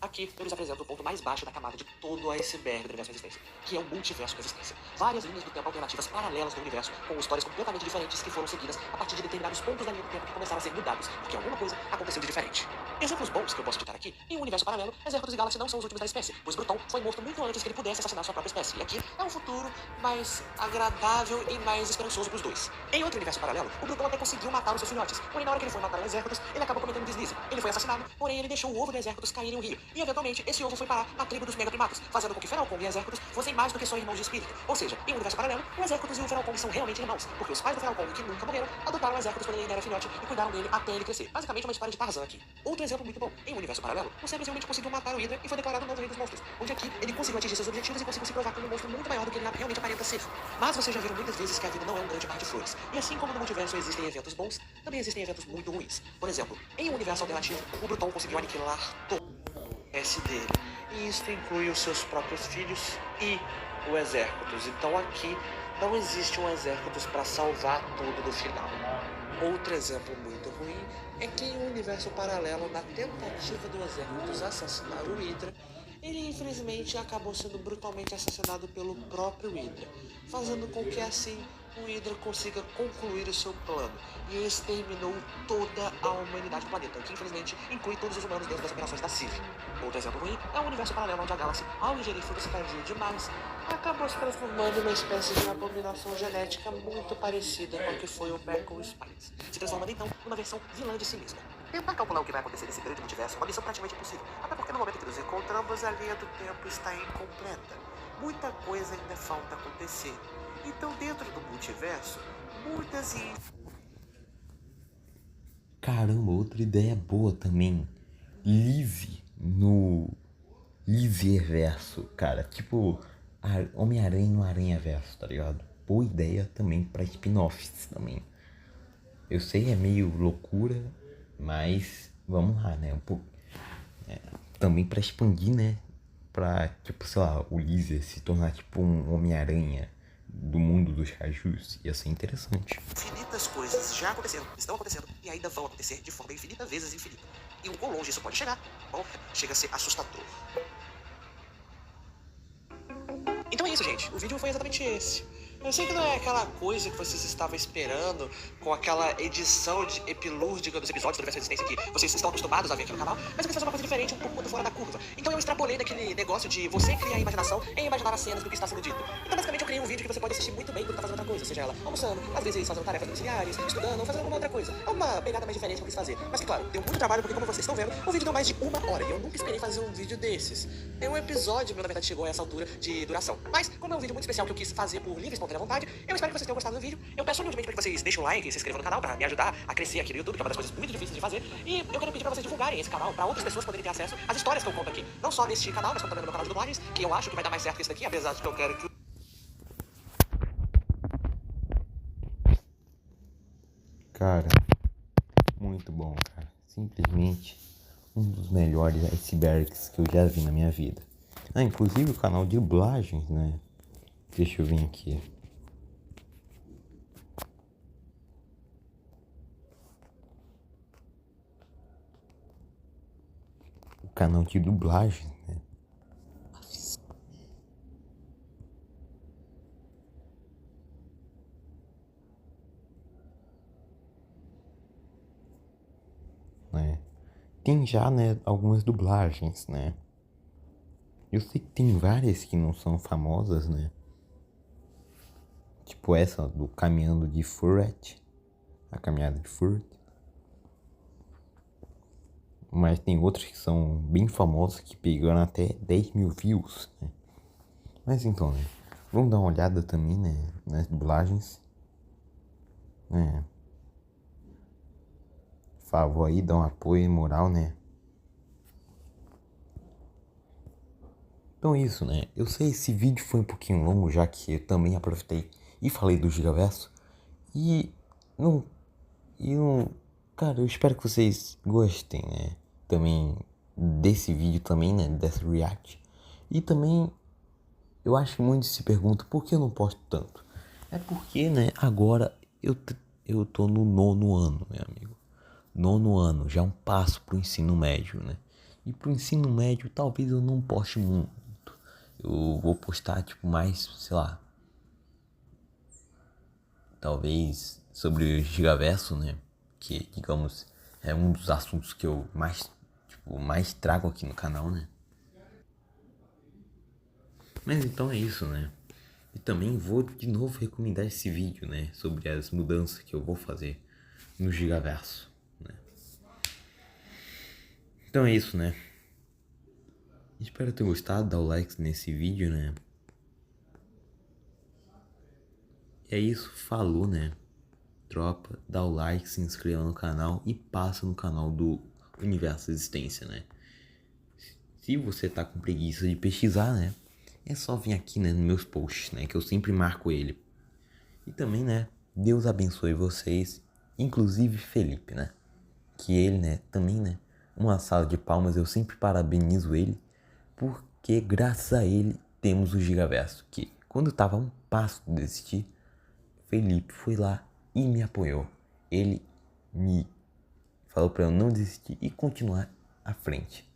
Aqui eu lhes apresento o ponto mais baixo da camada de todo o iceberg do universo em existência, que é o multiverso com existência. Várias linhas do tempo alternativas paralelas do universo, com histórias completamente diferentes que foram seguidas a partir de determinados pontos da linha do tempo que começaram a ser mudados, porque alguma coisa aconteceu de diferente. Exemplos bons que eu posso citar aqui, em um universo paralelo, Exércitos e Galaxy não são os últimos da espécie, pois Bruton foi morto muito antes que ele pudesse assassinar sua própria espécie, e aqui é um futuro mais agradável e mais esperançoso pros dois. Em outro universo paralelo, o Bruton até conseguiu matar os seus filhotes, porém na hora que ele foi matar o Exércitos, ele acabou cometendo um deslize. Ele foi assassinado, porém ele deixou o ovo do Exércitos cair em um rio, e eventualmente esse ovo foi parar na tribo dos megaprimatas, fazendo com que Feral Kong e Exércitos fossem mais do que só irmãos de espírito. Ou seja, em um universo paralelo, o Exércitos e o Feral Kong são realmente irmãos, porque os pais do Feral Kong, que nunca morreram, adotaram o Exércitos quando ele ainda era filhote e cuidaram dele até ele crescer. Basicamente uma história de Tarzan aqui. Outro exemplo muito bom, em um universo paralelo, o Cerberus realmente conseguiu matar o Hydra e foi declarado o novo rei dos monstros, onde aqui ele conseguiu atingir seus objetivos e conseguiu se provar como um monstro muito maior do que ele realmente aparenta ser. Mas vocês já viram muitas vezes que a vida não é um grande mar de flores. E assim como no multiverso existem eventos bons, também existem eventos muito ruins. Por exemplo, em um universo alternativo, o Bruton conseguiu aniquilar todo o S dele. E isso inclui os seus próprios filhos e o Exércitos. Então aqui não existe um Exércitos para salvar tudo no final. Outro exemplo muito ruim é que em um universo paralelo, na tentativa do Exércitos assassinar o Hydra, ele infelizmente acabou sendo brutalmente assassinado pelo próprio Hydra, fazendo com que assim o Hydra consiga concluir o seu plano e exterminou toda a humanidade do planeta, o que infelizmente inclui todos os humanos dentro das operações da CIV. Outro exemplo ruim é um universo paralelo onde a Galaxy, ao ingerir frutas tardias demais, acabou se transformando em uma espécie de abominação genética muito parecida com o que foi o Beckle Spines, se transformando então numa versão vilã de si mesma. Tentar calcular o que vai acontecer nesse grande multiverso é uma missão praticamente impossível, até porque no momento que nos encontramos a linha do tempo está incompleta. Muita coisa ainda falta acontecer. Então dentro do multiverso, muitas e... Caramba, outra ideia boa também. Lizzie no Lizzie-verso, cara. Tipo, Homem-Aranha no Aranha-verso, tá ligado? Boa ideia também pra spin-offs também. Eu sei, é meio loucura, mas vamos lá, né? Também pra expandir, né? Pra, tipo, sei lá, o Lizzie se tornar tipo um Homem-Aranha do mundo dos cajus. Ia ser interessante. Infinitas coisas já aconteceram, estão acontecendo e ainda vão acontecer de forma infinita vezes infinita. E o quão longe isso pode chegar? Bom, chega a ser assustador. Então é isso, gente. O vídeo foi exatamente esse. Eu sei que não é aquela coisa que vocês estavam esperando, com aquela edição epilúrgica dos episódios do Universo Resistência que vocês estão acostumados a ver aqui no canal, mas eu quis fazer uma coisa diferente, um pouco fora da curva. Então eu extrapolei daquele negócio de você criar a imaginação em imaginar as cenas do que está sendo dito. Então basicamente eu criei um vídeo que você pode assistir muito bem quando tá fazendo outra coisa, seja ela almoçando, às vezes fazendo tarefas domiciliares, estudando ou fazendo alguma outra coisa. É uma pegada mais diferente que eu quis fazer. Mas que claro, deu muito trabalho porque como vocês estão vendo, o vídeo deu mais de 1 hora e eu nunca esperei fazer um vídeo desses. Um episódio, meu, na verdade, chegou a essa altura de duração. Mas como é um vídeo muito especial que eu quis fazer por livre e espontânea vontade, eu espero que vocês tenham gostado do vídeo. Eu peço humildemente para que vocês deixem o like e se inscrevam no canal para me ajudar a crescer aqui no YouTube, que é uma das coisas muito difíceis de fazer. E eu quero pedir para vocês divulgarem esse canal para outras pessoas poderem ter acesso às histórias que eu conto aqui. Não só neste canal, mas como também no meu canal de dublagens, que eu acho que vai dar mais certo que esse daqui, apesar de que eu quero que... Cara, muito bom, cara. Simplesmente um dos melhores icebergs que eu já vi na minha vida. Inclusive o canal de dublagens, né? Deixa eu vir aqui. O canal de dublagem, né? Tem já, né, algumas dublagens, né? Eu sei que tem várias que não são famosas, né? Tipo essa do Caminhando de Furret, a Caminhada de Furret. Mas tem outras que são bem famosas que pegaram até 10 mil views, né? Mas então, né? Vamos dar uma olhada também, né, nas dublagens. Né? Por favor aí, dá um apoio moral, né? Então é isso, né? Eu sei esse vídeo foi um pouquinho longo, já que eu também aproveitei e falei do Gigaverso. E não... Cara, eu espero que vocês gostem, né? Também desse vídeo também, né? Dessa react. E também eu acho que muitos se perguntam por que eu não posto tanto. É porque, né, agora eu tô no 9º ano, meu amigo. 9º ano, já é um passo pro ensino médio, né? E pro ensino médio talvez eu não poste muito. Eu vou postar tipo mais, sei lá, talvez sobre o Gigaverso, né? Que, digamos, é um dos assuntos que eu mais trago aqui no canal, né? Mas então é isso, né? E também vou de novo recomendar esse vídeo, né? Sobre as mudanças que eu vou fazer no Gigaverso, né? Então é isso, né? Espero ter gostado, dá o like nesse vídeo, né? E é isso, falou, né? Tropa, dá o like, se inscreva no canal e passa no canal do Universo Existência, né? Se você tá com preguiça de pesquisar, né? É só vir aqui, né, nos meus posts, né? Que eu sempre marco ele. E também, né? Deus abençoe vocês, inclusive Felipe, né? Que ele, né? Também, né? Uma salva de palmas, eu sempre parabenizo ele. Porque graças a ele temos o Gigaverso. Que quando eu tava a um passo de desistir, Felipe foi lá e me apoiou. Ele me falou para eu não desistir e continuar à frente.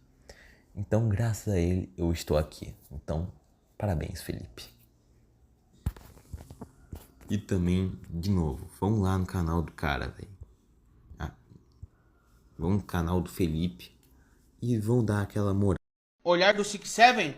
Então, graças a ele, eu estou aqui. Então, parabéns, Felipe. E também, de novo, vamos lá no canal do cara, velho. Vamos no canal do Felipe e vão dar aquela moral. Olhar do 6-7